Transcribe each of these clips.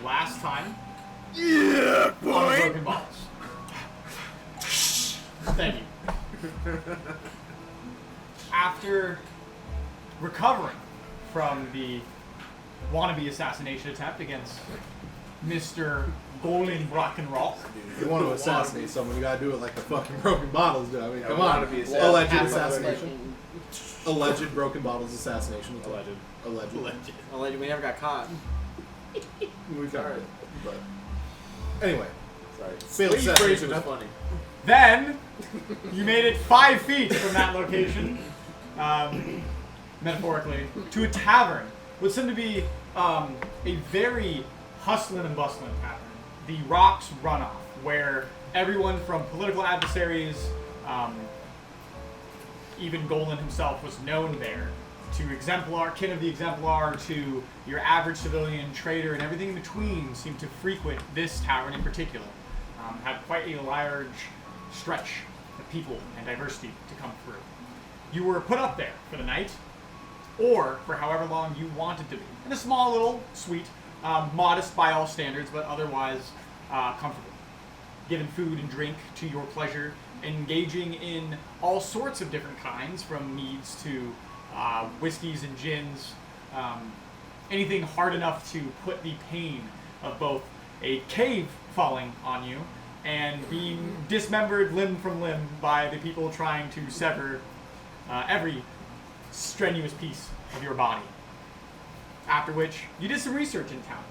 last time. Yeah, boy. On the broken bottles. Thank you. After recovering from the wannabe assassination attempt against Mr. Golden Rock and Roll. If you want to assassinate someone, you gotta do it like the fucking broken bottles do. I mean, come on. Alleged assassination. Alleged broken bottles assassination. Alleged. We never got caught. We got it. But anyway. Sorry. Failed assassination was funny. Then, you made it 5 feet from that location, metaphorically, to a tavern. What seemed to be a very hustling and bustling tavern. The Rocks Runoff, where everyone from political adversaries, even Golan himself was known there, to Exemplar, kin of the Exemplar, to your average civilian trader, and everything in between seemed to frequent this tavern in particular. Had quite a large stretch of people and diversity to come through. You were put up there for the night, or for however long you wanted to be, in a small little suite, modest by all standards, but otherwise comfortable. Given food and drink to your pleasure, engaging in all sorts of different kinds, from meads to whiskeys and gins, anything hard enough to put the pain of both a cave falling on you and being dismembered limb from limb by the people trying to sever every strenuous piece of your body. After which, you did some research in town,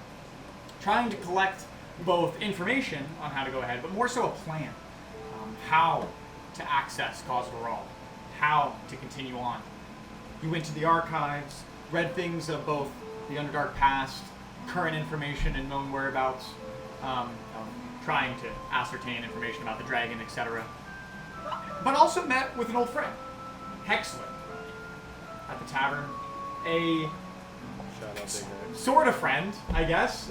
trying to collect both information on how to go ahead, but more so a plan. How to access Cause of All, how to continue on. You went to the archives, read things of both the Underdark past, current information and known whereabouts, trying to ascertain information about the dragon, etc. But also met with an old friend, Hexler, at the tavern. A sort of friend, I guess.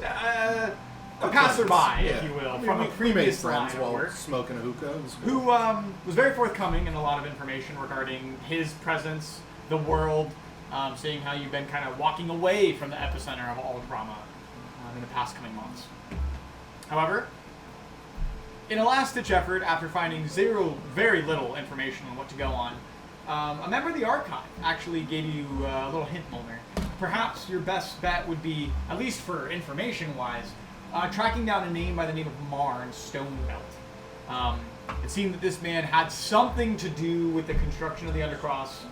A passerby, if you will, from a previous line of work, smoking a hookah, who was very forthcoming in a lot of information regarding his presence, the world, seeing how you've been kind of walking away from the epicenter of all drama in the past coming months. However, in a last-ditch effort, after finding very little information on what to go on, a member of the archive actually gave you a little hint, Mulner. Perhaps your best bet would be, at least for information-wise, tracking down a name by the name of Marn Stonebelt. It seemed that this man had something to do with the construction of the Undercross,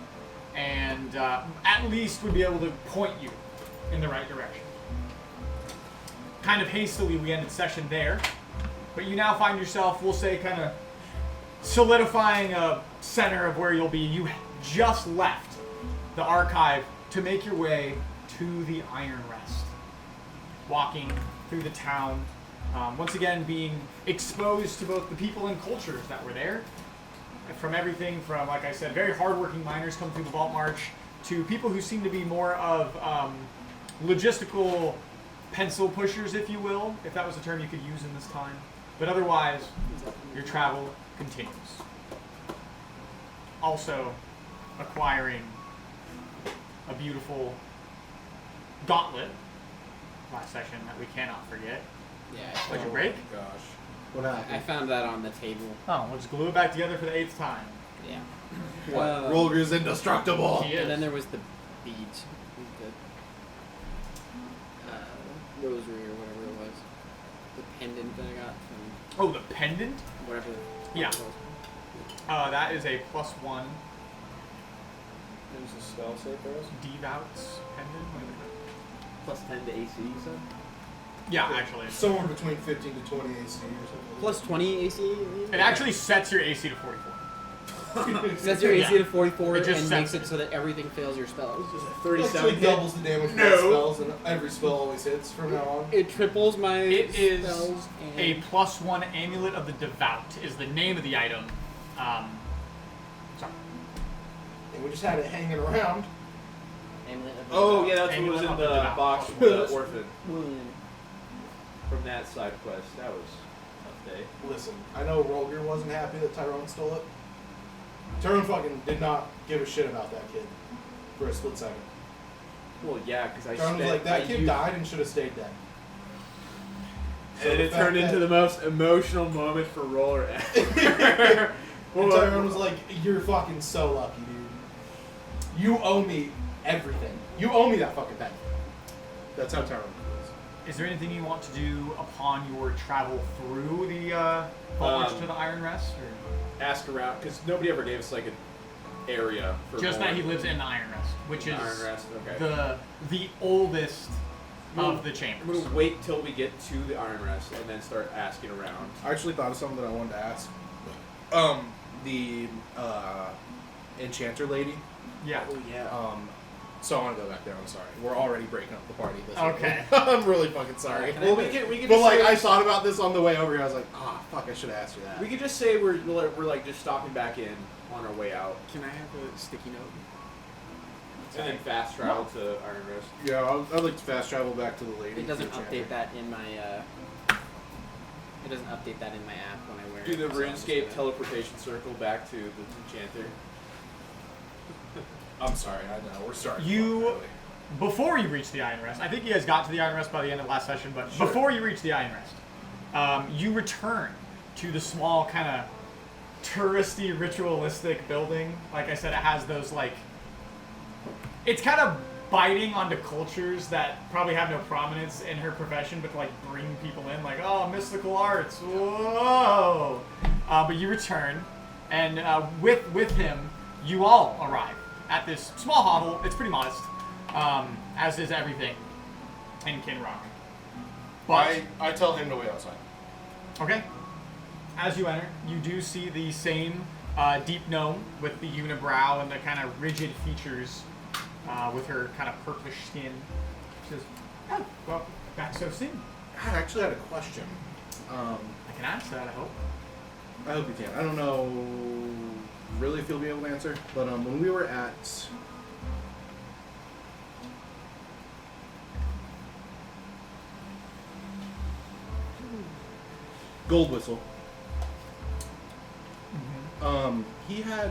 and at least would be able to point you in the right direction. Kind of hastily, we ended session there, but you now find yourself, we'll say, kind of solidifying a center of where you'll be. You just left the archive to make your way to the Iron Rest. Walking through the town, once again being exposed to both the people and cultures that were there. From everything from, like I said, very hardworking miners come through the Vault March, to people who seem to be more of logistical pencil pushers, if you will, if that was a term you could use in this time. But otherwise, your travel continues. Also, acquiring a beautiful gauntlet last session that we cannot forget. Yeah. What'd you break? Gosh. What happened? I found that on the table. Oh, we'll just glue it back together for the 8th time. Yeah. Rolger's indestructible. He is. And then there was the beads. The rosary or whatever it was. The pendant that I got from... Oh, the pendant? Whatever. Yeah. That is a +1 There's a spell save for us? Devout's pendant. Wait a minute. Plus 10 to AC, you said? Yeah, actually. Somewhere between 15 to 20 AC or something. Plus 20 AC? It actually sets your AC to 44. Sets your AC Yeah. to 44 It just and sets makes it so that everything fails your spells. Actually 37 doubles the damage of my spells, and every spell always hits from now on. It triples my It is spells. And a +1 Amulet of the Devout is the name of the item. Sorry. And we just had it hanging around. Oh, yeah, that's what Amulet was in of the the Devout. box from the orphan. Mm. From that side quest. That was a tough day. Listen, I know Rolger wasn't happy that Tyrone stole it. Tyrone fucking did not give a shit about that kid for a split second. Well, yeah, because I Tyrone was spent... like, that I kid used- died and should have stayed dead. And it turned into the most emotional moment for Roller And ever. Tyrone was like, "You're fucking so lucky, dude. You owe me everything. You owe me that fucking penny." That's how Tyrone feels. Is there anything you want to do upon your travel through the forge to the Iron Rest? Or? Ask around, because nobody ever gave us like an area for Just that Roller. he lives in the Iron Rest, which is Iron Rest, okay. the oldest of the chambers. I'm gonna wait till we get to the Iron Rest and then start asking around. I actually thought of something that I wanted to ask. The enchanter lady. Yeah. Oh yeah. So I want to go back there. I'm sorry. We're already breaking up the party. This Okay. I'm really fucking sorry. Can I Well, have we can But just like, say, I thought about this on the way over here. I was like, fuck, I should have asked you that. we could just say we're like just stopping back in on our way out, Can I have a sticky note? and then fast travel to Iron Rest. Yeah, I'd like to fast travel back to the lady. It doesn't enchanter. update that in my. It doesn't update that in my app when I wear it. Do the so I'm just RuneScape gonna- teleportation circle back to the enchanter. I'm sorry. I know we're starting. You, before you reach the Iron Rest, I think you guys got to the Iron Rest by the end of last session, but Sure. before you reach the Iron Rest, you return to the small kind of touristy, ritualistic building. Like I said, it has those like, it's kind of biting onto cultures that probably have no prominence in her profession, but to like bring people in, like, oh, mystical arts, whoa. But you return, and with him, you all arrive at this small hovel. It's pretty modest, as is everything in Kinrock. But I tell him to wait outside. okay, as you enter, you do see the same deep gnome with the unibrow and the kind of rigid features, with her kind of purplish skin. She says, "Oh, well, back so soon. I actually had a question. I can answer that, I hope." I hope you can. I don't know really if you'll be able to answer, but when we were at Gold Whistle, he had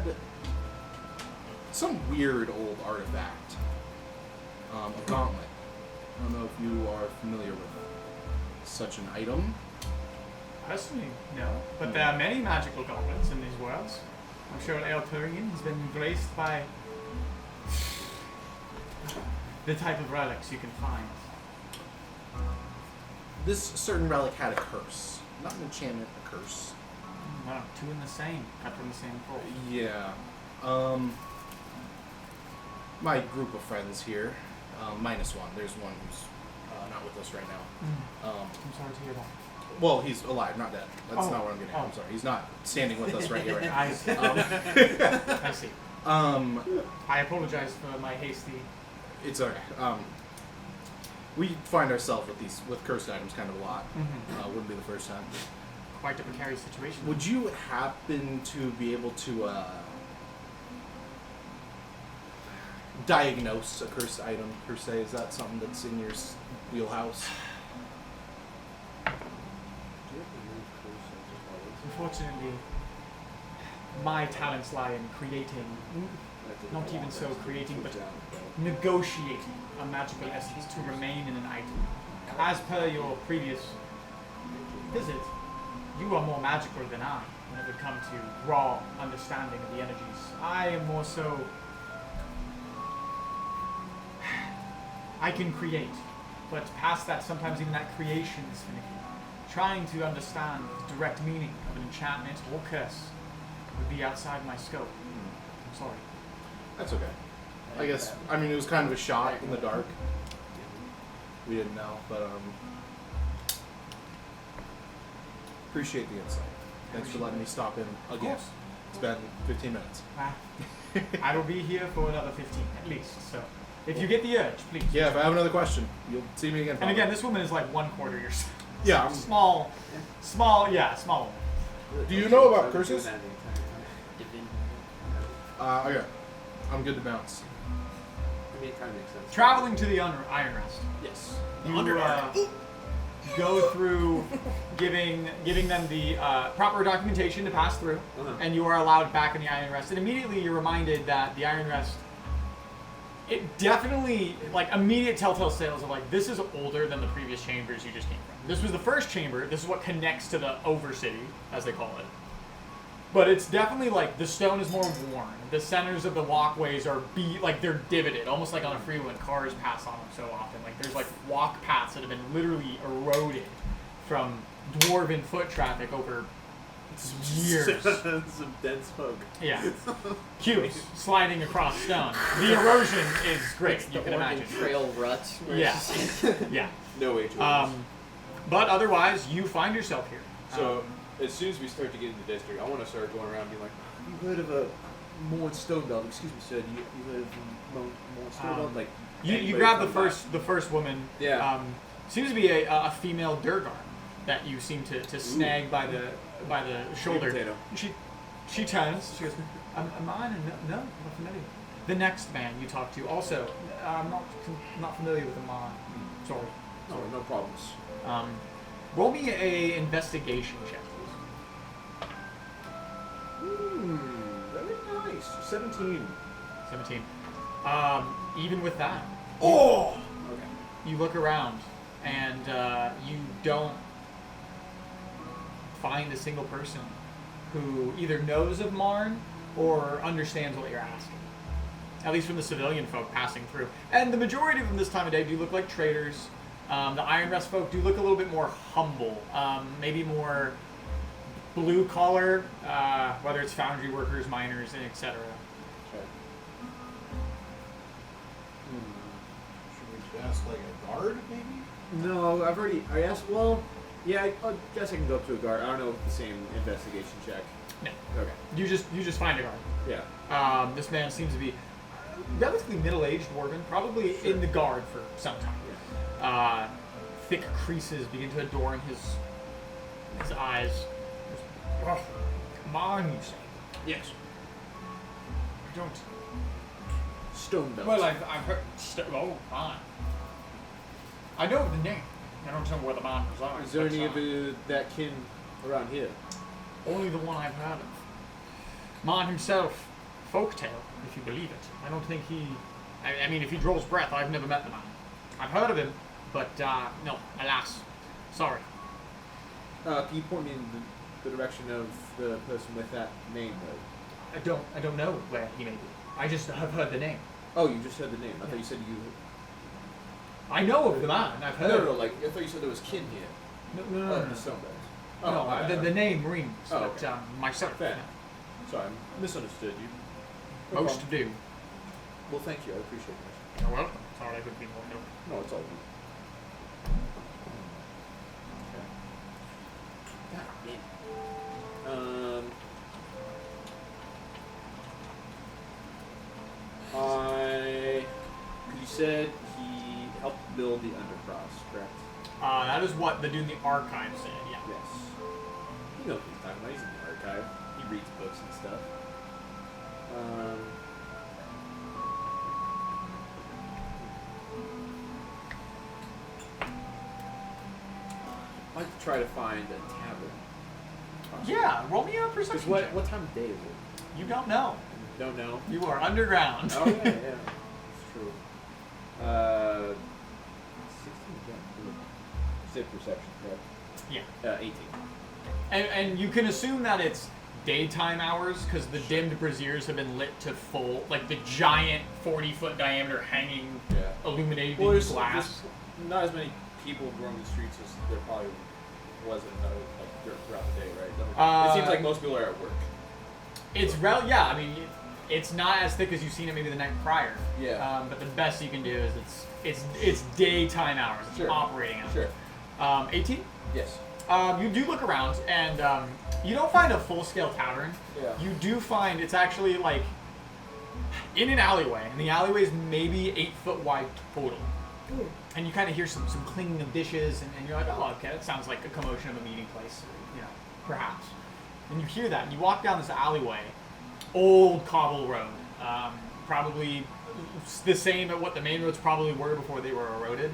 some weird old artifact, a gauntlet. I don't know if you are familiar with such an item. Personally, no. But there are many magical gauntlets in these worlds. I'm sure El Turian has been graced by the type of relics you can find. This certain relic had a curse. Not an enchantment, a curse. Well, two in the same, cut from the same pole. Yeah. My group of friends here, minus one. There's one who's not with us right now. I'm sorry to hear that. Well, he's alive, not dead. That's Oh. not what I'm getting at. Oh. I'm sorry. He's not standing with us right here right now. I see. I see. I apologize for my hasty. It's okay. We find ourselves with cursed items kind of a lot. Wouldn't be the first time. Quite a precarious situation. Would you happen to be able to diagnose a cursed item per se? Is that something that's in your wheelhouse? Unfortunately, my talents lie in creating, not even so creating, but negotiating a magical essence to remain in an item. As per your previous visit, you are more magical than I when it would come to raw understanding of the energies. I am more so... I can create, but past that, sometimes even that creation is finicky. Trying to understand the direct meaning of an enchantment or curse would be outside my scope. I'm sorry. That's okay. I guess, I mean, it was kind of a shot in the dark. We didn't know, but appreciate the insight. Thanks for letting me stop in again. course. It's been 15 minutes. I will be here for another 15 at least, so if you get the urge, please. Yeah, if I have another question, you'll see me again. And probably. again, this woman is like 1/4 your size. Yeah, I'm- Small, small. Do you know about curses? Deepen. Okay. I'm good to bounce. I mean, it kind of makes sense. Traveling to the Iron Rest. Yes. You go through giving them the proper documentation to pass through, and you are allowed back in the Iron Rest. And immediately you're reminded that the Iron Rest It definitely, like, immediate telltale sales of, like, this is older than the previous chambers you just came from. This was the first chamber. This is what connects to the Overcity, as they call it. But it's definitely, like, the stone is more worn. The centers of the walkways are, like, they're divoted, almost like on a freeway when cars pass on them so often. Like, there's, like, walk paths that have been literally eroded from dwarven foot traffic over years. Some dense smoke. Yeah. Cubes sliding across stone. The erosion is great, It's you the can Oregon imagine. Trail rut. where Yeah. it's just- Yeah. No HOAs. But otherwise, you find yourself here. So, as soon as we start to get into the district, I want to start going around being like, you heard of a Morn Stonebelt? Excuse me, sir, you heard of Morn Stonebelt? Like, You anybody grab come the first woman. Yeah. Seems to be a female Durgar that you seem to snag by the shoulder. potato. She turns. She goes, "Am I? No, not familiar." The next man you talk to also, I'm not familiar with Amon. Sorry. No, no problems. Roll me a investigation check, please. Very nice. 17. 17. Even with that, Oh! Okay. you look around and you don't find a single person who either knows of Marn or understands what you're asking. At least from the civilian folk passing through. And the majority of them this time of day do look like traders. The Iron Rest folk do look a little bit more humble. Maybe more blue collar, whether it's foundry workers, miners, and etc. Should we ask like a guard, maybe? No, I asked, well, yeah, I guess I can go up to a guard. I don't know if the same investigation check. No. Okay. You just find a guard. Yeah. This man seems to be relatively middle-aged dwarven, probably in the guard for some time. Yeah. Thick creases begin to adorn his eyes. Oh, come on, you say. Yes. I don't. Stonebelt. Well, I've heard. Oh, fine. I know the name. I don't know where the man resides. Is there but, any of that kin around here? Only the one I've heard of. Man himself, folktale, if you believe it. I don't think he. I mean, if he draws breath, I've never met the man. I've heard of him, but no, alas, sorry. Can you point me in the direction of the person with that name, though? I don't know where he may be. I just have heard the name. Oh, you just said the name. I thought you said you. I know of the man. I've heard. No, like I thought you said there was kin here. No. Oh, the Stonebelt. Oh, No, my bad. the name rings, Oh, but okay. myself. Fair. Sorry, I misunderstood you. No Most problem. do. Well, thank you. I appreciate it. You're welcome. Sorry, I couldn't be more helpful. No, it's all good. Okay. God damn. You said he helped build the Undercross, correct? That is what the dude in the archive said. Yeah. Yes. You know what he's talking about. He's in the archive. He reads books and stuff. I'd like to try to find a tavern. Yeah. Roll me a Because perception what, check. what time of day is it? You don't know. Don't know. You are underground. Oh, yeah, yeah. It's true. 16, yeah. You said perception, correct? Yeah. 18. And you can assume that it's daytime hours because the dimmed braziers have been lit to full, like the giant 40-foot diameter hanging Yeah. illuminated Well, there's glass. not as many people roaming the streets as there probably wasn't like throughout the day, right? It seems like most people are at work. Yeah. I mean, it's not as thick as you've seen it maybe the night prior. Yeah. But the best you can do is it's daytime hours. It's Sure. operating hours. Sure. 18. Yes. You do look around, and you don't find a full-scale tavern. Yeah. You do find it's actually like in an alleyway, and the alleyway is maybe 8 foot wide total. And you kind of hear some clinking of dishes, and you're like, oh, okay, that sounds like a commotion of a meeting place, perhaps. And you hear that, and you walk down this alleyway, old cobble road, probably the same at what the main roads probably were before they were eroded.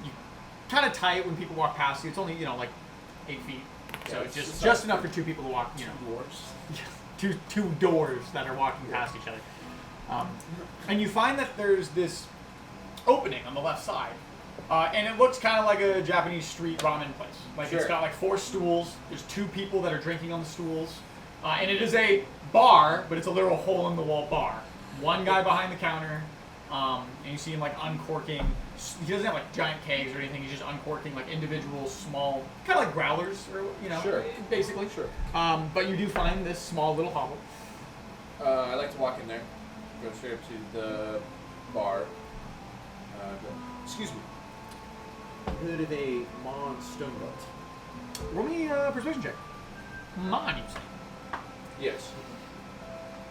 You kind of tight when people walk past you. It's only like 8 feet, so Yeah, it's it's just enough for two people to walk. Dwarves. Two doors that are walking past each other. And you find that there's this opening on the left side. And it looks kind of like a Japanese street ramen place. Like it's Sure. got like 4 stools. There's 2 people that are drinking on the stools. And it is a bar, but it's a literal hole-in-the-wall bar. One guy behind the counter, and you see him like uncorking. He doesn't have like giant kegs or anything. He's just uncorking like individual small, kind of like growlers, or Sure. basically. Sure. But you do find this small little hovel. I like to walk in there, go straight up to the bar. Go, excuse me. Heard of a Mon Stonebelt? Roll me a persuasion check. Mon, you say. Yes.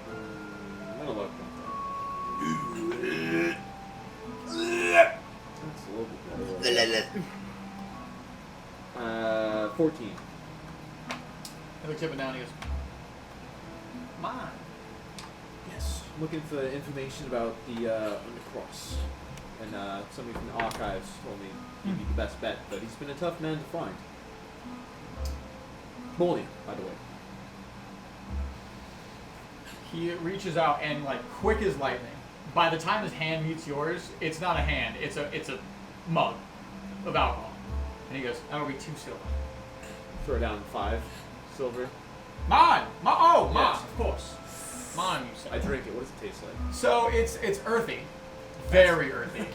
I'm gonna look. That's a little bit better. 14. He looks up and down and he goes, Mon. Yes. I'm looking for information about the Undercross. And somebody from the archives told me he'd be the best bet, but he's been a tough man to find. Morning, by the way. He reaches out and like quick as lightning. By the time his hand meets yours, it's not a hand, it's a mug of alcohol. And he goes, that'll be 2 silver. Throw down 5 silver. Mon! Oh, Mon, Yes. of course. Mon, you say. I drink it. What does it taste like? So it's earthy. Very earthy.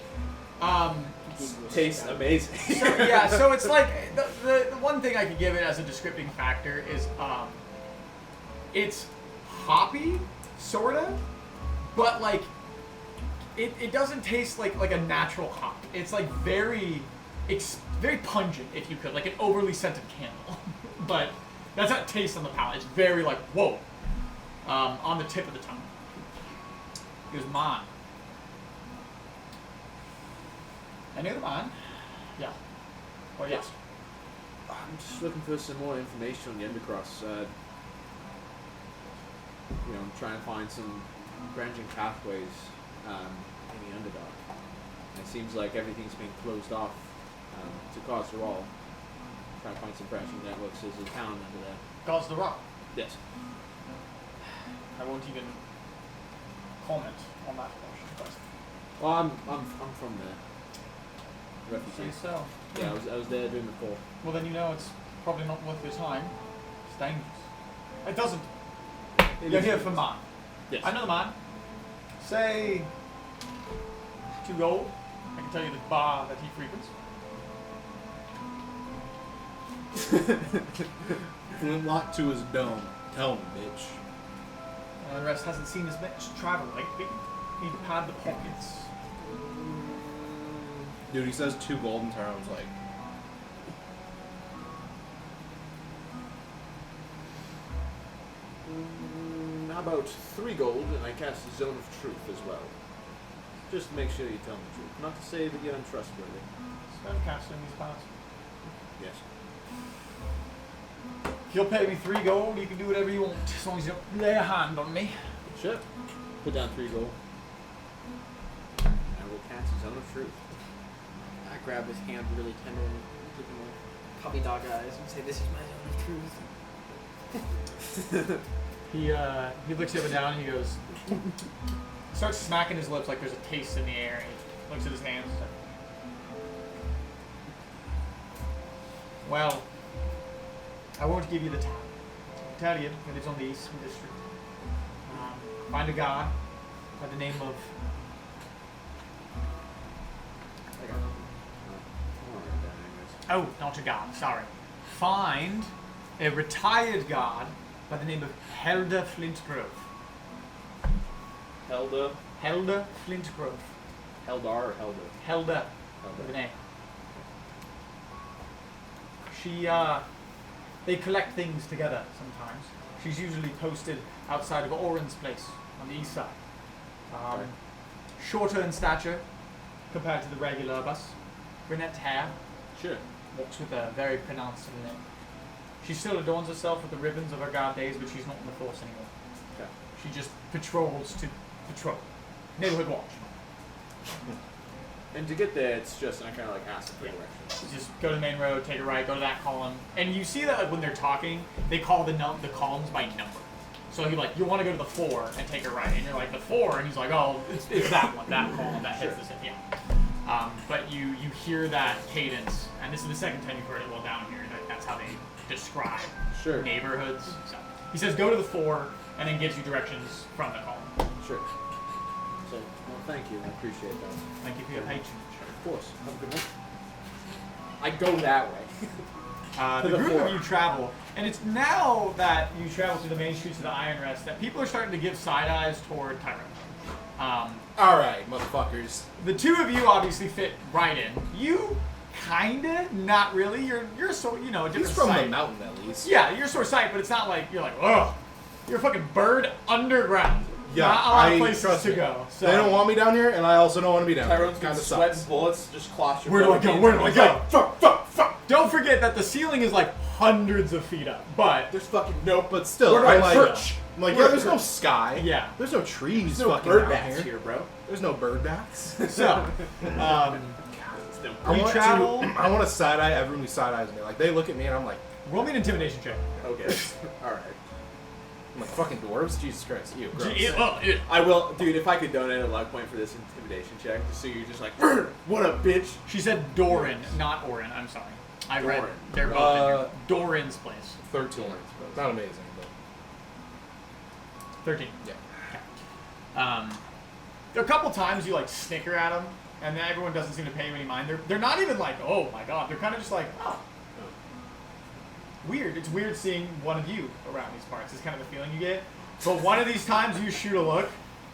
Tastes amazing. So, yeah, so it's like the one thing I could give it as a descripting factor is it's hoppy, sorta, but like it doesn't taste like a natural hop. It's like very pungent, if you could, like an overly scented candle. But that's not taste on the palate. It's very like whoa, on the tip of the tongue. He goes, Mon. Any other Mon? Yeah. Or yes. I'm just looking for some more information on the Undercross. I'm trying to find some branching pathways in the Underdark. It seems like everything's being closed off to cause the all. Trying to find some branching networks. There's a town under there. God's the rock. Yes. I won't even comment on that portion. But Well, I'm from there. say Refugee. so. Yeah, I was there during the fall. Well, then you know it's probably not worth your time. It's dangerous. It doesn't. You're here for Mon. Yes. I know the Mon. Say 2 gold. I can tell you the bar that he frequents. Flintlock to his dome. Tell him, bitch. The rest hasn't seen as much travel lately. Need to pad the pockets. Dude, he says 2 golden terms, like. How about 3 gold, and I cast the Zone of Truth as well. Just to make sure you tell me the truth. Not to say that you're untrustworthy. Spellcaster in these parts. Yes. If you'll pay me 3 gold, you can do whatever you want, as long as you don't lay a hand on me. Sure. Put down 3 gold. I will cast the Zone of Truth. I grab his hand really tender and give him a puppy dog eyes and say, "This is my zone of truth." He looks you up and down and he goes, starts smacking his lips like there's a taste in the air, and he looks at his hands. Well, I won't give you the time. I'll tell you that it's on the Eastern District. Find a guy by the name of... I got it. Oh, not a guard, sorry. Find a retired guard by the name of Helda Flintgrove. Helda. Helda Flintgrove. Heldar or Helda? Helda. With an A. They collect things together sometimes. She's usually posted outside of Oren's place on the east side. Okay. Shorter in stature compared to the regular bus. Brunette hair. Sure. Walks with a very pronounced name. She still adorns herself with the ribbons of her guard days, but she's not in the force anymore. Okay. She just patrols to patrol. Neighborhood watch. And to get there, it's just, and I kind of like ask for directions. You just go to the main road, take a right, go to that column, and you see that like when they're talking, they call the columns by number. So he like, you want to go to the 4 and take a right, and you're like, the 4, and he's like, oh, it's that one, that column that hits this hit, yeah. But you hear that cadence, and this is the second time you've heard it well down here. That's how they describe neighborhoods. So he says, go to the 4, and then gives you directions from the column. Sure. So, well, thank you. I appreciate that. Thank you for your patronage. Of course. Have a good one. I go that way. The group of you travel, and it's now that you travel through the main streets of the Iron Rest that people are starting to give side eyes toward Tyrone. Alright, motherfuckers. The two of you obviously fit right in. You kinda, not really. You're sort, you know, a different He's from sight. the mountain, at least. Yeah, you're sort of sight, but it's not like you're like, ugh. You're a fucking bird underground. Yeah, not a lot of I places trust to me. go. So. They don't want me down here, and I also don't want to be down Tyrone's here. got Kind of sweat sucks. bullets, just claustrophobic. Where do I go? Where do I go? Fuck. Don't forget that the ceiling is like hundreds of feet up, but There's fucking Nope, but still, Where do I I'm like, perch? I'm like, Where yeah, do I there's no perch? sky. Yeah. There's no trees There's no fucking bird down bats here. here, bro. There's no bird bats. so I we want travel. I want to side eye everyone who side eyes me. Like they look at me and I'm like Roll me an intimidation check. Okay. Alright. I'm like fucking dwarves. Jesus Christ, you. Gross. I will, dude, if I could donate a luck point for this intimidation check, just so you're just like, what a bitch. She said Doran, not Orin. I'm sorry. I read. Doran. They're both in here. Doran's place. 13. Not amazing, but 13. yeah. There are a couple times you like snicker at them, and then everyone doesn't seem to pay you any mind. They're not even like, oh my god. They're kind of just like, oh. Weird. It's weird seeing one of you around these parts. It's kind of the feeling you get. But one of these times you shoot a look,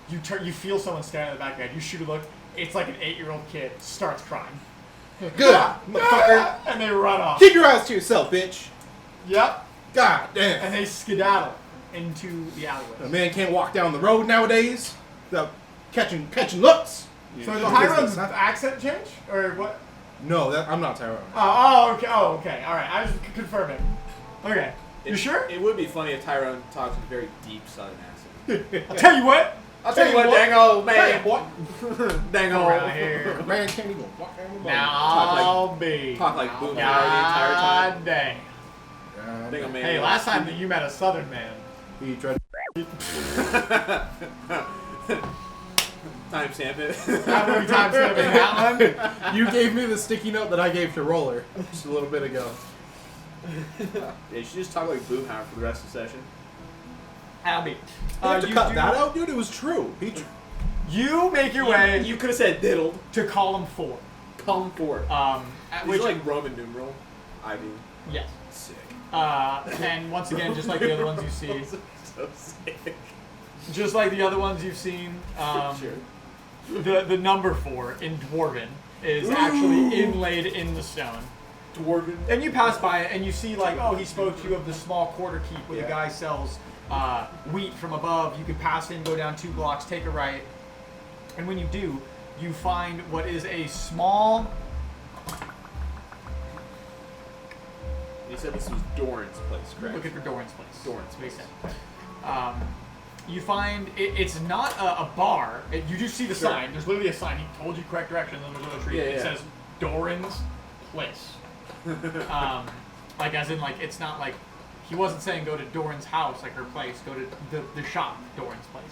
you feel someone staring in the back of your head. You shoot a look. It's like an 8-year-old kid starts crying. Good, motherfucker. And they run off. Keep your eyes to yourself, bitch. Yep. God damn. And they skedaddle into the alleyway. A man can't walk down the road nowadays without catching looks. So did Fuck Tyrone's is this, huh? accent change? Or what? No, I'm not Tyrone. Okay. Oh, okay. All right. I was just confirming. Okay. You sure? It would be funny if Tyrone talked with a very deep southern accent. I'll tell you what. I'll tell you what, dang old man. What? Dang Go old around here. Man can't even walk down the road. Now Talk like- I'll be. Talk like Boom Howard the entire time. God dang. Dang old man. Hey, last time that you met a Southern man. He tried. Timestamp it. How many times have I been that one? You gave me the sticky note that I gave to Roller just a little bit ago. Yeah, you should just talk like Boom Howard for the rest of the session. Abby. You have to you cut do- that out, dude. It was true. You make your way You could have said diddled. to column 4. Come forward. At These which, are like Roman numeral. I mean, yes. sick. And once again, just like the other ones you see, So sick. just like the other ones you've seen, Sure. the number 4 in dwarven is actually inlaid in the stone. Dwarven. And you pass by it and you see like, oh, he spoke to you of the small quarter keep where the guy sells wheat from above. You can pass in, go down 2 blocks, take a right, and when you do, you find what is a small. You said this was Doran's place, correct? Looking for Doran's place. Doran's Makes place. sense. You find it's not a bar. You do see the Sure. sign. There's literally a sign. He told you correct directions, and there's a little tree. Yeah, It yeah. says Doran's place. Like as in like it's not like he wasn't saying go to Doran's house, like her place. Go to the shop, Doran's place.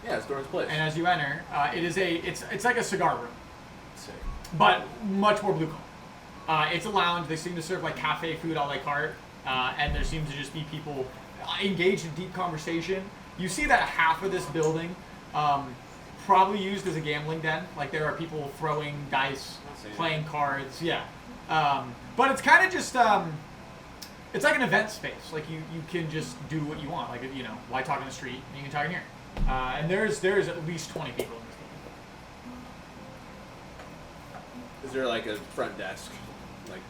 Yeah, it's Doran's place. And as you enter, it is it's like a cigar room, Sick. but much more blue collar. It's a lounge. They seem to serve like cafe food a la carte, and there seems to just be people engaged in deep conversation. You see that half of this building probably used as a gambling den. Like there are people throwing dice, playing cards. Yeah. But it's kind of just it's like an event space. Like you can just do what you want. Like why talk in the street? You can talk in here. And there's at least 20 people in this building. Is there like a front desk? Like,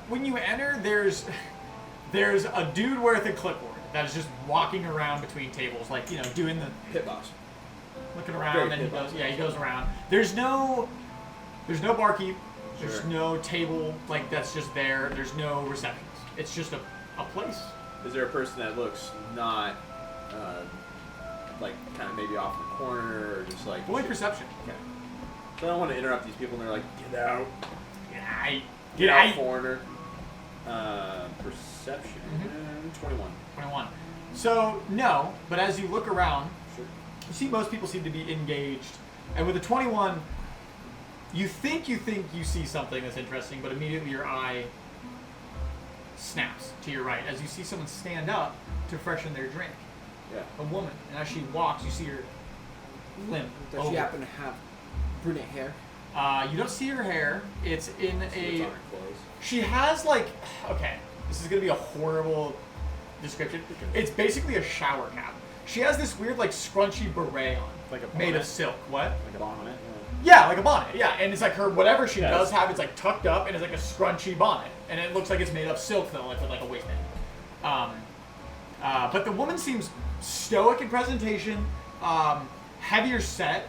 When you enter, there's a dude with a clipboard that is just walking around between tables, like doing the pit boss. looking around. Very Then he pit boss. goes, he goes around. There's no barkeep. There's Sure. no table like that's just there. There's no receptions. It's just a place. Is there a person that looks not, like, kind of maybe off in the corner or just like... Only perception. Okay. So I don't want to interrupt these people and they're like, get out. Get out, out. foreigner. Perception. 21. 21. So no, but as you look around, Sure. you see most people seem to be engaged, and with a 21, you think you see something that's interesting, but immediately your eye snaps to your right as you see someone stand up to freshen their drink. Yeah. A woman, and as she walks, you see her limp. Does she happen to have brunette hair? You don't see her hair. It's in It's a. on her clothes. She has like. Okay, this is gonna be a horrible description. It's basically a shower cap. She has this weird like scrunchy beret on, Like a made of bonnet? silk. What? Like a bonnet. Yeah, like a bonnet. Yeah, and it's like her whatever she Yes. does have, it's like tucked up and it's like a scrunchy bonnet, and it looks like it's made of silk though, like with like a waistband. But the woman seems stoic in presentation, heavier set,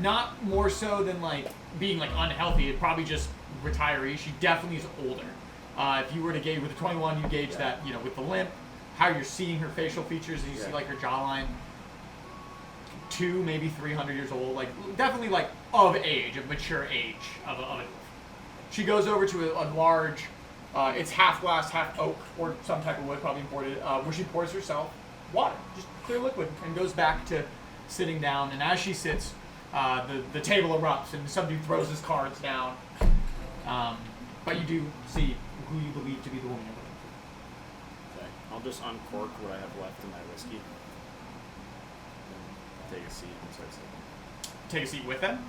not more so than like being like unhealthy. It probably just retiree. She definitely is older. If you were to gauge with a 21, you gauge that with the limp, how you're seeing her facial features, and you see like her jawline. 2, maybe 300 years old, like definitely like of age, of mature age of a dwarf. She goes over to a large, it's half glass, half oak, or some type of wood, probably imported, where she pours herself water, just clear liquid, and goes back to sitting down. And as she sits, the table erupts, and some dude throws his cards down. But you do see who you believe to be the woman you're looking for. Okay. I'll just uncork what I have left in my whiskey. And take a seat and start sipping. Take a seat with them?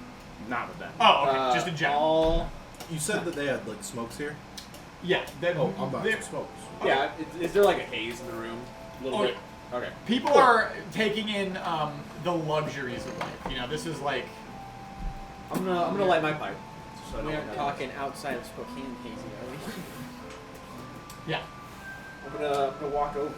Not with them. Oh, okay, just in general. You said that they had like smokes here. Yeah. Oh, I'm about they're- some smokes. Yeah. Is there like a haze in the room? A little Oh, bit. Okay. People are taking in the luxuries of life. This is like I'm gonna light my pipe. So I We don't aren't have- talking outside of Spokane hazy, are we? yeah. I'm gonna walk over.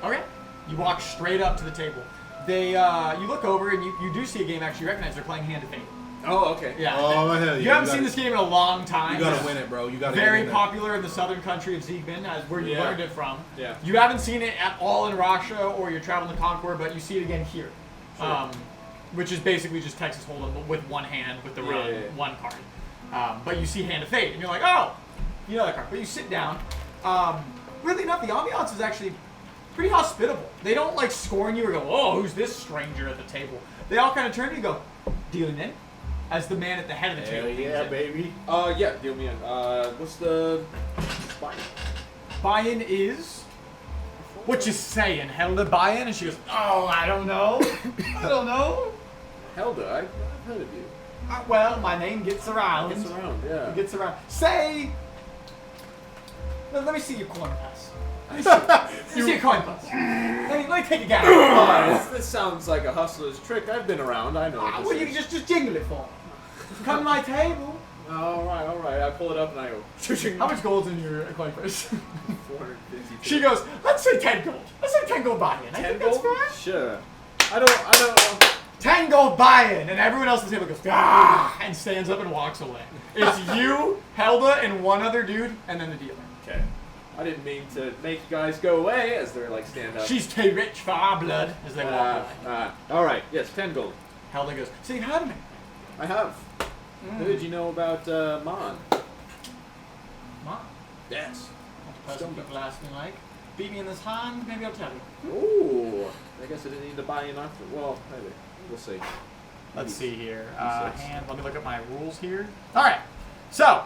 Okay. You walk straight up to the table. They you look over and you do see a game actually recognize they're playing Hand of Fate. Oh, okay. Yeah. Oh, hell yeah. You haven't You seen gotta- this game in a long time. You gotta It's win it, bro. You gotta Very get in there. popular in the southern country of Siegmund, as where you Yeah. learned it from. Yeah. You haven't seen it at all in Russia, or you're traveling to Concord, but you see it again here. Sure. Which is basically just Texas Hold'em, but with one hand, with the run, Yeah. one card. But you see Hand of Fate, and you're like, oh, you know that card. But you sit down. Weirdly enough, the ambiance is actually pretty hospitable. They don't like scorn you or go, oh, who's this stranger at the table? They all kind of turn to you and go, dealing in, as the man at the head of the Hell table. yeah, baby. Yeah. Deal me in. What's the buy? Buy-in is what you saying, Helda buy-in? And she goes, oh, I don't know. I don't know. Helda, I've heard of you. Well, my name gets around. Gets around, yeah. It gets around. Say, let me see your coin pass. Let me see your coin pass. Let me take a guess. This sounds like a hustler's trick. I've been around. I know. What this Well, you is. can just jingle it for me. Come to my table. All right. I pull it up and I go. Ching. How much gold's in your coin purse? 452. She goes, let's say 10 gold. Let's say 10 gold buy-in. I 10 think that's gold? fair. Sure. I don't. 10 gold buy-in, and everyone else at the table goes, ah, and stands up and walks away. It's you, Helda, and one other dude, and then the dealer. Okay. I didn't mean to make you guys go away as they're like stand up. She's too rich for our blood, as they walk away. All right. Yes, 10 gold. Helda goes, so you've heard of me? I have. What did you know about Mon? Mom, Yes. that's the person people ask me like. Beat me in this hand, maybe I'll tell you. Ooh. I guess I didn't need to buy in after. Well, maybe. We'll see. Let's see here. D6. Hand, let me look at my rules here. Alright, so,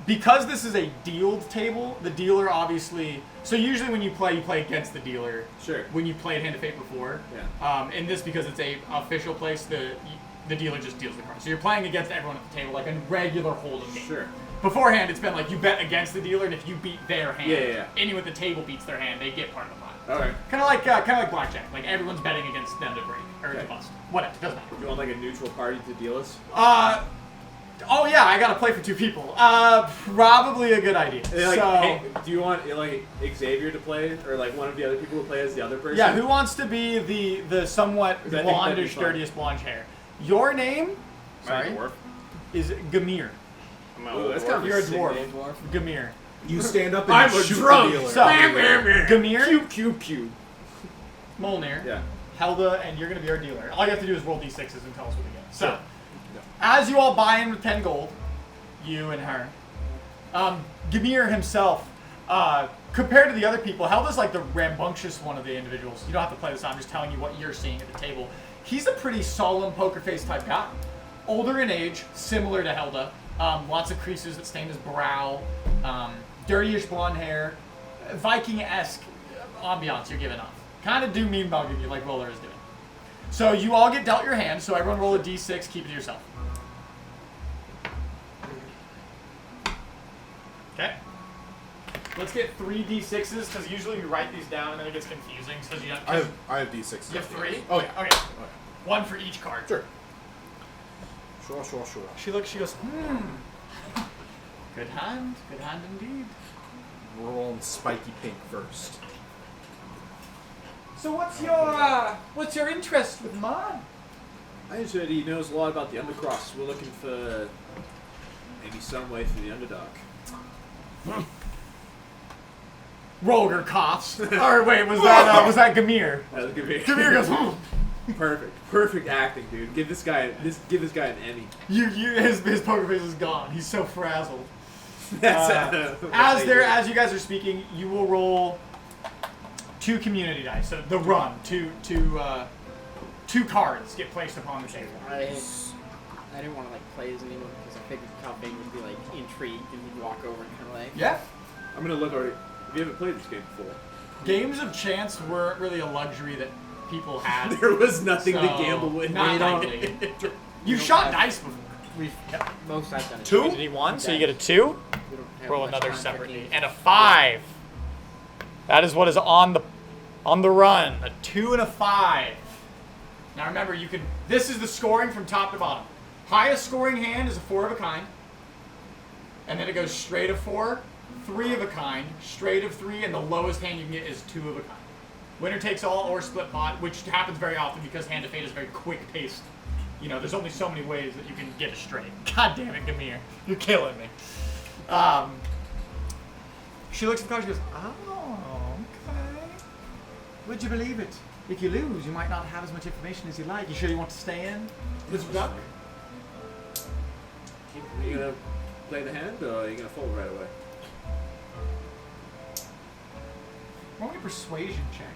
because this is a dealed table, the dealer obviously, so usually when you play against the dealer. Sure. When you played Hand of Fate before. Yeah. In this, because it's a official place, the dealer just deals the cards. So you're playing against everyone at the table like a regular hold'em game. Sure. Beforehand, it's been like you bet against the dealer, and if you beat their hand, Yeah. anyone at the table beats their hand, they get part of the pot. All right. Kind of like blackjack. Like everyone's betting against them to break or to Okay. bust. Whatever, doesn't matter. You want like a neutral party to deal us? Oh yeah, I gotta play for 2 people. Probably a good idea. Like, So hey, do you want like Xavier to play, or like one of the other people to play as the other person? yeah, who wants to be the somewhat I think that'd be blondish, fun. dirtiest blonde hair? Your name Sorry. Dwarf. is Gamir. I'm an Ooh, old that's dwarf. kind of You're a sick dwarf. name. Gamir. You stand up and I'm you a shoot drunk. the dealer. So Gamir, Q. Molnir, Yeah. Helda, and you're gonna be our dealer. All you have to do is roll d6s and tell us what we get. So, Sure. as you all buy in with 10 gold, you and her, Gamir himself, Compared to the other people, Helda's like the rambunctious one of the individuals. You don't have to play this. I'm just telling you what you're seeing at the table. He's a pretty solemn poker face type guy. Older in age, similar to Helda. Lots of creases that stain his brow. Dirtyish blonde hair. Viking-esque ambiance you're giving off. Kind of do mean mugging you like Roller is doing. So you all get dealt your hand, so everyone roll a d6, keep it to yourself. Okay. Let's get 3 d6s, because usually we write these down and then it gets confusing. So you have, I have D6. you have 3? Oh yeah. Okay. One for each card. Sure. Sure. She looks, she goes, Good hand indeed. We're rolling spiky pink first. So what's your interest with Mod? I said he knows a lot about the Undercross. We're looking for maybe some way through the Underdark. Roger coughs. Or wait, was that Gamir? That was good. Gamir goes, Perfect acting, dude. Give this guy an Emmy. his poker face is gone. He's so frazzled. That's As you guys are speaking, you will roll 2 community dice. So the run, two cards get placed upon the table. I didn't want to like play as anyone because I figured how big would be like intrigued and he'd walk over and kind of like. Yeah. I'm gonna look already. If you haven't played this game before, Games of chance weren't really a luxury that people had. there was nothing to So, gamble with. not likely. You shot dice before. Most I've done is 2? community 1, so you dice. get a 2. We don't have Roll much another time for separately. games. And a 5. That is what is on the run. A 2 and a 5. Now remember, this is the scoring from top to bottom. Highest scoring hand is a 4 of a kind. And then it goes straight of 4, 3 of a kind, straight of 3, and the lowest hand you can get is 2 of a kind. Winner takes all or split pot, which happens very often because Hand of Fate is very quick paced. You know, there's only so many ways that you can get a straight. God damn it, Gamir. You're killing me. She looks at the card and she goes, oh, okay. Would you believe it? If you lose, you might not have as much information as you like. You sure you want to stay in? This duck? Are you gonna play the hand, or are you gonna fold right away? Roll me a persuasion check.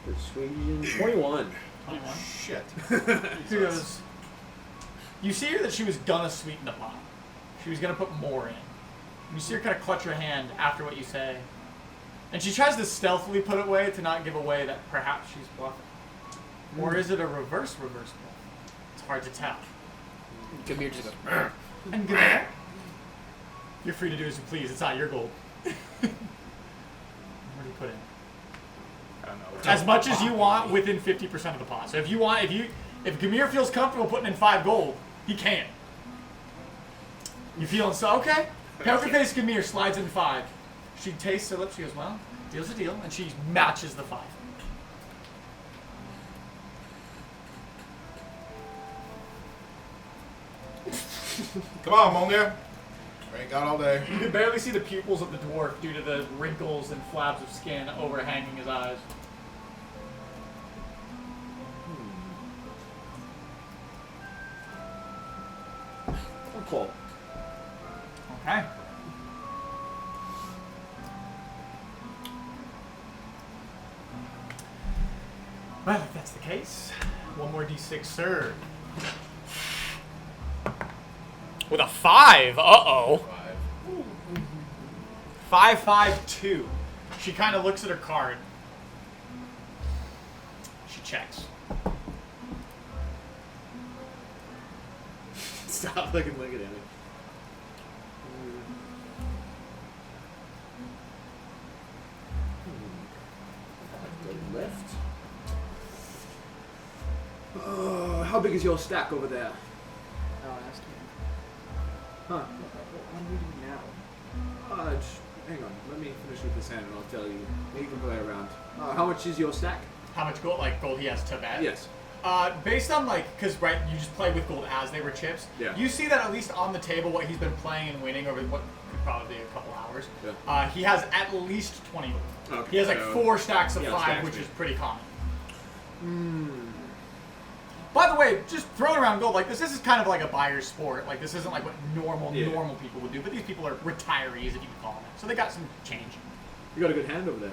Persuasion 21. 21. Shit. He goes, you see her that she was gonna sweeten the pot. She was gonna put more in. And you see her kind of clutch her hand after what you say. And she tries to stealthily put it away to not give away that perhaps she's bluffing. Or is it a reverse bluff? It's hard to tell. Gamir just goes. And Gamir, you're free to do as you please. It's not your gold. What do you put in? I don't know. As much as you want within 50% of the pot. So if Gamir feels comfortable putting in 5 gold, he can. You feeling so okay? Poker face Gamir slides in 5. She tastes her lips. She goes, well, deal's a deal, and she matches the 5. Come on, Monga. I ain't got all day. You can barely see the pupils of the dwarf due to the wrinkles and flabs of skin overhanging his eyes. I'll call. Okay. Well, if that's the case, one more d6, sir. With a 5. Uh-oh. 5, 5, 2. She kind of looks at her card. She checks. Stop looking at me. The left. How big is your stack over there? I'll ask him. Huh. What do we do now? Just hang on. Let me finish with this hand, and I'll tell you. You can play around. How much is your stack? How much gold, gold he has to bet? Yes. Based on because you just play with gold as they were chips. Yeah. You see that at least on the table what he's been playing and winning over what could probably be a couple hours. Yeah. He has at least 20 gold. Okay. He has 4 stacks of yeah, 5, stacks, which yeah. is pretty common. By the way, just throwing around gold like this is kind of like a buyer's sport. Like this isn't like what normal people would do, but these people are retirees, if you could call them. So they got some change. You got a good hand over there.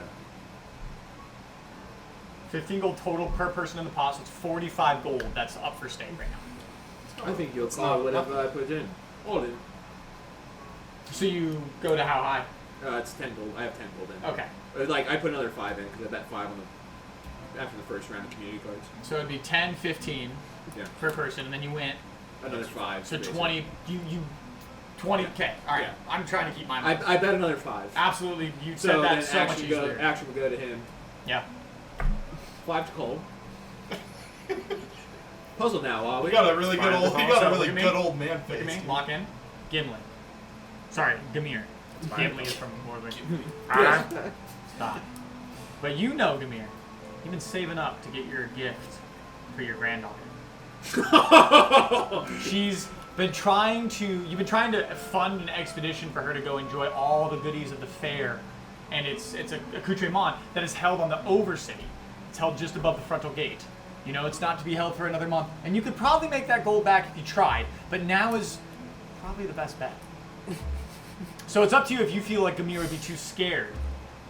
15 gold total per person in the pot, so it's 45 gold. That's up for stake right now. I think you'll It's call not whatever I put in. All in. So you go to how high? It's 10 gold. I have 10 gold in. Okay. Like I put another 5 in because I bet 5 on after the first round of community cards. So it'd be 10, 15 Yeah. per person, and then you went. Another 5. So basically. 20. You 20. Okay. All right. Yeah. I'm trying to keep my. I bet another 5. Absolutely. You So said that then so much action easier. action will go to him. Yeah. 5 to call. Puzzle now, are we? We got a really Fine, good old. so We got a look really at me. good old man Look face. at me. dude. Lock in. Gimli. Sorry, Gamir. fine. Gimli is from Worldbuilding. Yes. Stop. But you know, Gamir, you've been saving up to get your gift for your granddaughter. She's been trying to. You've been trying to fund an expedition for her to go enjoy all the goodies of the fair, and it's a accoutrement that is held on the Overcity. It's held just above the frontal gate. You know, it's not to be held for another month, and you could probably make that gold back if you tried. But now is probably the best bet. So it's up to you if you feel like Gamir would be too scared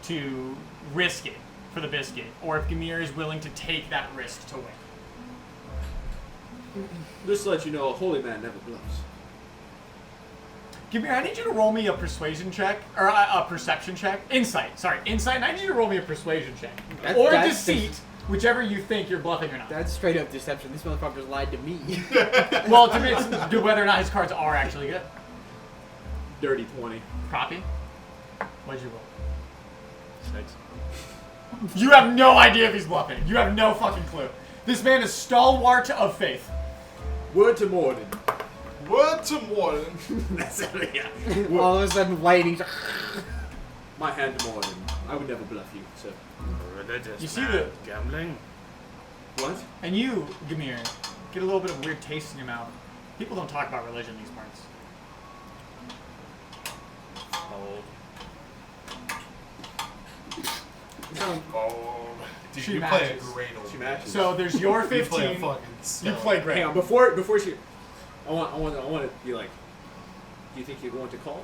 to risk it for the biscuit, or if Gamir is willing to take that risk to win. Just to let you know, a holy man never bluffs. Gamir, I need you to roll me a persuasion check, or a perception check. Insight, sorry, insight. And I need you to roll me a persuasion check. Or That's deceit, whichever you think you're bluffing or not. That's straight up deception. These motherfuckers lied to me. Well, to me, it's whether or not his cards are actually good. Dirty 20. Copy. What'd you roll? 6. You have no idea if he's bluffing. You have no fucking clue. This man is stalwart of faith. Word to Morden. Word to Morden. That's it, yeah. All of a sudden, lighting. My hand to Morden. I would never bluff you, so. Religious You see man. the- Gambling? What? And you, Gamir, get a little bit of weird taste in your mouth. People don't talk about religion in these parts. Old. So, Old. Dude, She you play a matches. great old She man. matches. so there's your You play a 15. fucking You stellar. play great. Hang on, before she, I want to be like, do you think you're going to call?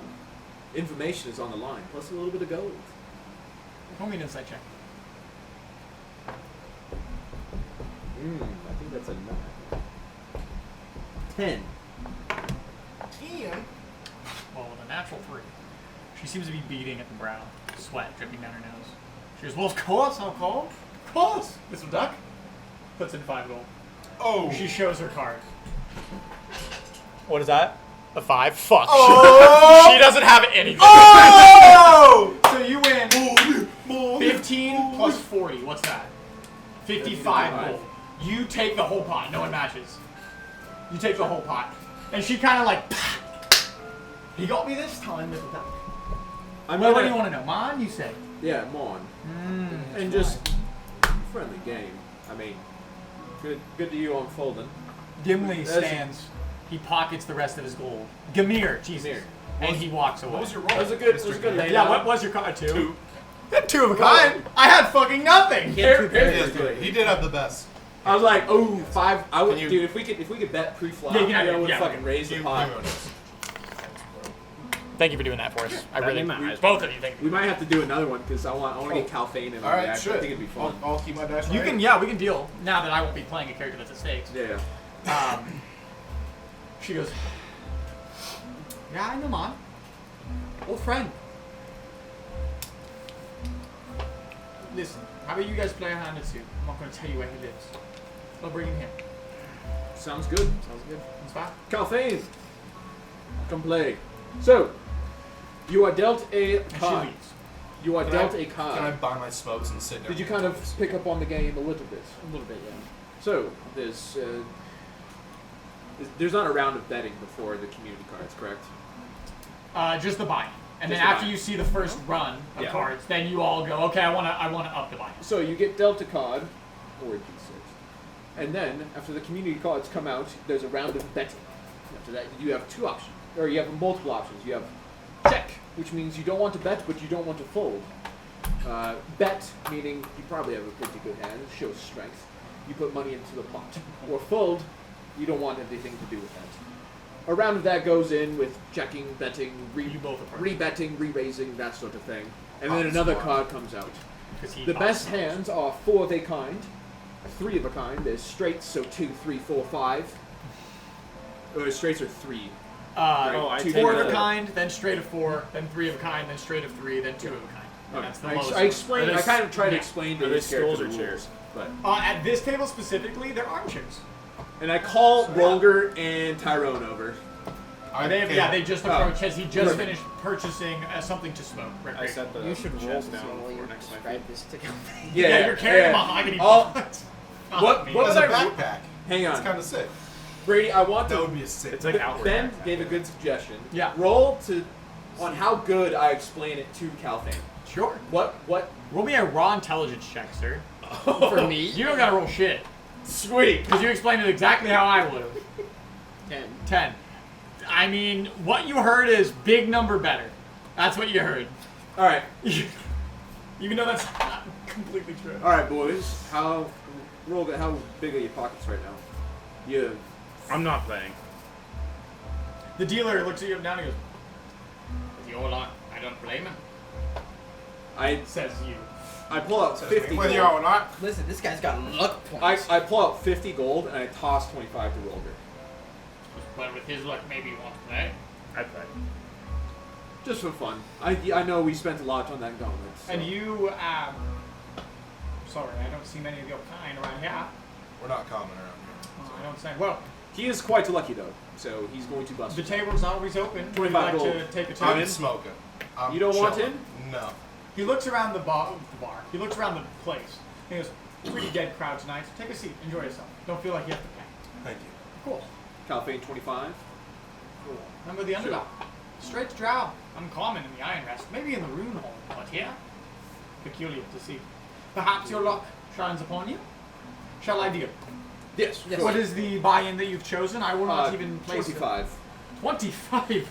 Information is on the line, plus a little bit of gold. Roll me an insight check. I think that's a 9. 10. Well, with a natural 3. She seems to be beating at the brow, sweat dripping down her nose. She goes, well, of course, I'll call. Of course, Mr. Duck. Puts in 5 gold. Oh. She shows her card. What is that? A 5? Fuck. Oh! She doesn't have anything. Oh! So you win 15 plus 40. What's that? 55 gold. You take the whole pot. No one matches. You take the whole pot. And she kind of like, he got me this time, Mr. Duck. Well, what do you want to know? Mine, you say? Yeah, Mon. And just friendly game. I mean, good to you on Folden. Gimli That's- stands. He pockets the rest of his gold. Gamir, Jesus. Gamir. And he walks away. What was your roll? That was a good, Mr. lay Yeah, down. what was your card? 2? 2. Had 2 of a kind. I had fucking nothing. He did have the best. I was like, oh, 5. I would, Can you- dude. If we could bet pre-flop, Yeah, you can have I it, would yeah. fucking raise the pot. Thank you for doing that for us. I really, Nice. both of you, thank you. We might have to do another one because I want to get Calphane in. All right, I sure. think it'd be fun. I'll keep my dice You right. can, yeah, we can deal. Now that I won't be playing a character that's at stakes. Yeah. She goes, yeah, I know, Mom. Old friend. Listen, how about you guys play a hand or two? I'm not going to tell you where he lives. I'll bring him here. Sounds good. Sounds good. That's fine. Calphane, come play. So, you are dealt a And she card. leaves. You are Can dealt I- a Can I card. buy my smokes and sit down? Did you kind of pick up on the game a little bit? A little bit, yeah. So, there's not a round of betting before the community cards, correct? Just the buy-in. And Just then the after buy-in. you see the first run of Yeah. cards, then you all go, okay, I want to up the buy-in. So you get dealt a card, or a d6. And then, after the community cards come out, there's a round of betting. After that, you have 2 options. Or you have multiple options. You have check, which means you don't want to bet, but you don't want to fold. Bet, meaning you probably have a pretty good hand, it shows strength. you put money into the pot. Or fold, you don't want anything to do with that. A round of that goes in with checking, betting, You both are re-betting, re-raising, that sort of thing. And then Pot's another smart. card comes out. 'Cause he The bought best some. hands are 4 of a kind, 3 of a kind. There's straights, so 2, 3, 4, 5. Or straights are 3. I Two take 4 of the- a kind, then straight of 4, then 3 of a kind, then straight of 3, then 2 of a kind. And that's the lowest. I explained. Are I they kind of tried to yeah. explain Are to they this character stools or the chairs? rules, but At this table specifically, they're armchairs. and I call Rolger and Tyrone over. They just Oh. approached as he just Perfect. finished purchasing something to smoke. Right, I right. set the You should roll chest to see down while you next to my describe feet. this to company. Yeah, you're carrying a mahogany I'll- box. What Me. was As a I? backpack. Hang It's on, kind of sick. Brady. I want That to. would be a sick. It's like outward. Ben backpack. gave a good suggestion. Yeah. Roll to on how good I explain it to Calfane. Sure. What? Roll me a raw intelligence check, sir. For me? You don't gotta roll shit. Sweet. Because you explained it exactly how I would have. 10. 10. I mean, what you heard is big number better. That's what you heard. All right. Even though that's not completely true. All right, boys. How big are your pockets right now? You. I'm not playing. The dealer looks at you up and down and goes, "With your luck, I don't blame him," I says you. pull out 50 Whether gold. you are or not. Listen, this guy's got luck points. I pull out 50 gold and I toss 25 to Rolger. But with his luck, maybe he won't play. I play. Just for fun. I know we spent a lot on that gauntlet. So. And you, sorry, I don't see many of your kind around here. We're not common around here. Oh, I don't say. Well, He is quite lucky though, so he's going to bust. the table's always open. Would you 25 like to gold. take a I'm turn? smoking. I'm You don't want chilling. in? No. He looks around the bar. He looks around the place. He goes, "Pretty dead crowd tonight. Take a seat. Enjoy yourself. Don't feel like you have to pay." Thank you. Cool. Calfane 25. Cool. Remember the underdog. Straight to drow. Uncommon in the Iron Rest. Maybe in the Rune Hall, but here, peculiar to see. Perhaps your luck shines upon you. Shall I deal? Yes. Yes. What is the buy-in that you've chosen? I will not even place 25. it. 25.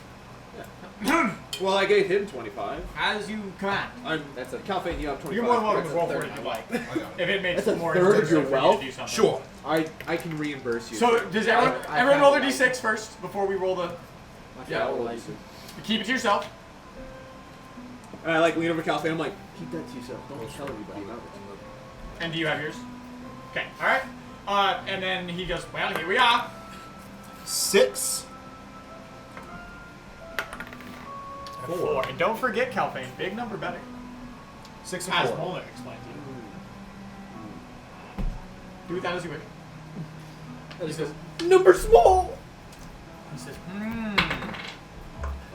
Well, I gave him 25. As you command. That's a Calfane. You have 25. You're more than welcome That's to a roll for third it if of you my like. I got it. If it makes That's a more third of interesting your for you to wealth? do something. Sure. I can reimburse you. So does everyone I everyone roll their kinda d6 first before we roll the? yeah, I'll roll like, these. Keep it to yourself. And I lean over to Calfane. I'm like, keep that to yourself. Don't tell anybody about it. And do you have yours? Okay. All right. And then he goes, "Well, here we are." 6. And 4. And don't forget, Calfane, big number better. 6 and As 4. Mulder explained to you. Do with that as you wish. He says, number small! he says,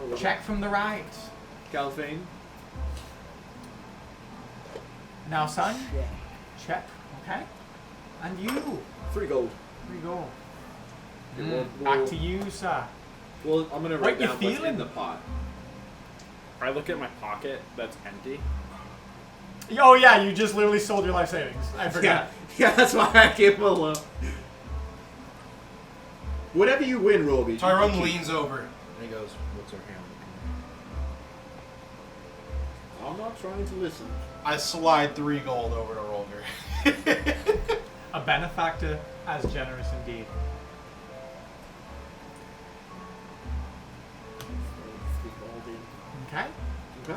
Oh, check from the right. Calfane. Now, son, Yeah. check. Okay. And you. 3 gold. Here you go. We'll- Back to you, sir. Well, I'm gonna What write you down what's feeling? in the pot. I look at my pocket that's empty. Oh yeah, you just literally sold your life savings. I forgot. Yeah, that's why I came alone. Whatever you win, Roby. Tyrone leans over and he goes, "What's our hand looking I'm not trying to listen. like?" I slide 3 gold over to Rolger. A benefactor as generous indeed. 3 gold in. Okay.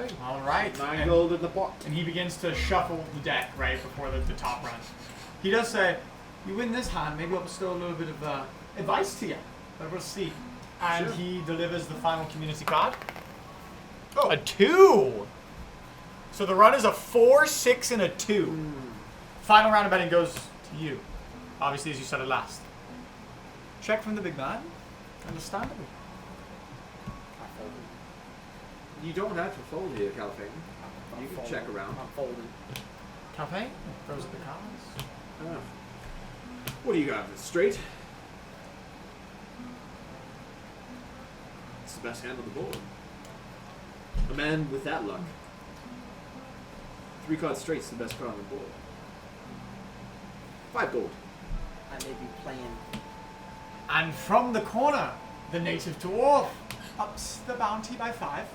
Okay. All right. 9 And- gold in the pot. And he begins to shuffle the deck right before the top run. He does say, "You win this hand, maybe I'll bestow a little bit of advice to you. But we'll see." And Sure. he delivers the final community card. Oh. A 2. So the run is a 4, 6, and a 2. Final round of betting goes to you. Obviously, as you said it last. Check from the big man. Understandable. You don't have to fold here, Calfane. You can check around. I'm folding. Cafe throws up the cards. Ah. What do you got? Straight? It's the best hand on the board. A man with that luck. 3 cards straight's the best card on the board. 5 gold. I may be playing. And from the corner, the native dwarf ups the bounty by 5.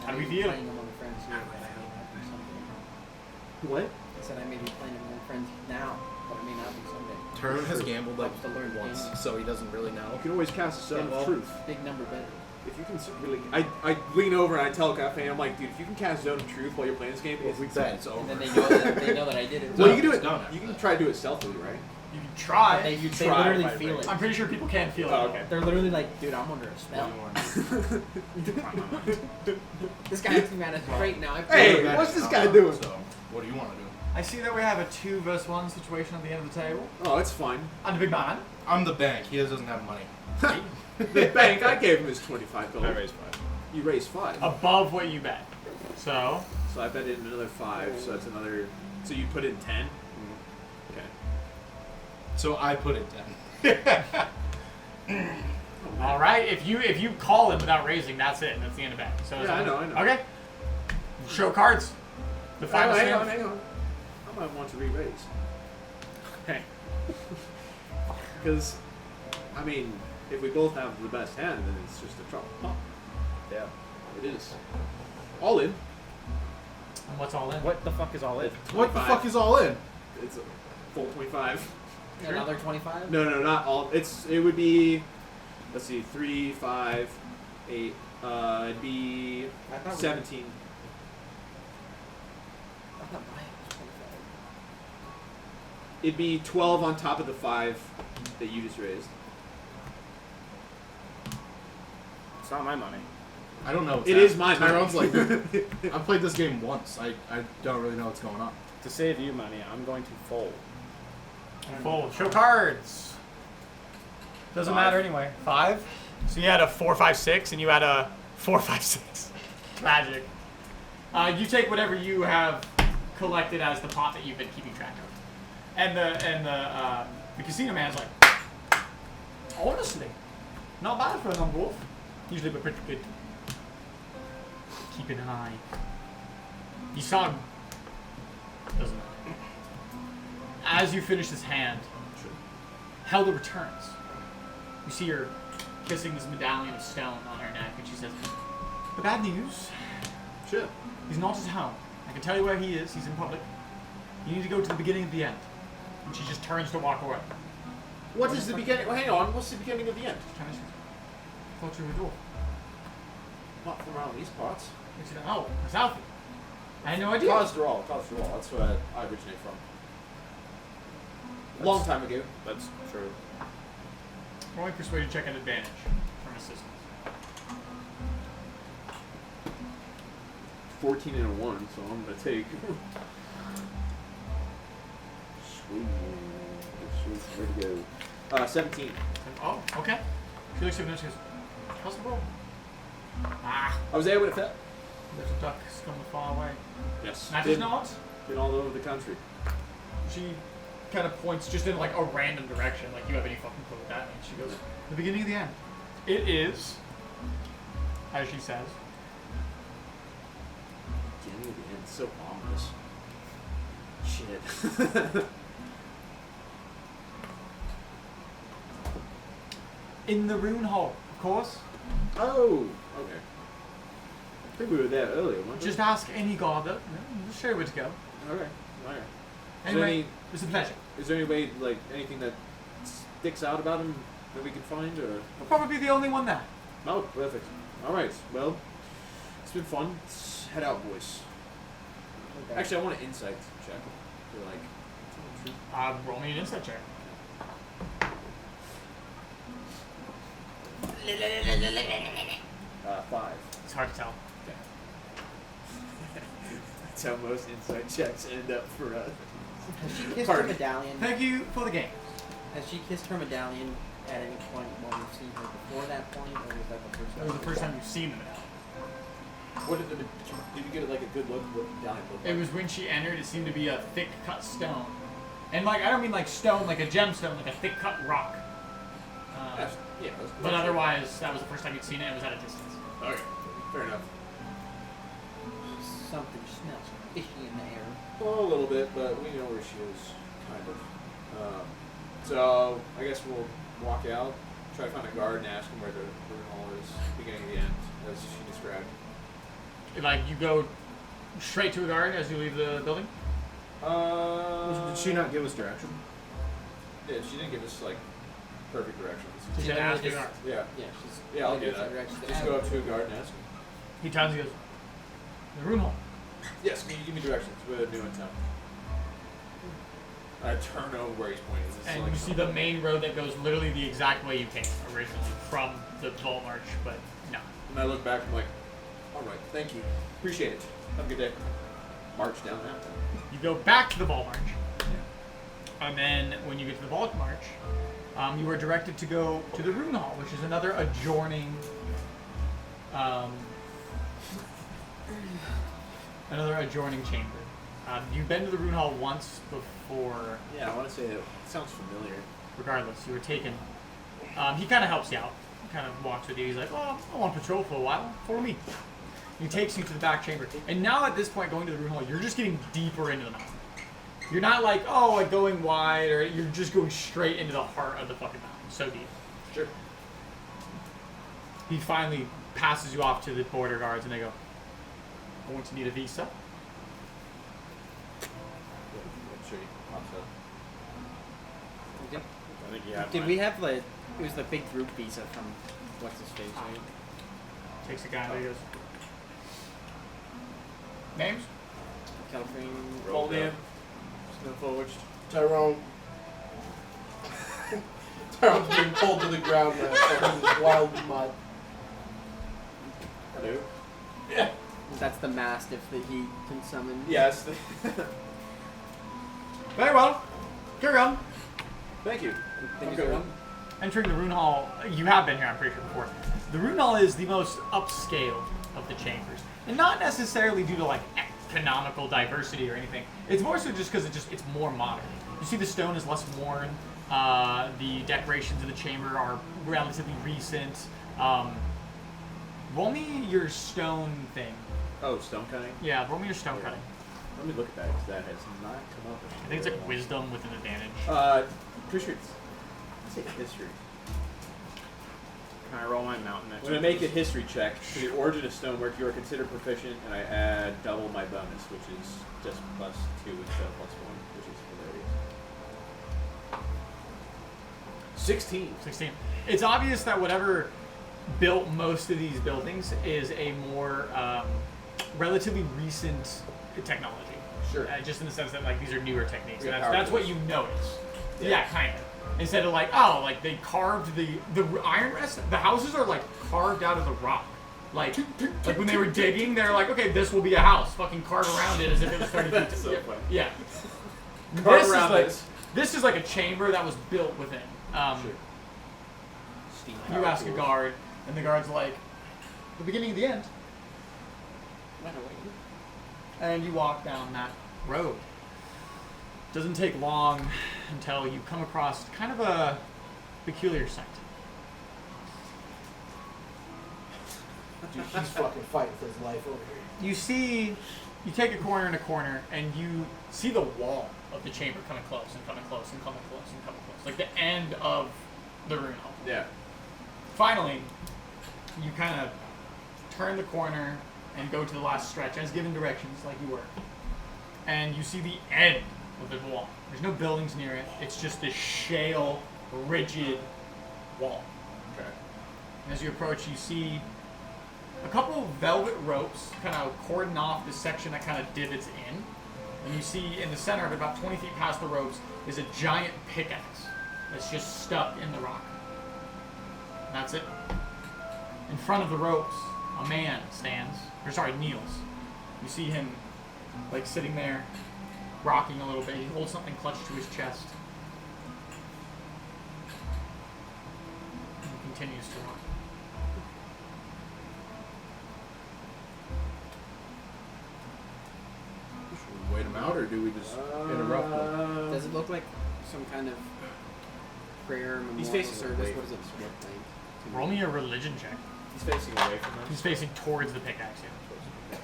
How do we feel? Playing among friends here, but I may have to do something. What? I said I may be playing among friends now. But it may not be someday. Turn has gambled like Helps to learn once, games. so he doesn't really know. You can always cast a Stone Yeah, of well, Truth. Big number better. If you can really, I lean over and I tell Cafe, I'm like, dude, if you can cast Zone of Truth while you're playing this game, Well, if we bet it's over. And then they know that I did it. well, you can do it's it. done You after can that. try to do it stealthily, right? You can try. They try, literally right, feel right. it. I'm pretty sure people can feel it. Oh, okay. They're literally like, dude, I'm under a spell. This guy makes me mad as great now. I feel Hey, it. what's this guy doing? So, what do you want to do? I see that we have a 2 versus 1 situation at the end of the table. Oh, it's fine. I'm the big man. I'm the bank. He doesn't have money. The bank, I gave him his 25 gold. I raised 5. You raised 5. Above what you bet. So, So I bet in another 5, so that's another. So you put in 10? Okay. So I put it 10. all right. If you call it without raising, that's it. That's the end of bet. So Yeah, I know. Okay. Show cards. The final Hang stand. on. I might want to re-raise. Okay. Because, I mean, if we both have the best hand, then it's just a trouble. Huh. Yeah. It is. All in. And what's all in? What the fuck is all in? What the fuck is all in? It's a full 25. Another 25? No, not all. It would be, let's see, 3, 5, 8. It'd be I thought 17. I thought mine was 25. It'd be 12 on top of the 5 that you just raised. It's not my money. I don't know. What's It is happening. mine. Tyrone's like, I've played this game once. I don't really know what's going on. To save you money, I'm going to fold. Fold. Show cards. Doesn't 5. matter anyway. 5. So you had a 4, 5, 6, and you had a 4, 5, 6. Magic. You take whatever you have collected as the pot that you've been keeping track of, and the casino man's like, honestly, not bad for a number wolf. Usually, but pretty good. Keeping an eye. You saw him. Doesn't matter. As you finish this hand, Helda returns. You see her kissing this medallion of stone on her neck, and she says, "The bad news. Sure. He's not at home. I can tell you where he is. He's in public. You need to go to the beginning of the end." And she just turns to walk away. What is the beginning? Well, hang on. What's the beginning of the end? Kind of, thought you were a dwarf. Not from around these parts. And she said, "Oh, it's Alfie. I had no idea." Cosdral. That's where I originate from. Long time ago. That's true. Rolling persuasion check at advantage from assistance. 14 and a 1, so I'm gonna take. Sweet. Where'd it go? 17. Oh, okay. She looks at him and she goes, "How's the roll?" Ah, I was there when it fell. there's a duck scum far away. Yes. That is not. Been all over the country. She kind of points just in like a random direction, like you have any fucking clue what that means. She goes, "The beginning of the end. It is," as she says, Beginning of the end. So ominous. Shit. "in the rune hall, of course. Oh. Okay. I think we were there earlier, weren't we? Just ask any guard. We'll show you where to go. Okay. Okay. Anyway, it's a pleasure. Is there any way, like, anything that sticks out about him that we can find, or? We're probably the only one there." Oh, perfect. All right. Well, it's been fun. Let's head out, boys. Okay. Actually, I want an insight check. For like, Roll me an insight check. 5. It's hard to tell. That's how most insight checks end up for us. Has she kissed her Pardon. medallion? Thank you for the game. Has she kissed her medallion at any point when we've seen her before that point, or was that the first That time? was the first time you've seen them. What did you get like a good look at what the medallion looked like? It was when she entered. It seemed to be a thick cut stone, and like I don't mean like stone, like a gemstone, like a thick cut rock. Yeah. But otherwise, that was the first time you'd seen it. It was at a distance. Okay. Fair enough. Something smells fishy in the air. Well, a little bit, but we know where she is, kind of. So I guess we'll walk out, try to find a guard, and ask him where the room hall is, beginning of the end, as she described. Like you go straight to a guard as you leave the building. Did she not give us direction? Yeah, she didn't give us like perfect directions. She She said, literally "Ask the just- guard." Yeah. Yeah, she's. Yeah, I'll literally do just that. directions to Just ask. go up to a guard and ask him. He turns and goes, the rune hall. Yes, can you give me directions? We're new in town. I turn over where he's pointing. This is And like you see the main road that goes literally the exact way you came originally from the vault march, but no. And I look back and I'm like, all right, thank you. Appreciate it. Have a good day. March down that. You go back to the vault march. And then when you get to the vault march, you are directed to go to the rune hall, which is another adjoining chamber. You've been to the rune hall once before. Yeah, I want to say it sounds familiar. Regardless, you were taken. He kind of helps you out. He kind of walks with you. He's like, "Oh, I want to patrol for a while. Follow me." He takes you to the back chamber. And now at this point, going to the rune hall, you're just getting deeper into the mountain. You're not like, oh, like going wide, or you're just going straight into the heart of the fucking mountain. So deep. Sure. He finally passes you off to the border guards, and they go, "I want to need a visa." I'm sure he pops up. Yep. I think you have Did mine. we have like it was the big group visa from what's his face, right? Takes a guy and he goes, "Names?" California. Roll in. Snowforged. Tyrone. Tyrone's being pulled to the ground now. Fucking this wild mud. Hello. Yeah. That's the mastiff that he can summon. Yes. Very well. Carry on. Thank you. Think Have a he's good a- one. Entering the rune hall, you have been here, I'm pretty sure, before. The rune hall is the most upscale of the chambers, and not necessarily due to like economical diversity or anything. It's more so just because it's more modern. You see, the stone is less worn. The decorations of the chamber are relatively recent. Roll me your stone thing. Oh, stone cutting? Yeah, roll me your stone cutting. Let me look at that because that has not come up. I think it's like wisdom with an advantage. Pretty sure it's. Let's say history. Can I roll my mountain When I make a history check for the origin of stonework, you are considered proficient, and I add double my bonus, which is just +2 instead of +1, which is hilarious. 16. 16. It's obvious that whatever built most of these buildings is a more relatively recent technology. Sure. Just in the sense that like these are newer techniques. We And have that's power what you notice. Yeah. Yeah, kind of. Instead of like, oh, like they carved the iron rest. The houses are like carved out of the rock. Like when they were digging, they're like, okay, this will be a house. Fucking carve around it as if it was 30 feet. That's so funny. Yeah. Carve This is around like this. this is like a chamber that was built within. Sure. Steam You power ask a tools. guard, and the guard's like, the beginning of the end. Right away. And you walk down that road. Doesn't take long until you come across kind of a peculiar sight. Dude, he's fucking fighting for his life over here. You take a corner and a corner, and you see the wall of the chamber coming close and coming close and coming close and coming close. Like the end of the rune hall. Yeah. Finally, you kind of turn the corner and go to the last stretch as given directions like you were. And you see the end of the wall. There's no buildings near it. It's just this shale, rigid wall. Okay. And as you approach, you see a couple of velvet ropes kind of cordon off this section that kind of divots in. And you see in the center of it, about 20 feet past the ropes, is a giant pickaxe that's just stuck in the rock. And that's it. In front of the ropes, a man kneels. You see him like sitting there, rocking a little bit. He holds something clutched to his chest. And he continues to rock. Should we wait him out, or do we just interrupt him? Does it look like some kind of prayer He's memorial facing away service? What does it from look like? Roll me a religion check. He's facing away from us. He's facing towards the pickaxe. Yeah.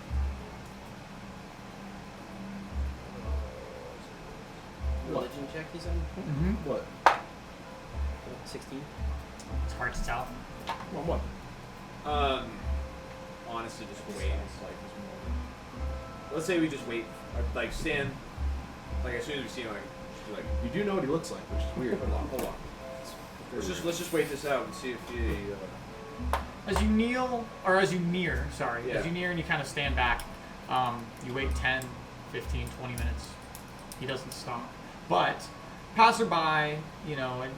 Religion check, you said? Mm-hmm. What? 16? It's hard to tell. What? Honestly, just wait. Like, let's say we just wait. Like, stand. Like, as soon as we see him, like, He's like, You do know what he looks like, which is weird. hold on. Let's just wait this out and see if he. As you kneel, or as you near, sorry, Yeah. as you near and you kind of stand back, you wait 10, 15, 20 minutes. He doesn't stop. But passerby, you know, and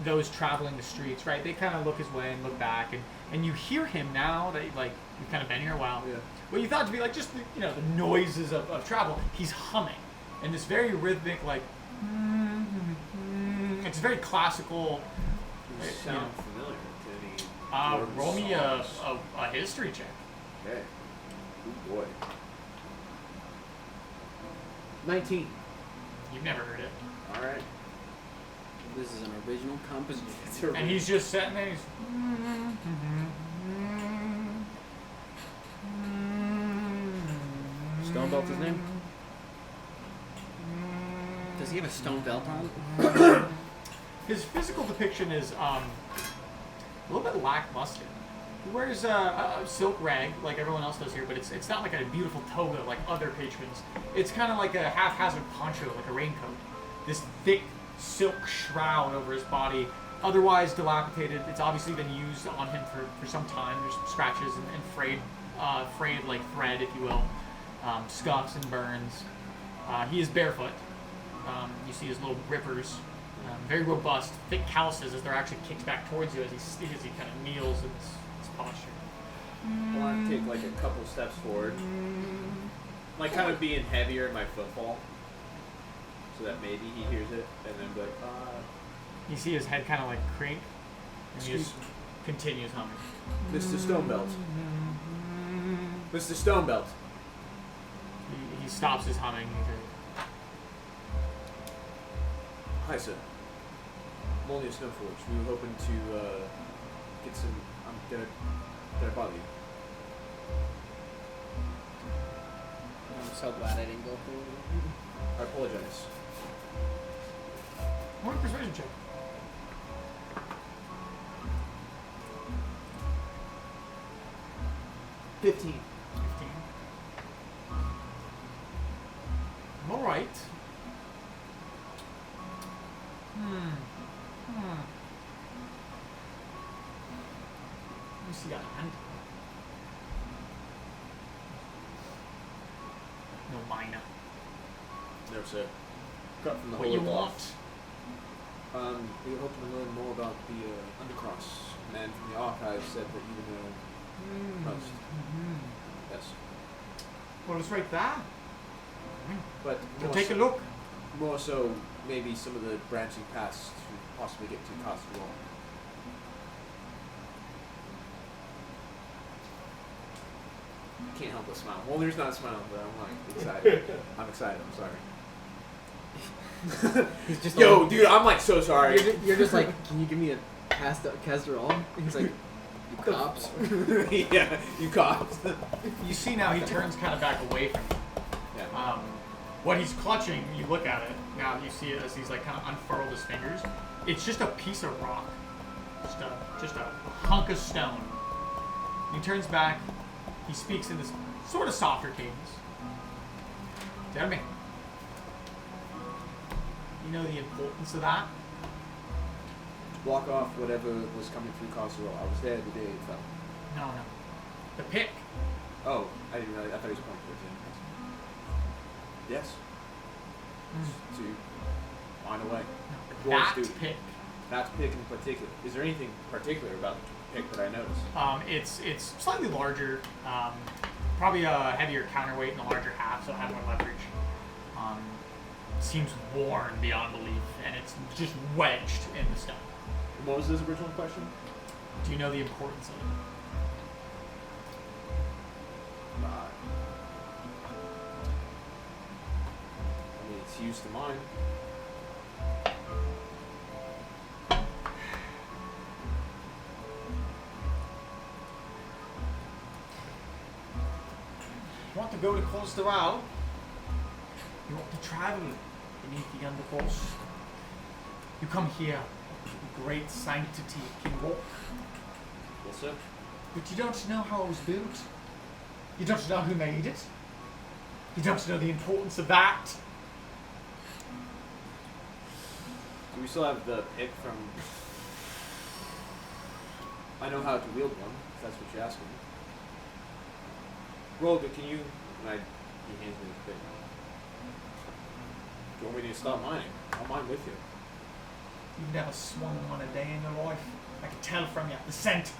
those traveling the streets, right, they kind of look his way and look back, and you hear him now that, like, you've kind of been here a while. Yeah. What you thought to be, like, just, the, you know, the noises of travel, he's humming. And this very rhythmic, like, it's very classical. Does it you know, sound familiar to any? dwarven roll me songs? a history check. Okay. Oh boy. 19. You've never heard it. All right. This is an original composition. And he's just sitting there. He's, Stonebelt's his name? Does he have a stone belt on? his physical depiction is a little bit lackluster. He wears a silk rag like everyone else does here, but it's not like a beautiful toga like other patrons. It's kind of like a haphazard poncho, like a raincoat. This thick silk shroud over his body, otherwise dilapidated. It's obviously been used on him for some time. There's scratches and frayed like thread, if you will, scuffs and burns. He is barefoot. You see his little grippers, very robust, thick calluses as they're actually kicked back towards you as he kind of kneels in his posture. I want to take like a couple steps forward, like kind of being heavier in my footfall, so that maybe he hears it, and then be like, You see his head kind of like crink, and he just continues humming. Mr. Stonebelt. Mr. Stonebelt. He stops his humming. Hi, sir. I'm only a Snowforge. We were hoping to get some. Did I bother you? I'm so glad I didn't go through. I apologize. One persuasion check. $15. 15. All right. Let me see that hand. No minor. No, sir. Cut from the What you Holocaust. want? We were hoping to learn more about the Undercross. A man from the archives said that you would know most. Yes. Well, it's right there. But Go more take so, a look. More so, maybe some of the branching paths to possibly get to Castle Wall. Can't help but smile. Well, there's not a smile, but I'm like excited. I'm excited. I'm sorry. He's just Yo, like, dude, I'm like so sorry. You're just like, can you give me a casserole? And he's like, you cops. Yeah, you cops. You see now he turns kind of back away from you. Yeah. What he's clutching, you look at it, now you see it as he's like kind of unfurled his fingers. It's just a piece of rock. Just a hunk of stone. He turns back, he speaks in this sort of softer cadence. Tell me. You know the importance of that? Block off whatever was coming through Castle Wall. I was there the day it fell. No. The pick. Oh, I didn't realize. I thought he was pointing towards him. Yes. To find a way. That Dwarves do. pick. That pick in particular. Is there anything particular about the pick that I noticed? It's slightly larger, probably a heavier counterweight and a larger half, so it has more leverage. Seems worn beyond belief, and it's just wedged in the stone. What was his original question? Do you know the importance of it? I mean, it's used to mine. You want to go to close the route? You want to travel beneath the Undercross? You come here, the great sanctity King Walk. Yes, sir. But you don't know how it was built. You don't know who made it. You don't know the importance of that. Do we still have the pick from? I know how to wield one. If that's what you're asking. Rolga, can you? And he hands me the pick. Do you want me to stop mining? I'll mine with you. You've never swung one a day in your life. I can tell from you. The scent.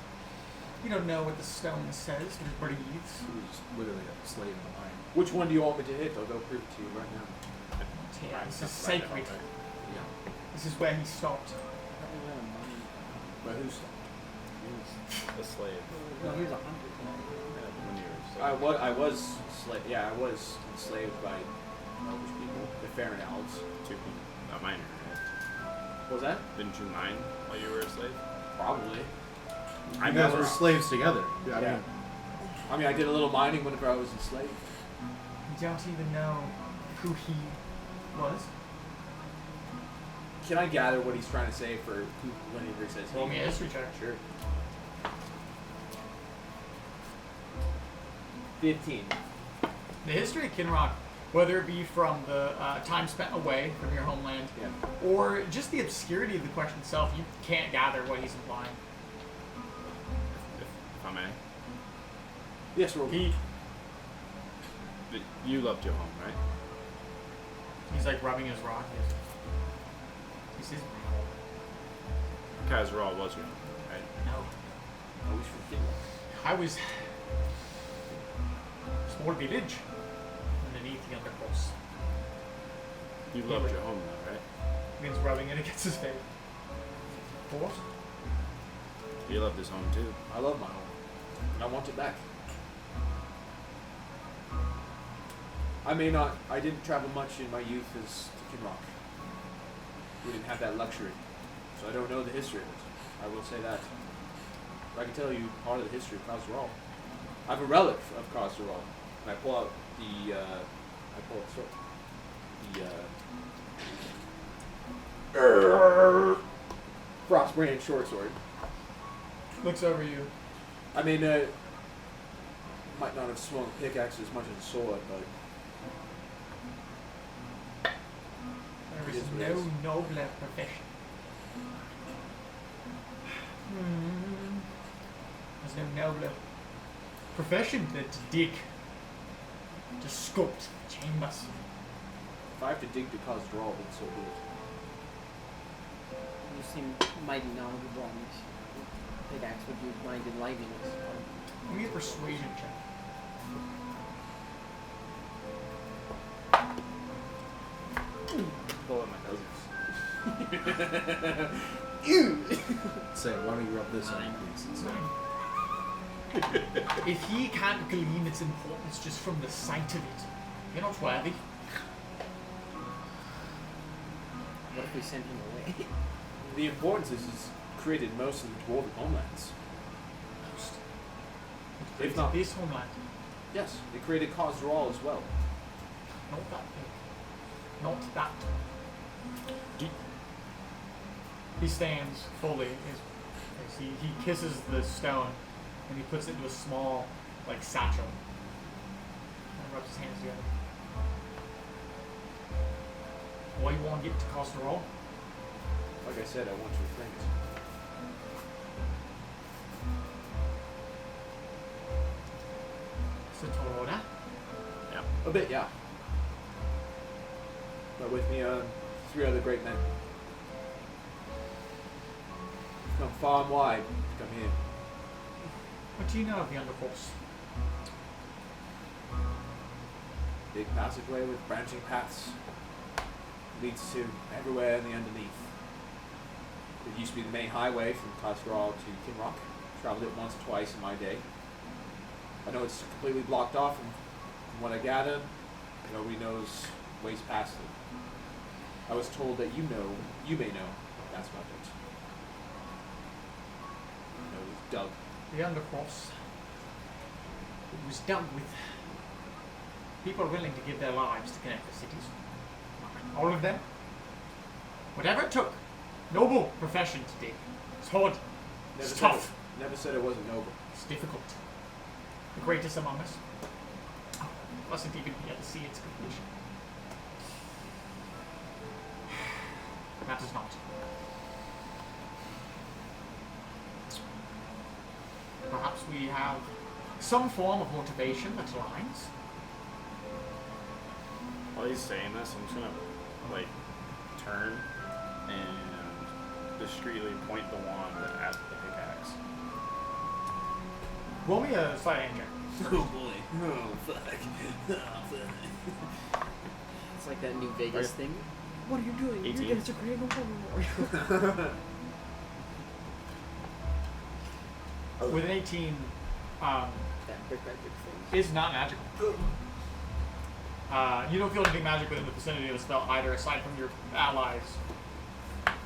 You don't know what the stone says when it breathes. He was literally a slave in the mine. Which one do you want me to hit? I'll go prove it to you right now. Yeah, this is Right, sacred. okay. Yeah. This is where he stopped. But who stopped? The slave. No, he was 100. When you were I was enslaved by elvish people, the Farron elves. two people. Not miner, right? What was that? Didn't you mine while you were a slave? Probably. You guys were slaves together. Yeah, I Yeah. mean, I mean, I did a little mining whenever I was enslaved. You don't even know who he was. Can I gather what he's trying to say for whenever he says Roll me a history check. Sure. 15. The history of Kinrock, whether it be from the time spent away from your homeland, Yeah. or just the obscurity of the question itself, you can't gather what he's implying. If I may. Yes, roll. But you loved your home, right? He's like rubbing his rock. He says, Kazral was your home, right? no. I was from Kinrock. I was small village underneath the Undercross. You loved your home, though, right? Means rubbing it against his face. What? You loved his home, too. I love my home. And I want it back. I didn't travel much in my youth as to Kinrock. We didn't have that luxury. So I don't know the history of it. I will say that. But I can tell you part of the history of Khazral. I have a relic of Khazral. And I pull out the, Frostbrand short sword. Looks over you. I mean, might not have swung a pickaxe as much as a sword, but There It is is what it no is. nobler profession. There's no nobler profession than to dig, to sculpt chambers. if I have to dig to cause draw, then so be it. You seem mighty knowledgeable on this pickaxe. Would you mind enlightening us? Give me a persuasion check. Pull my nose. say, why don't you rub this on, please? instead? If he can't glean its importance just from the sight of it, you're not worthy. What if we send him away? The importance is he's created most of the dwarven homelands. If not, This homeland, yes, they created Khazral as well. not that big. Not that. He stands fully. He kisses the stone and he puts it into a small, like, satchel. And rubs his hands together. What do you want to get to Costerol? Like I said, I want your things. It's a tall order. A bit, yeah. But with me, 3 other great men. We've come far and wide to come here. What do you know of the Undercross? Big passageway with branching paths. Leads to everywhere in the underneath. It used to be the main highway from Khazral to Kinrock. Traveled it once or twice in my day. I know it's completely blocked off, and from what I gather, nobody knows ways past it. I was told that you may know, that's about it. It was dug. The Undercross. It was dug with people willing to give their lives to connect the cities. All of them. Whatever it took. Noble profession to dig. It's hard. It's tough. Never said it wasn't noble. It's difficult. The greatest among us. Wasn't even here to see its completion. matters not. Perhaps we have some form of motivation that aligns. While he's saying this, I'm just gonna like turn and discreetly point the wand at the pickaxe. Roll me a sleight of hand check. Oh boy. Oh fuck. Oh fuck. It's like that New Vegas Right. thing. What are you doing? 18. You're to create a war. With an 18, That brick thing. is not magical. You don't feel anything magic within the vicinity of the spell either, aside from your allies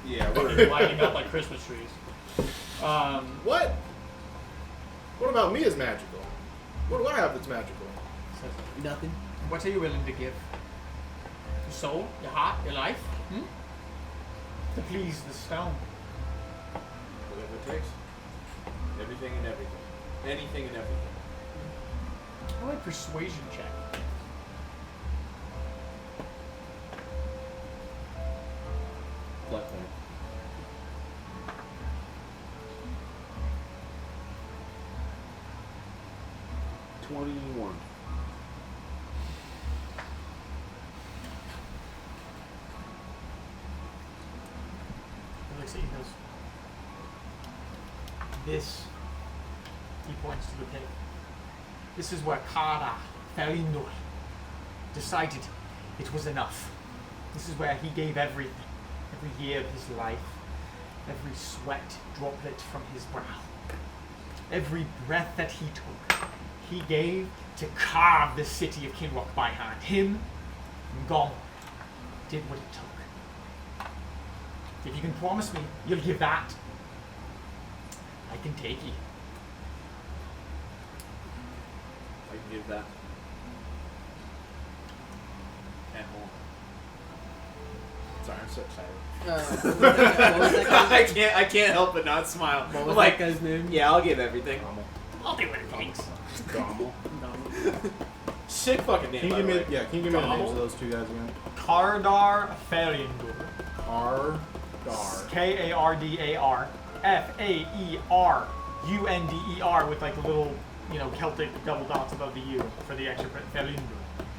Yeah, lighting up like Christmas trees. What? What about me is magical? What do I have that's magical? Nothing. What are you willing to give? Your soul, your heart, your life? To please the stone. whatever it takes. Everything and everything. Anything and everything. I like persuasion check. Left point. $21. He looks at you and goes, this, he points to the pig. This is where Kara Felindor decided it was enough. This is where he gave everything, every year of his life, every sweat droplet from his brow, every breath that he took, he gave to carve the city of Kinrock by hand. Him and Gollum did what it took. If you can promise me you'll give that, I can take you. I can give that. And more. Sorry, I'm so excited. What was that guy's name? I can't help but not smile. What I'm was like, that guy's name? yeah, I'll give everything. I'll do what it takes. Gommel. Sick fucking name. Can you by give the me? way. Yeah. Can you give me the names Gommel? of those two guys again? Kardar Felindor. Kardar. Kardar. Faerunder with like a little, Celtic double dots above the U for the extra Felindor.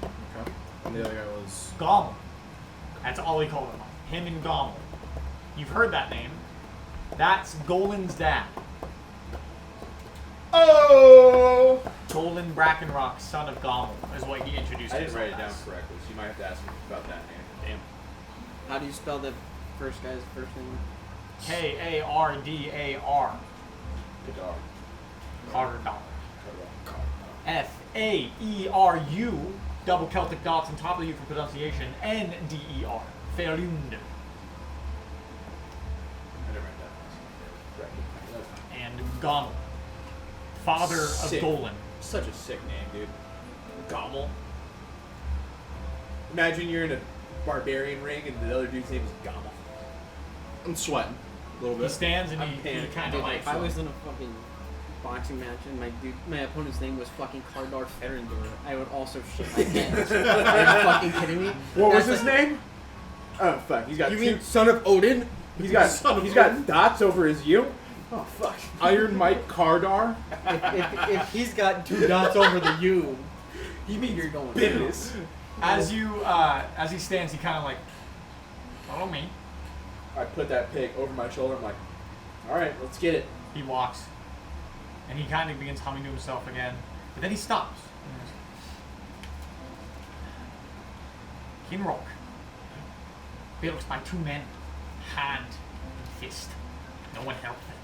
Okay. And the other guy was. Gommel. That's all he called him. Him and Gommel. You've heard that name. That's Golan's dad. Oh! Golan Brackenrock, son of Gommel, is what he introduced I didn't himself write it down as. correctly, so you might have to ask me about that name. Damn. How do you spell the first guy's first name? Kardar. Kadar. Kardar. Kadar. Faeru, double Celtic dots on top of the U for pronunciation, Nder. Faerunder. I didn't write that. Correct. That's fine. And Gommel, father of Sick. Golan. Such a sick name, dude. Gommel. Imagine you're in a barbarian ring and the other dude's name is Gommel. I'm sweating a little He bit. stands and I'm he panicking. kind Dude, of like. if I was in a fucking boxing match and my opponent's name was fucking Kardar Ferendor, I would also shit my pants. Are you fucking kidding me? What was That's his name? Oh fuck, he's got You two. mean son of Odin? He's got Son of he's Odin? got dots over his U. Oh fuck. Iron Mike Kardar? if he's got two dots over the U, you mean you're going Business. As he stands, he kind of like, follow me. I put that pig over my shoulder. I'm like, all right, let's get it. He walks, and he kind of begins humming to himself again, but then he stops. Kinrock, built by two men, hand and fist. No one helped them.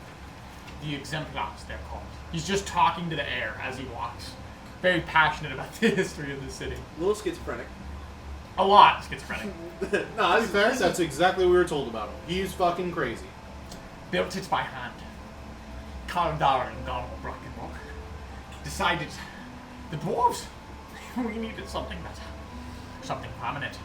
The exemplars, they're called. He's just talking to the air as he walks. Very passionate about the history of the city. A little schizophrenic. A lot schizophrenic. No, To be that's fair, that's exactly what we were told about him. He's fucking crazy. Built it by hand. Kaldar and Gommel Brackenrock decided the dwarves, we needed something better. Something prominent.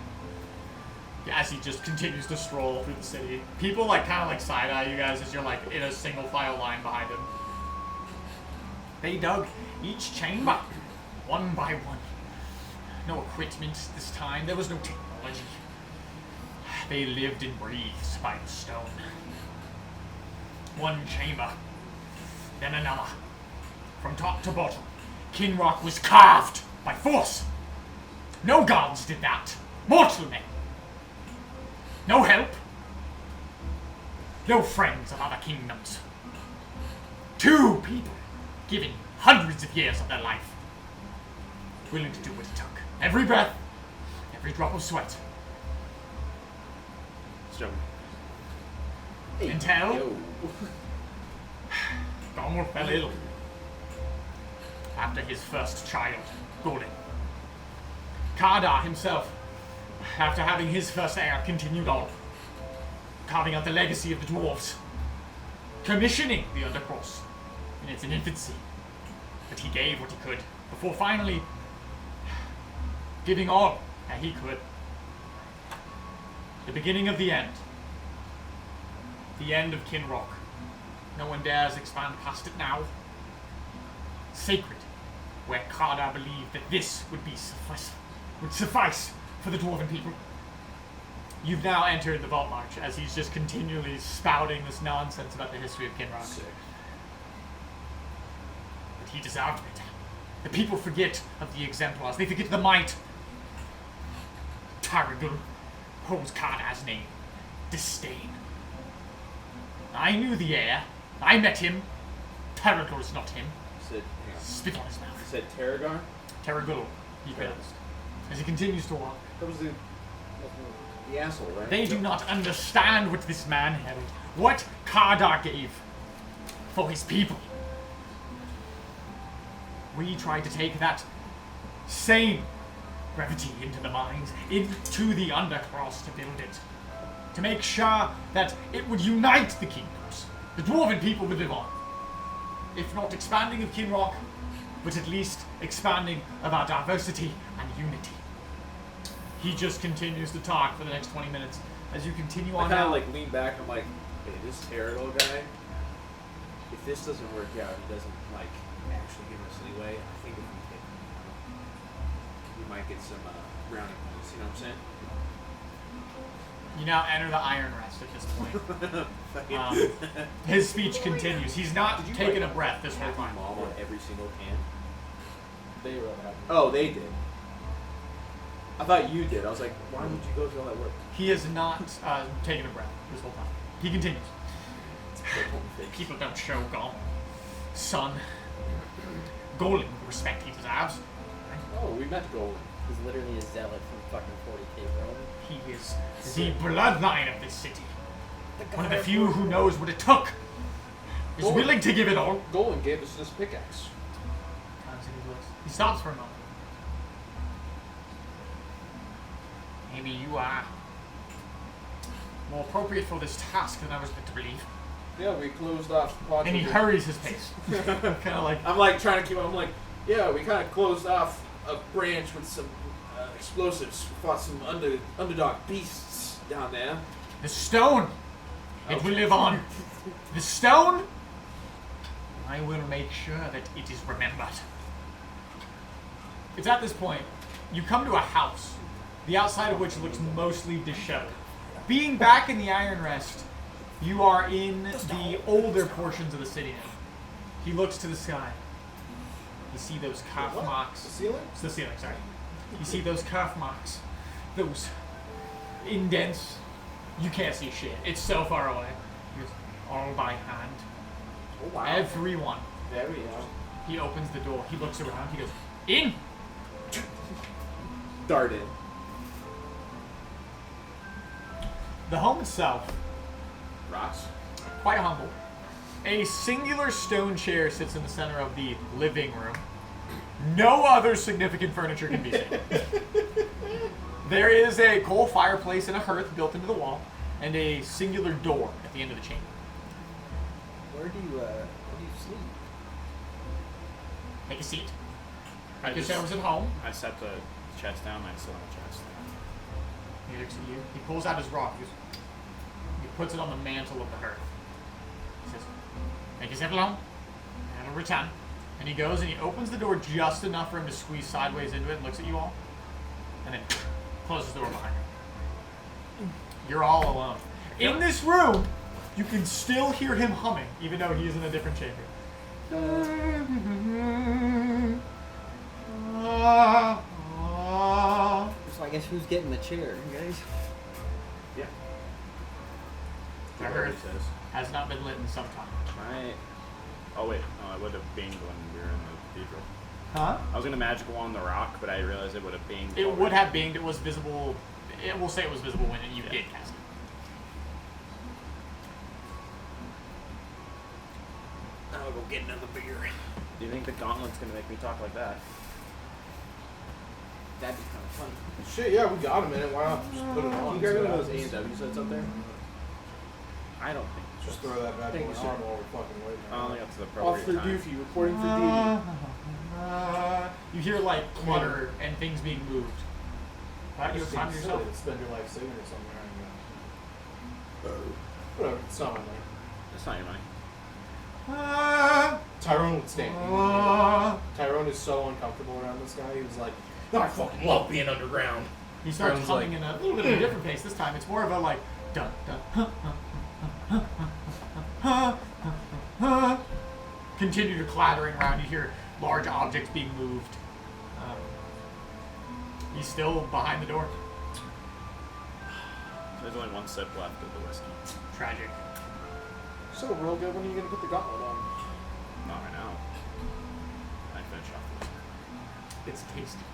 As he just continues to stroll through the city. People kind of side-eye you guys as you're in a single file line behind him. They dug each chamber, one by one. No equipment this time. There was no technology. They lived and breathed by the stone. One chamber, then another. From top to bottom, Kinrock was carved by force. No gods did that. Mortal men. No help. No friends of other kingdoms. 2 people giving hundreds of years of their life. Willing to do what it took. Every breath, every drop of sweat. So, Until Yo. Gonor fell ill. After his first child, Golden. Kardar himself, after having his first heir, continued on, carving out the legacy of the dwarves, commissioning the Undercross in its infancy. But he gave what he could, before finally giving all that he could. The beginning of the end. The end of Kinrock. No one dares expand past it now. Sacred, where Kardar believed that this would suffice for the dwarven people. You've now entered the Vault March as he's just continually spouting this nonsense about the history of Kinrock. Sick. But he deserved it. The people forget of the exemplars. They forget the might. Tarragul holds Kardar's name. Disdain. I knew the heir. I met him. Tarragul's not him. Said, hang on. Spit on his mouth. Said Tarragar? Tarragul, he pronounced. As he continues to walk. That was the asshole, right? They do not understand what this man held. What Kardar gave for his people. We tried to take that same gravity into the mines, into the Undercross to build it. To make sure that it would unite the kingdoms. The dwarven people would live on. If not expanding of Kinrock, but at least expanding of our diversity and unity. He just continues to talk for the next 20 minutes as you continue I on kind of out. like lean back and I'm like, hey, this Tarragul guy, if this doesn't work out, he doesn't like actually give us leeway, I think if we hit him, we might get some brownie points, you know what I'm saying? You now enter the Iron Rest at this point. His speech continues. He's not Did you taking write a breath this whole Happy time. Mom on every single can? They wrote happy. Oh, they did. I thought you did. I was like, why would you go through all that work? He is not taking a breath this whole time. He continues. People don't show Golem. Son. Golem, the respect he deserves. Oh, we met Gold. He's literally a zealot from fucking 40K, bro. He is the bloodline of this city. One of the few who knows what it took. Is Golem. willing to give it all. Golan gave us this pickaxe. He stops for a moment. Maybe you are more appropriate for this task than I was led to believe. Yeah, we closed off the And he hurries his pace. kind of like, I'm like trying to keep. I'm like, yeah, we kind of closed off a branch with some explosives. We fought some underdog beasts down there. the stone. It will live on. The stone. I will make sure that it is remembered. It's at this point, you come to a house, the outside of which looks mostly disheveled. Being back in the Iron Rest, you are in the older portions of the city now. He looks to the sky. You see those calf marks. The ceiling? It's the ceiling, sorry. You see those calf marks. Those indents. You can't see shit. It's so far away. He goes, all by hand. Oh wow. Everyone. Very interesting. He opens the door. He looks around. He goes, in! Dart in. The home itself, Rocks. quite humble. A singular stone chair sits in the center of the living room. No other significant furniture can be seen. There is a coal fireplace and a hearth built into the wall, and a singular door at the end of the chamber. Where do you sleep? Take a seat. I Like just- yourselves at home. I set the chest down and I sit on the chest. He looks at you. He pulls out his rock. He puts it on the mantle of the hearth. He says, make yourself alone. And I'll return. And he goes and he opens the door just enough for him to squeeze sideways into it and looks at you all. And then closes the door behind him. You're all alone. In this room, you can still hear him humming, even though he is in a different chamber. So I guess who's getting the chair, you guys? Yeah. I heard has not been lit in some time. Right. Oh wait, no, I would have binged when we were in the cathedral. Huh? I was gonna magic wand the rock, but I realized it would have binged. It already. would have binged. It was visible. We'll say it was visible when you did cast it. I'll go get another beer. Do you think the gauntlet's gonna make me talk like that? That'd be kind of funny. Shit, yeah, we got a minute. Why not just put it Can on? you grab See one what of those A happens? and W sets up there? I don't think. Just throw that bad boy Thank you, sir. on while we're fucking waiting. I don't think that's the Off appropriate for time. Doofy, reporting for DD. You hear like clutter and things being moved. How do you Just time seems yourself? silly to spend your life saving or something. Whatever, it's not my money. That's not your money. Tyrone would stand. Tyrone is so uncomfortable around this guy. He was like, "No, I fucking love being underground." He starts Sounds humming like- in a little bit of a different pace this time. It's more of a like dun dun. Continue to clattering around. You hear large objects being moved. He's still behind the door. There's only one sip left of the whiskey. Tragic. So, real good, when are you going to put the gauntlet on? Not right now. I finish off this. It's tasty.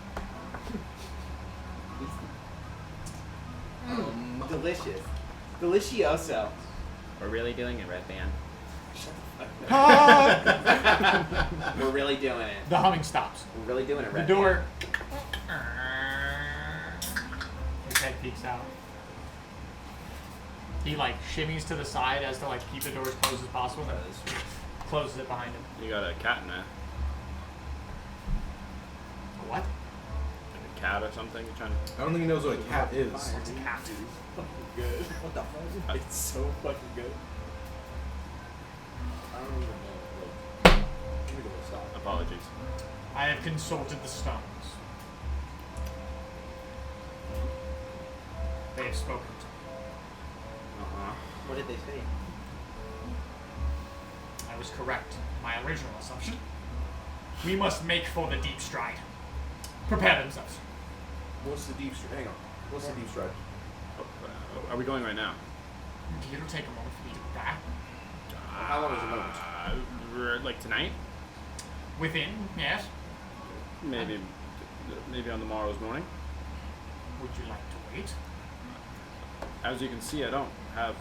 Delicious. Delicioso. We're really doing it, Red Band. We're really doing it. The humming stops. We're really doing it, The Red door. His head peeks out. He like shimmies to the side as to like keep the door as closed as possible. And closes it behind him. You got a cat in there. A what? Like a cat or something? You're trying to. I don't think he knows what a cat is. It's a cat. Good. What the fuck? It's so fucking good. I don't even know. Let me go stop. Apologies. I have consulted the stones. They have spoken to me. Uh-huh. What did they say? I was correct in my original assumption. We must make for the deep stride. Prepare themselves. What's the deep stride? Hang on. What's the deep stride? Oh, are we going right now? It'll take a moment for me to prepare. How long is the moment? Like tonight? Within, yes. Maybe on the morrow's morning. Would you like to wait? As you can see, I don't have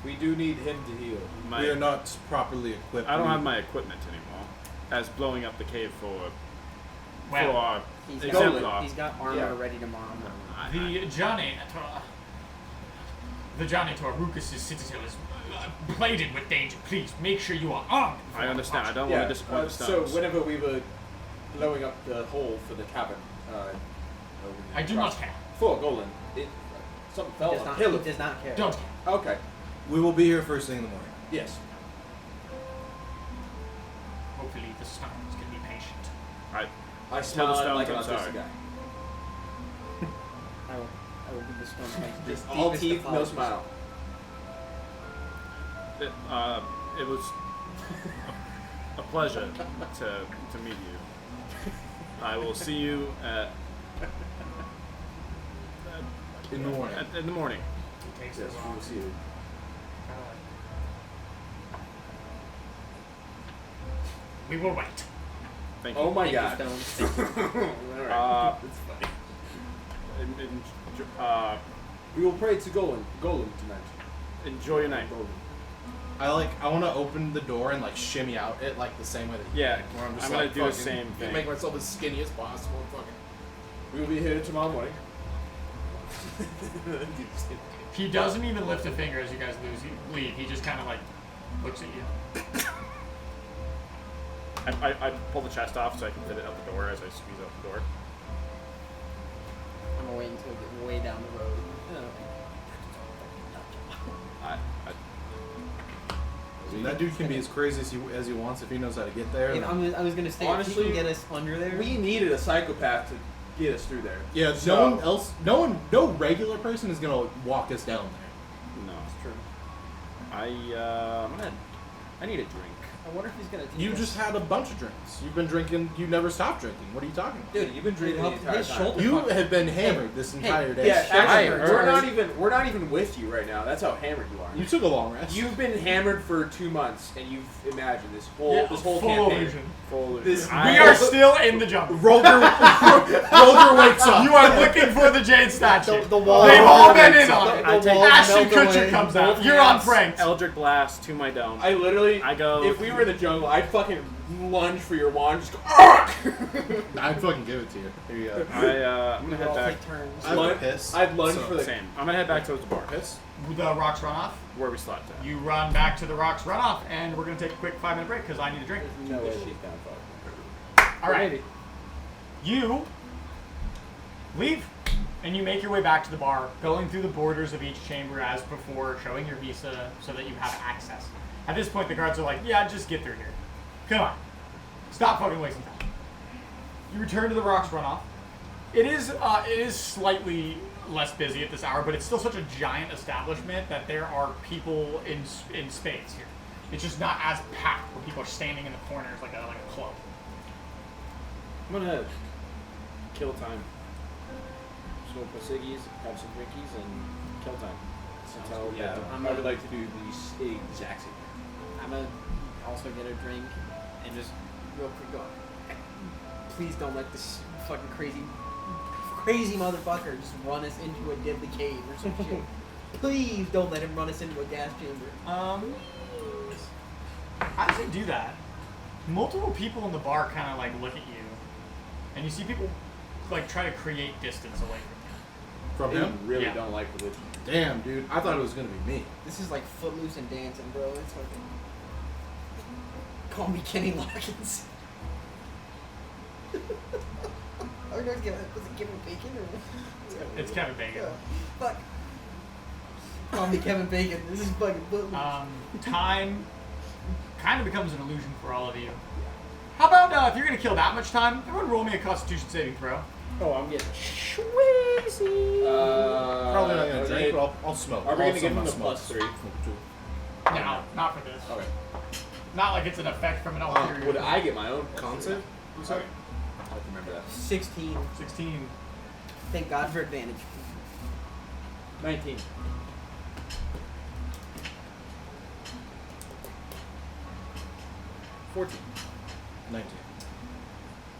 We do need him to heal. my. We are not properly equipped. I don't have my equipment anymore. As blowing up the cave for Well, our He's exemplar. he's got armor Yeah. ready tomorrow morning. the journey to Arukis' citadel is plated with danger. Please make sure you are armed. before I understand. I departure. don't want to disappoint the So stones. whenever we were blowing up the hole for the cabin, I do not care. For Golan, something fell Does on not, the he hill. does not care. Don't care. Okay. We will be here first thing in the morning. Yes. Hopefully the stones can be patient. I Tell smell the stones like an I'm autistic sorry. guy. I will give this one my Just deepest all teeth, no apologies. smile. It was a pleasure to meet you. I will see you In the morning. in the morning. He takes Yes, the we rock. will see you. We will wait. Thank you. Oh my Thank god. you, Stones. Alright. That's funny. We will pray to Golan tonight. Enjoy your night. Golan. I want to open the door and like shimmy out it like the same way that he Yeah, did, where I'm just I'm like gonna do the fucking same thing. Make myself as skinny as possible. And fucking. We will be here tomorrow morning. He doesn't even lift a finger as you guys leave. He just kind of like looks at you. I pull the chest off so I can fit it out the door as I squeeze out the door. I'm gonna wait until we get way down the road. That dude can be as crazy as he wants if he knows how to get there. If then- I was gonna say, if Honestly, he can get us under there. We needed a psychopath to get us through there. Yeah, So- no regular person is gonna walk us down there. No. It's true. I need a drink. I wonder if he's gonna. Take You us- just had a bunch of drinks. You've been drinking. You never stopped drinking. What are you talking about? Dude, you've been drinking the His entire time. shoulder- You fuck. have been hammered this entire day. Yeah, I actually, heard. we're not even with you right now. That's how hammered you are. You took a long rest. You've been hammered for 2 months, and you've imagined this whole Yeah, whole full campaign. illusion. Full This- I- We are still in the jungle. Roger wakes up. You are looking for the jade statue. The wall. They've all been in on I it. take Ashton melt Kutcher away. comes out. both You're on hands, Frank's. Eldritch Blast to my dome. I literally, I go. if we were in the jungle, I'd fucking lunge for your wand, just go. I'd fucking give it to you. Here you go. I'm We gonna head all back. take turns. I have a Lunge- piss. I'd lunge so- for the. Same. I'm gonna head back towards the bar. piss. The rocks run off. Where we slept at. You run back to the rocks run off, and we're gonna take a quick 5-minute break because I need a drink. No way. All right. You leave, and you make your way back to the bar, going through the borders of each chamber as before, showing your visa so that you have access. At this point, the guards are like, "Yeah, just get through here. Come on, stop fucking wasting time." You return to the rocks runoff. It is slightly less busy at this hour, but it's still such a giant establishment that there are people in spades here. It's just not as packed where people are standing in the corners like a club. I'm gonna kill time. Smoke my ciggies, have some drinkies, and kill time. That's how Yeah, I'm I would like to do the exact same. I'm gonna also get a drink and just real quick go. Please don't let this fucking crazy motherfucker just run us into a deadly cave or some shit. Please don't let him run us into a gas chamber. As you do that, multiple people in the bar kind of like look at you, and you see people like try to create distance away from you. From him? Really Yeah. don't like religion. Damn, dude. I thought it was gonna be me. This is like Footloose and dancing, bro. It's fucking. Call me Kenny Loggins. Oh, no, was it Kevin Bacon or? It's Kevin Bacon. Yeah. Fuck. Call me Kevin Bacon. This is fucking Footloose. Time kind of becomes an illusion for all of you. How about if you're gonna kill that much time, everyone roll me a Constitution saving throw. Oh, I'm getting. Schweezy. Probably not gonna are drink, we- but I'll smoke. Are we I'll gonna give him somehow the smoke. +3? Smoke too. No, not for this. Okay. Not like it's an effect from an ulterior. Would I get my own Concert? Okay. I have to remember that. 16. 16. Thank God for advantage. 19. $14. 19.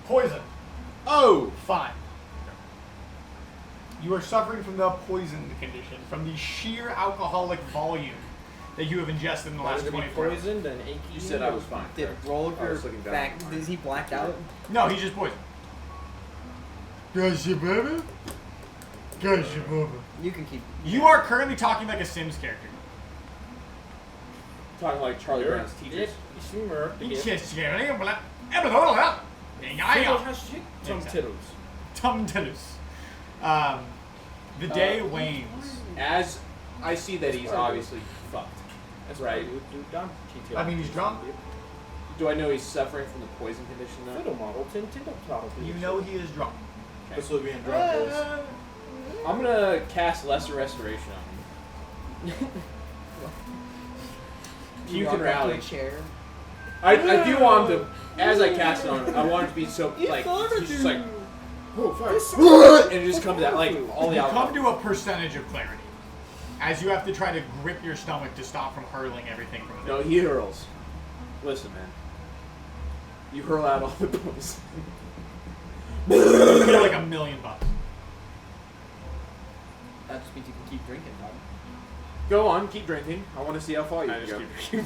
Poison. Oh! Fine. You are suffering from the poison condition, from the sheer alcoholic volume that you have ingested in the last Rather be 24 hours. poisoned than achy. You said I was fine. Did correct? roll I your was looking down. back? Is he blacked out? No, he's just poisoned. Gotcha, baby. Gotcha, baby. You can keep. You are currently talking like a Sims character. Talking like Charlie Brown's teachers. Tum tittles. Tum tittles. The day wanes. As I see that he's obviously fucked. That's Right. what we would do down TTRPG. I mean, he's drunk. Do I know he's suffering from the poison condition though? Fiddle model, tin tottle. You know he is drunk. That's what being drunk is. I'm gonna cast Lesser Restoration on him. You walk can up to rally. a chair. I do want him to, as I cast it on him, I want it to be so, like, he's just like, Oh, fuck. and it just comes out, like, all the You come alcohol. to a percentage of clarity, as you have to try to grip your stomach to stop from hurling everything from No, within. he hurls. Listen, man. You hurl out all the poison. You feel like $1 million. That just means you can keep drinking, dog. Go on, keep drinking. I want to see how far you I can just go. keep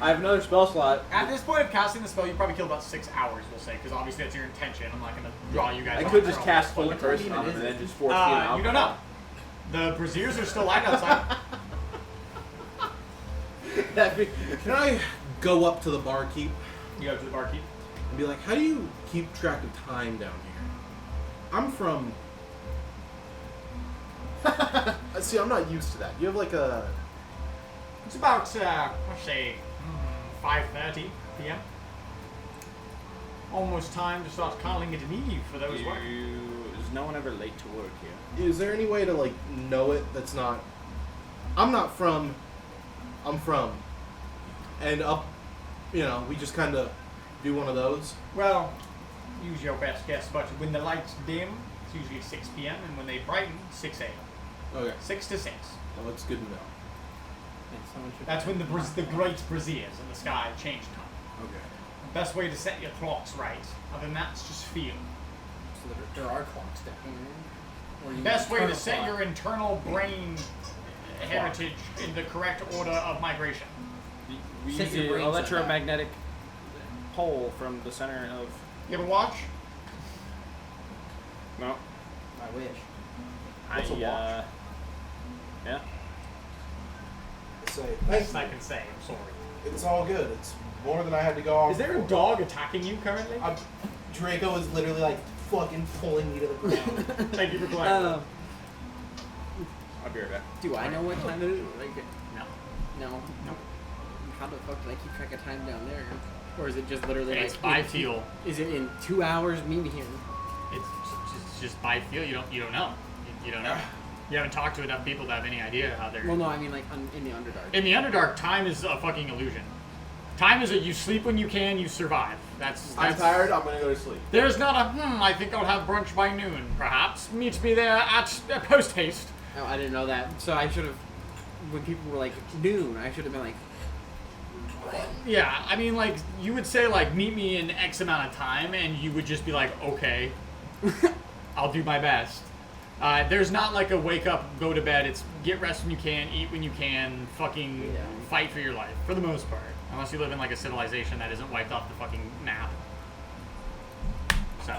I have another spell slot. At this point of casting the spell, you probably kill about 6 hours, we'll say, because obviously that's your intention. I'm not going to draw you guys I on could your just own. cast full What person demon on him is and it? then just force feed him You don't know. The braziers are still light outside. That'd be, Can I go up to the barkeep You go to the barkeep. and be like, how do you keep track of time down here? I'm from... See, I'm not used to that. You have like a... It's about, let's say, 5:30 p.m. almost time to start calling it an eve for those work. Is no one ever late to work here? Is there any way to like know it that's not? I'm not from. I'm from. And up, you know, we just kind of do one of those. Well, use your best guess, but when the lights dim, it's usually 6 p.m., and when they brighten, 6 a.m. Okay. 6 to 6. Well, that's good to know. And someone should That's when the great braziers in the sky change time. Okay. The best way to set your clocks right. Other than that, it's just feel. So there are clocks down here. Or you Best way to internal set clock. your internal brain heritage in the correct order of migration. We Set use your the brains like electromagnetic pole from the center of. You have a watch? No. I wish. What's a watch? Yeah. Say, Best thank I can say. I'm sorry. you. It's all good. It's more than I had to go off. Is there a for. dog attacking you currently? Draco is literally like fucking pulling me to the ground. Thank you for playing. I'll be right back. Do I know what time it is? Like, No. no. Nope. How the fuck did I keep track of time down there? Or is it just literally It's like by in- feel. Is it in 2 hours? Meet here. It's just by feel. You don't know. You don't know. You haven't talked to enough people to have any idea how they're. Well, no, I mean like in the Underdark. In the Underdark, time is a fucking illusion. Time is you sleep when you can, you survive. That's I'm tired. I'm gonna go to sleep. There's not a I think I'll have brunch by noon. Perhaps meet me there at post haste. Oh, I didn't know that. So I should have. When people were like noon, I should have been like, Yeah, I mean, like you would say like meet me in X amount of time, and you would just be like, okay, I'll do my best. There's not like a wake up, go to bed. It's get rest when you can, eat when you can, fucking fight for your life for the most part. Unless you live in like a civilization that isn't wiped off the fucking map. So.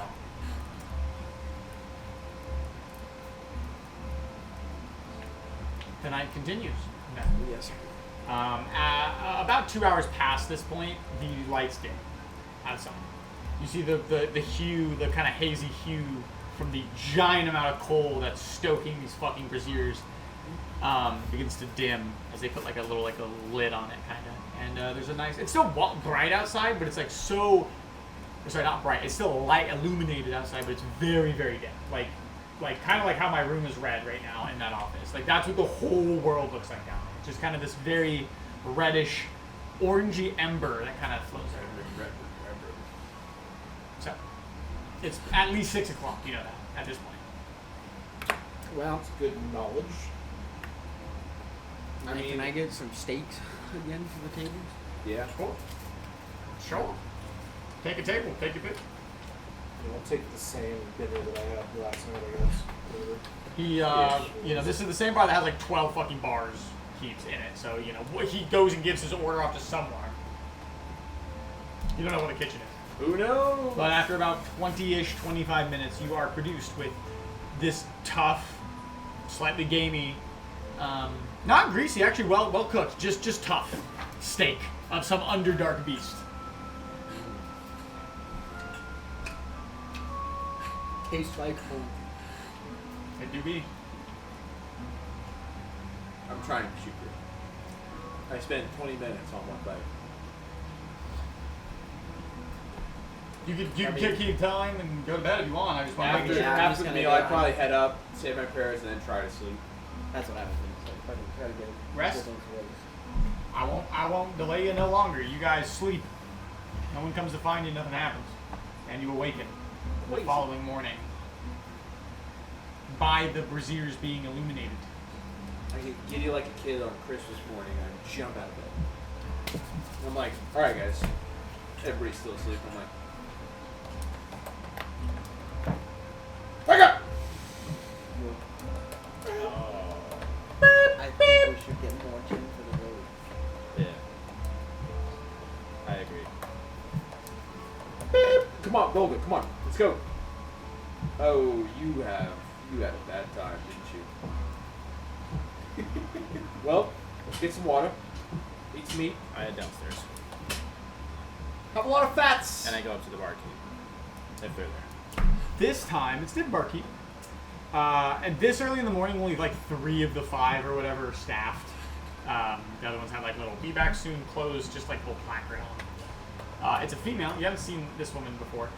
The night continues. yes. About 2 hours past this point, the lights dim outside. You see the hue, the kind of hazy hue from the giant amount of coal that's stoking these fucking braziers begins to dim as they put like a lid on it, kind of. And there's a nice. It's still bright outside, but it's like so. Sorry, not bright. It's still light illuminated outside, but it's very, very dim. Like kind of like how my room is red right now in that office. Like that's what the whole world looks like down there. Just kind of this very reddish, orangey ember that kind of floats over. So it's at least 6 o'clock. You know that at this point. Well, It's good knowledge. I mean, can I get some steaks again for the tables? Yeah. Sure. Take a table. Take your pick. I'll take the same dinner that I had last night, I guess. Whatever. He, this is the same bar that has like 12 fucking bars keeps in it. So, he goes and gives his order off to somewhere. You don't know what the kitchen is. Who knows? But after about 20-ish, 25 minutes, you are produced with this tough, slightly gamey, not greasy, actually well cooked, just tough steak of some underdark beast. Tastes like home. It do be. I'm trying to shoot you. I spent 20 minutes on one bite. You can keep time and go to bed if you want. I just want to make After, sure. I'm after just the gonna meal, go I'd probably out. head up, say my prayers, and then try to sleep. That's what I was thinking. So try to get Rest? get those ways. I won't delay you no longer. You guys sleep. No one comes to find you, nothing happens. And you awaken the following morning by the braziers being illuminated. I get giddy like a kid on Christmas morning. I jump out of bed. I'm like, all right, guys. Everybody's still asleep. I'm like, wake up! I think we should get more gin for the road. Yeah. I agree. Beep. Come on, Golden, come on. Let's go. Oh, you had a bad time, didn't you? Well, let's get some water. Eat some meat. I head downstairs Have a lot of fats. and I go up to the barkeep if they're there. This time, it's did barkeep. And this early in the morning, only like 3 of the 5 or whatever are staffed. The other ones have like little be back soon closed, just like little placard on them. It's a female. You haven't seen this woman before.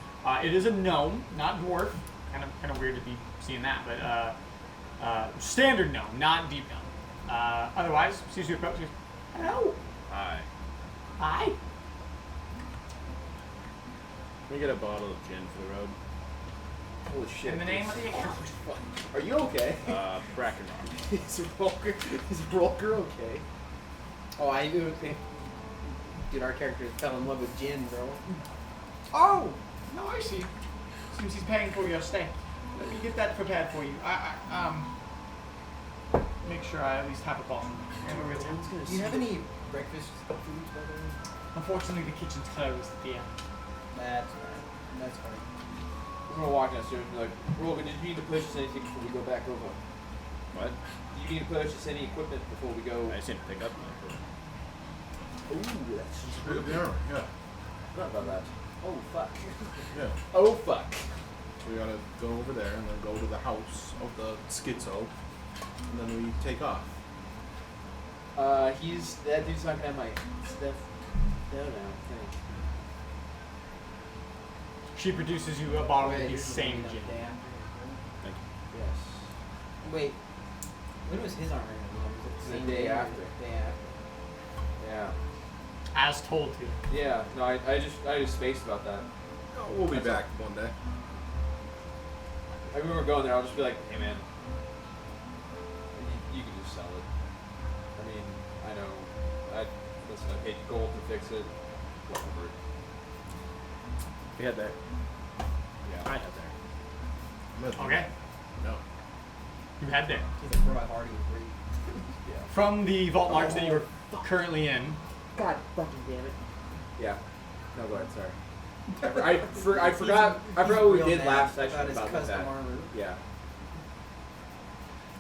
It is a gnome, not dwarf. Kind of weird to be seeing that, but standard gnome, not deep gnome. Otherwise, sees you approach. She goes, "Hello. Hi. Hi." Can we get a bottle of gin for the road? Holy shit. In the name of the account. Are you okay? Bracken Rock. Is Rolker okay? Oh, I do think. Dude, our character fell in love with gin, bro. Oh, no, I see. Seems he's paying for your stay. Let me get that prepared for you. Make sure I at least have a bottle. Do you have any breakfast foods, by the way? Unfortunately, the kitchen's closed at the end. That's right. That's right. We're gonna walk downstairs and be like, Rogan, did you need to purchase anything before we go back over? What? Do you need to purchase any equipment before we go? I just need to pick up my equipment. Ooh, that's Yeah. forgot about that. Oh fuck. Yeah. Oh fuck. So we gotta go over there and then go to the house of the schizo, and then we take off. That dude's not gonna have my stuff down now, I think. She produces you a bottle of Wait, the this is same the gin. day after. Thank you. Yes. Wait, when was his armor gonna The same day or after. the Day after. Yeah. As told to. Yeah. No, I just spaced about that. We'll be back one day. I remember going there. I'll just be like, hey man, you can just sell it. I mean, I know. Listen, I paid gold to fix it. Whatever. We head there. Yeah. I head there. Okay. No. You head there. He's like, bro, I've already agreed. Yeah. From the vault march that you are currently in, God fucking damn it. Yeah. No, go ahead. Sorry. I forgot. I forgot what we did last session about his about custom that. armor. Yeah.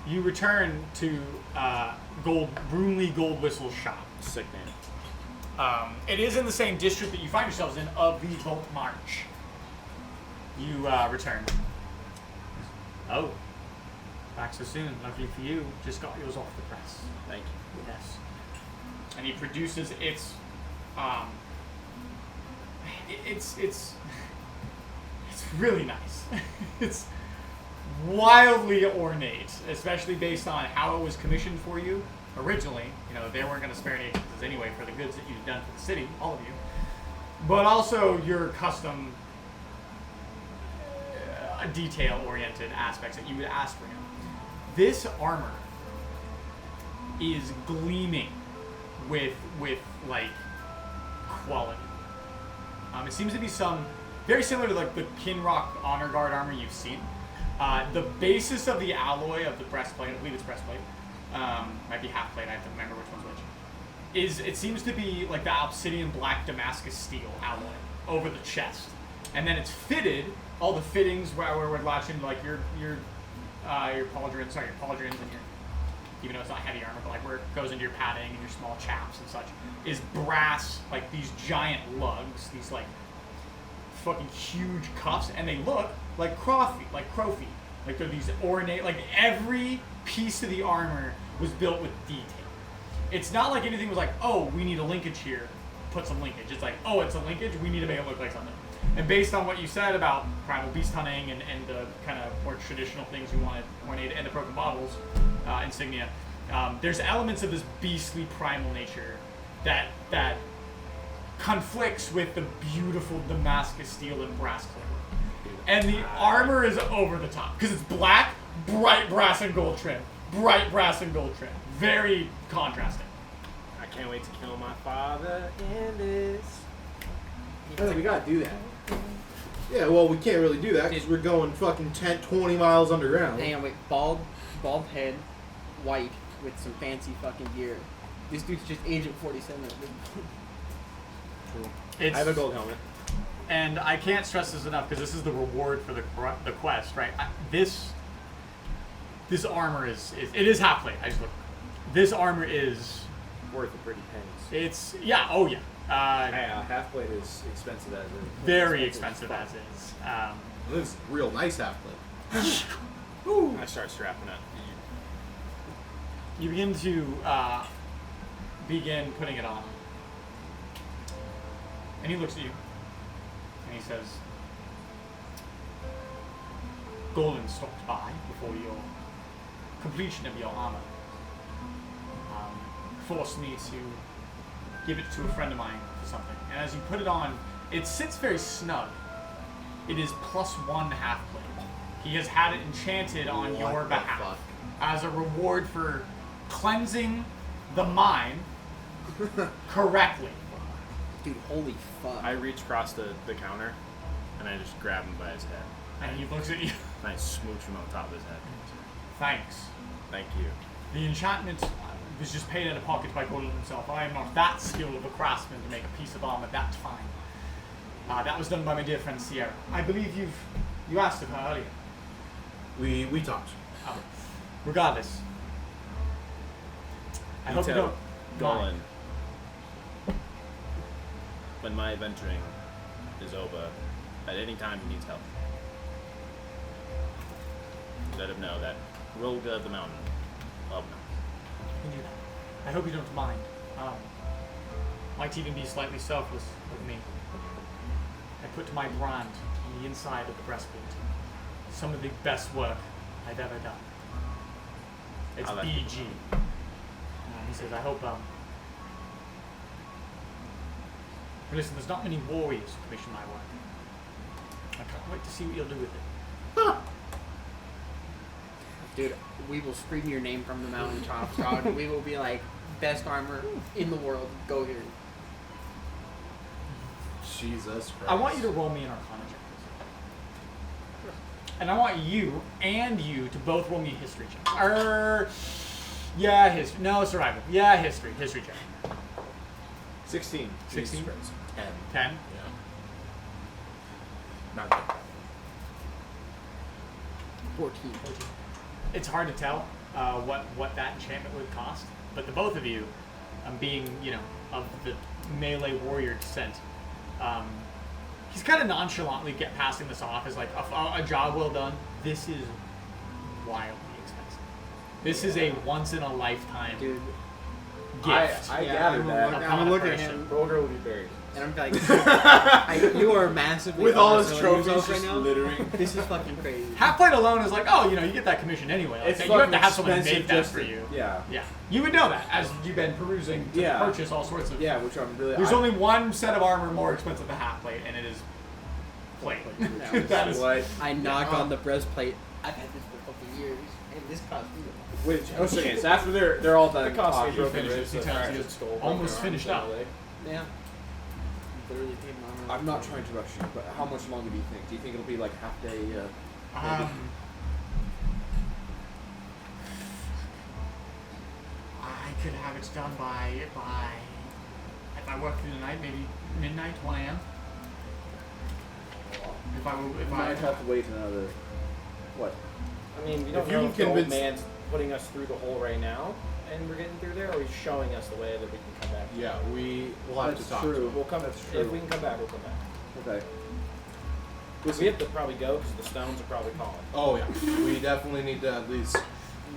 you return to Broomley Gold Whistle's shop. Sick name. It is in the same district that you find yourselves in of the Vault March. You return. Oh, back so soon. Luckily for you, just got yours off the press. Thank you. Yes. And he produces it's really nice. It's wildly ornate, especially based on how it was commissioned for you originally. You know, they weren't going to spare any expenses anyway for the goods that you've done for the city, all of you. But also your custom detail-oriented aspects that you would ask for him. This armor is gleaming with like quality. It seems to be some very similar to like the Kinrock Honor Guard armor you've seen. The basis of the alloy of the breastplate, I believe it's breastplate, might be half plate. I have to remember which one's which. It seems to be like the obsidian black Damascus steel alloy over the chest, and then it's fitted. All the fittings where we're latching like your pauldrons, and your, even though it's not heavy armor, but like where it goes into your padding and your small chaps and such, is brass, like these giant lugs, these like fucking huge cuffs, and they look like crow feet. Like they're these ornate, like every piece of the armor was built with detail. It's not like anything was like, oh, we need a linkage here, put some linkage. It's like, oh, it's a linkage, we need to make it look like something. And based on what you said about primal beast hunting and the kind of more traditional things you wanted, ornate, and the broken bottles, insignia, there's elements of this beastly primal nature that conflicts with the beautiful Damascus steel and brass clear. And the armor is over the top because it's black, bright brass and gold trim. Bright brass and gold trim. Very contrasting. I can't wait to kill my father in this. Oh, we gotta do that. Yeah, well, we can't really do that because we're going fucking 20 miles underground. Hang on, wait. Bald head, white, with some fancy fucking gear. This dude's just Agent 47. It's, I have a gold helmet. and I can't stress this enough because this is the reward for the quest, right? This armor is it is half plate. I just look. This armor is Worth a pretty pennies. it's yeah oh yeah Half plate is expensive as is. very expensive as is. This is real nice half plate. I start strapping it. You begin to begin putting it on, and he looks at you. and he says, Golden stopped by before your completion of your armor. Forced me to give it to a friend of mine for something. And as you put it on, it sits very snug. It is +1 half plate. He has had it enchanted on What your the behalf fuck? as a reward for cleansing the mind correctly. Dude, holy fuck. I reach across the counter and I just grab him by his head. And he looks at you. And I smooch him on top of his head. Thanks. Thank you. The enchantment was just paid out of pocket by Gordon himself. I am not that skilled of a craftsman to make a piece of armor that fine. That was done by my dear friend Sierra. I believe you asked of her earlier. We talked. Regardless, I hope you tell don't Golan, mind. when my adventuring is over, at any time he needs help, let him know that Rogue of the Mountain love him. You can do that. I hope you don't mind. Might even be slightly selfless of me. I put my brand on the inside of the breastplate. Some of the best work I've ever done. It's I'll let BG. He says, I hope, listen, there's not many warriors who commission my work. I can't wait to see what you'll do with it. Dude, we will scream your name from the mountaintops, dog. We will be like, best armor in the world. Go here. Jesus Christ. I want you to roll me an Arcana check. And I want you and you to both roll me a history check. Yeah, history. No, survival. Yeah, history. History check. 16. 16? Jesus Christ. 10. 10? Yeah. Not good. 14. It's hard to tell what that enchantment would cost, but the both of you, being, of the melee warrior descent, he's kind of nonchalantly passing this off as like a job well done. This is wildly expensive. This is a once in a lifetime Dude. gift. I Yeah, gathered I'm that. gonna I'm gonna look at him, Roger will be buried. and I'm like, you are massively With all his underselling trophies yourself just right now. littering. This is fucking crazy. Half plate alone is like, oh, you get that commission anyway. Like, It's you have fucking to have someone expensive make that just for to- you. Yeah. Yeah, you would know that as you've been perusing to Yeah. purchase all sorts of. Yeah, which I'm really. There's only one set of armor more expensive than half plate, and it is plate. That is What? I knock on the breastplate. I've had this for fucking years, and this cost me. Which? Okay, so after they're all done. The cost talking, of he broken finishes, wrist, he a tells you fractured it's skull, almost broken finished arm, up. leg. Yeah. Literally paid my armor. I'm not trying to rush you, but how much longer do you think? Do you think it'll be like half day? I could have it done by if I work through the night, maybe midnight, 1 a.m. If I might have to wait another. What? I mean, we If don't you know can if the old convince- man's putting us through the hole right now, and we're getting through there, or he's showing us the way that we can come back. Yeah, we'll have That's to talk true. to him. We'll come That's if true. we can come back. We'll come back. Okay. We have to probably go because the stones are probably calling. Oh yeah, we definitely need to at least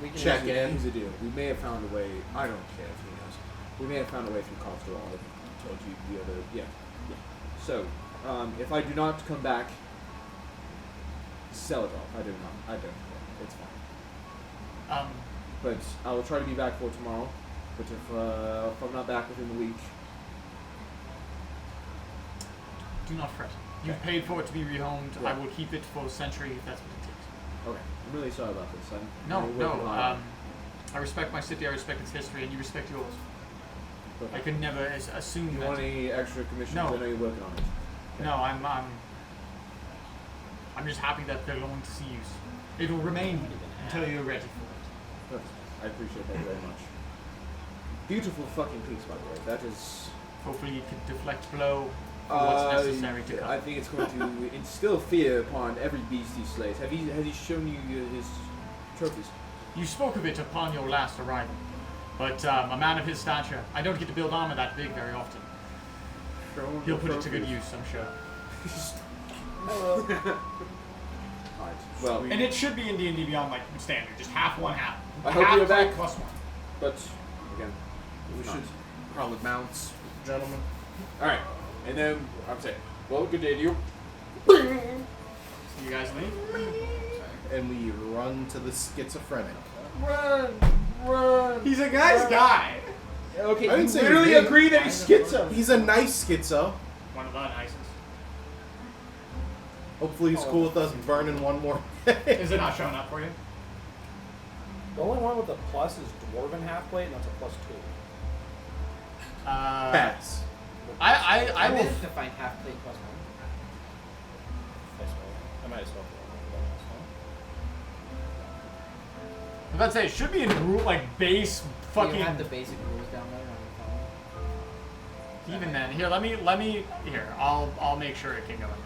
We can check actually- in. Here's the deal. We may have found a way. I don't care if he knows. We may have found a way through Costerall. I told you the other. Yeah. So, if I do not come back, sell it off. I don't care. It's fine. But I will try to be back for tomorrow. But if I'm not back within the week, do not fret. You've Okay. paid for it to be rehomed. Yeah. I will keep it for a century if that's what it takes. okay. I'm really sorry about this. No, I'm no. working on it. I respect my city. I respect its history, and you respect yours. Okay. I could never assume You that. want any extra commissions? No. I know you're working on it. No, I'm just happy that they're going to see use. It will remain until you're ready for it. I appreciate that very much. Beautiful fucking piece, by the way. That is. Hopefully, it can deflect blow for what's necessary to I come. think it's going to instill fear upon every beast he slays. Has he shown you his trophies? You spoke of it upon your last arrival, but a man of his stature, I don't get to build armor that big very often. He'll put it to good use, I'm sure. Alright. Well, And it should be in D&D Beyond like standard, just half one, half. I hope half you're plate back. plus one. but again, We should probably bounce, gentlemen. Alright. And then I'm saying, well, good day to you. You guys leave? And we run to the schizophrenic. Run! He's a nice guy. Okay, I didn't you say literally he did. agree that he's schizo. He's a nice schizo. One of the nicest. Hopefully he's cool with us burning one more day. Is it not showing up for you? The only one with a plus is dwarven half plate, and that's a +2. Pass. I I will. managed to find half plate +1. I might as well. I was about to say, it should be in rule, like, base fucking. You have the basic rules down there on your phone. Even then, here, let me, here, I'll make sure it can go in there.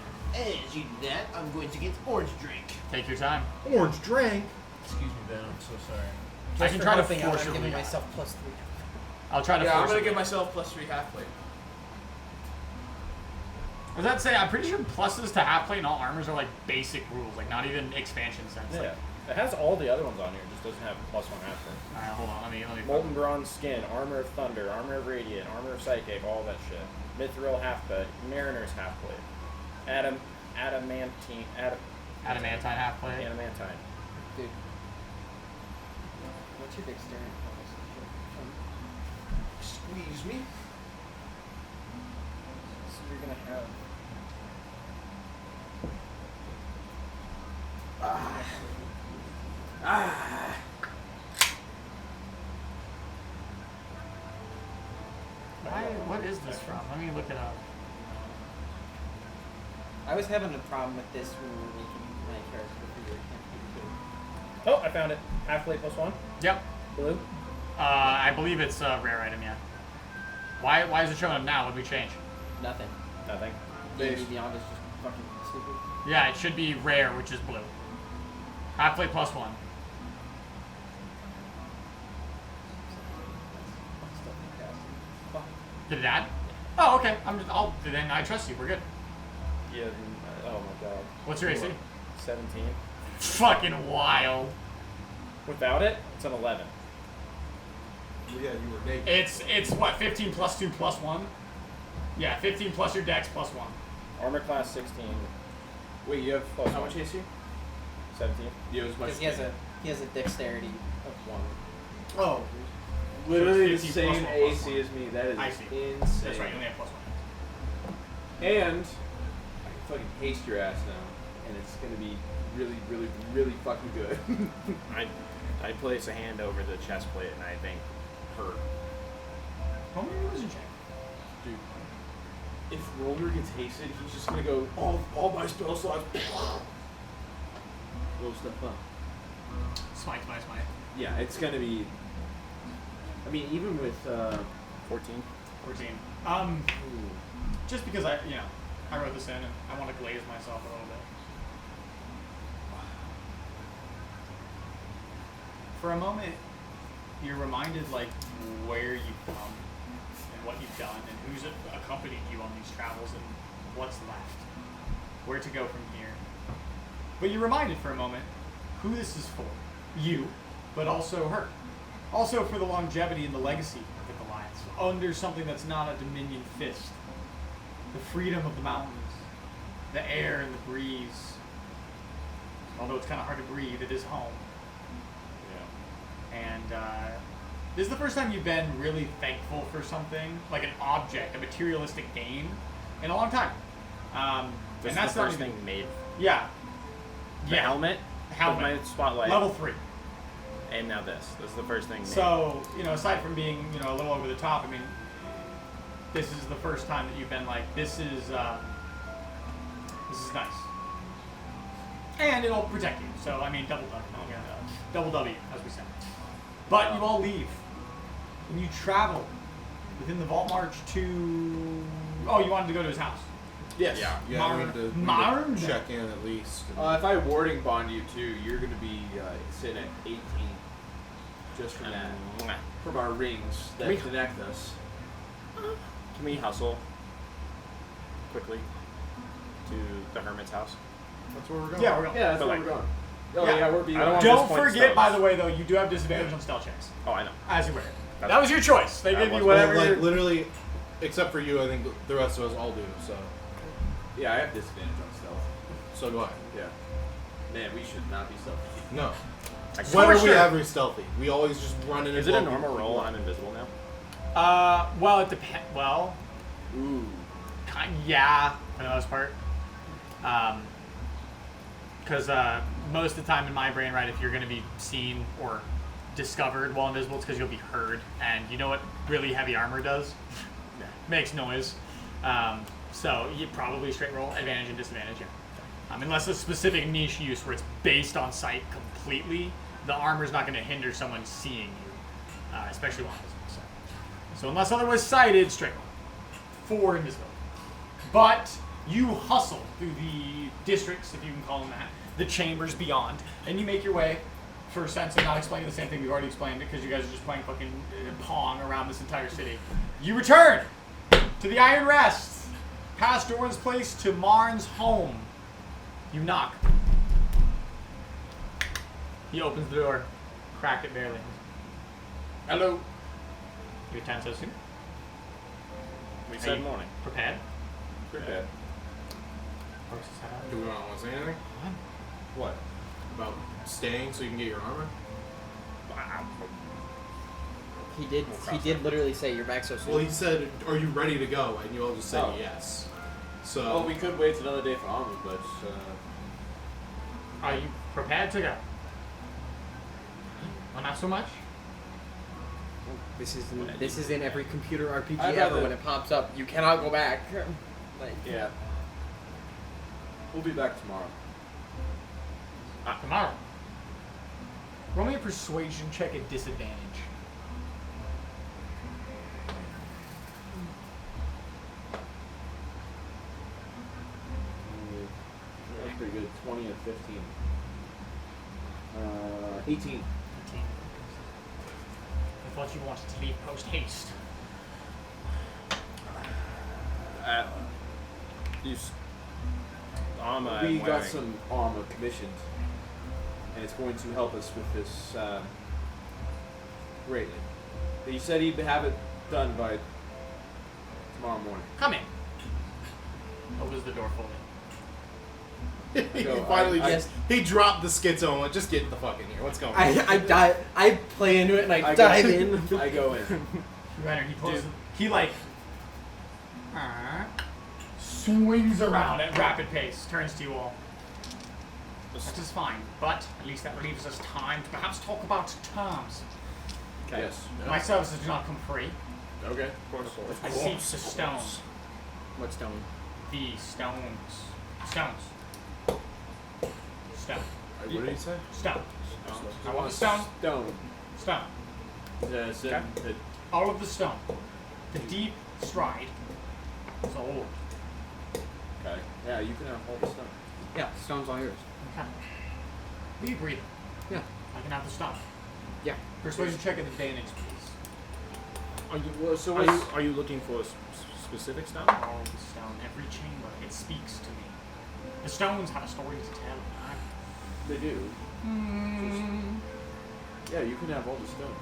As you do that, I'm going to get orange drink. Take your time. Orange drink. Excuse me, Ben. I'm so sorry. I can try to helping out, force I'm it. giving Leah. myself +3. I'll try to Yeah, I'm force gonna it. give myself +3 half plate. I was about to say, I'm pretty sure pluses to half plate and all armors are like basic rules, like not even expansion sense. Yeah. Like, It has all the other ones on here, it just doesn't have +1 half plate. alright, hold on, let me. Molten bronze skin, armor of thunder, armor of radiant, armor of psychic, all that shit. Mithril half plate, mariner's half plate. Adamantine, Adamantine half plate. adamantine. Dude. What's your dexterity? Squeeze me. So you're gonna have. What is this from? Let me look it up. I was having a problem with this when we were making my character for your campaign too. Oh, I found it. Half plate +1. Yep. Blue. I believe it's a rare item, yeah. Why is it showing up now? What did we change? Nothing. Nothing. D&D Beyond is just fucking stupid. Yeah, it should be rare, which is blue. Half plate +1. Did it add? Oh, okay. Then I trust you. We're good. Yeah. Oh my god. What's your AC? 17. Fucking wild. Without it, it's an 11. Yeah, you were naked. It's what, 15 plus 2 plus 1? Yeah, 15 plus your dex plus 1. Armor class 16. Wait, you have Plus how one. much AC? 17. Yeah, it was much. Because he has a dexterity of 1. Oh. Literally the 15 plus same 1 plus AC 1. as me. That is I see. insane. That's right, you only have plus 1. And I can fucking haste your ass now, and it's gonna be really, really, really fucking good. I place a hand over the chest plate and I think hurt. Homebrew illusion check. Dude, if Roller gets hasted, he's just gonna go all my spell slots. Blow stuff up. Smite. Yeah, it's gonna be. I mean, even with 14. 14. Just because I wrote this in and I want to glaze myself a little bit. For a moment, you're reminded like where you've come and what you've done and who's accompanied you on these travels and what's left, where to go from here. But you're reminded for a moment who this is for. You, but also her. Also for the longevity and the legacy of the Goliaths. Under something that's not a Dominion fist. The freedom of the mountains. The air and the breeze. Although it's kind of hard to breathe, it is home. And this is the first time you've been really thankful for something, like an object, a materialistic gain, in a long time. This and that's is the first not even, thing made. Yeah. The helmet. Helmet. With my spotlight. Level 3. And now this. This is the first thing made. So, aside from being, a little over the top, I mean, this is the first time that you've been like, this is nice. And it'll protect you. So, I mean, double W. Double W, as we said. But you all leave. And you travel within the Vault March to... Oh, you wanted to go to his house. yes. Yeah. Yeah, we need to Marn? check in at least. If I warding bond you too, you're gonna be sitting at 18. Just from that. From our rings that We- connect us. Can we hustle quickly to the hermit's house? That's where we're going. Yeah, we're going. Yeah, that's But where like- we're going. Oh Yeah. yeah, we're being. I don't want- Don't Just point forget, stealth. by the way, though, you do have disadvantage on stealth checks. Oh, I know. As you wear it. That was your choice. They That give you was- whatever. Like literally, except for you, I think the rest of us all do. So Yeah, I have disadvantage on stealth. So go ahead. Yeah. Man, we should not be stealthy. No. Of When are course we you're- ever stealthy? We always just run in. Is and it a blow normal people roll? up. I'm invisible now. Well, it depends. Well, Ooh. yeah, for the most part. Because most of the time in my brain, right, if you're going to be seen or discovered while invisible, it's because you'll be heard. And you know what really heavy armor does? Makes noise. So you probably straight roll advantage and disadvantage, yeah. Unless it's a specific niche use where it's based on sight completely, the armor's not going to hinder someone seeing you, especially while invisible. So unless otherwise sighted, straight roll. 4 invisible. But you hustle through the districts, if you can call them that, the chambers beyond, and you make your way, for a sense of not explaining the same thing we've already explained, because you guys are just playing fucking Pong around this entire city. You return to the Iron Rest, past Doran's place to Marn's home. You knock. He opens the door, crack it barely. Hello. Your time so soon. We Are said you morning. Prepared? Prepared. Do we not want to say anything What? about staying so you can get your armor? He did literally say you're back so soon. Well, he said, "Are you ready to go?" And you all just said Oh. yes. So Well, we could wait another day for armor, but Are you prepared to go? Well, not so much. This is in every computer RPG I'd ever. rather- When it pops up, you cannot go back. Like, yeah. We'll be back tomorrow. Tomorrow. Roll me a persuasion check at disadvantage. That's pretty good. 20 and 15. 18. I thought you wanted to leave post haste. Armor We I'm got wearing. some armor commissioned, and it's going to help us with this greatly. He said he'd have it done by tomorrow morning. Come in. Opens the door fully. he go, finally I- just he dropped the schizo and went, "Just get the fuck in here. What's going on?" I play into it and I I dive go- in. I go in. You enter. He pulls. He like swings around at rapid pace. Turns to you all. That is fine, but at least that leaves us time to perhaps talk about terms. Yes. My services do not come free. Okay. Of course. I seek the stones. What stone? The stones. Stones. Stone. What did he say? Stone. I want the stone. Stone. Stone. The All of the stone. The deep stride. It's old. okay. Yeah, you can have all the stone. Yeah, stone's all yours. Okay. We agree. Yeah. I can have the stone. Yeah. Persuasion check at advantage, please. Are you, so are you looking for a specific stone? All of the stone. Every chamber. It speaks to me. The stones have a story to tell. They do. Yeah, you can have all the stone.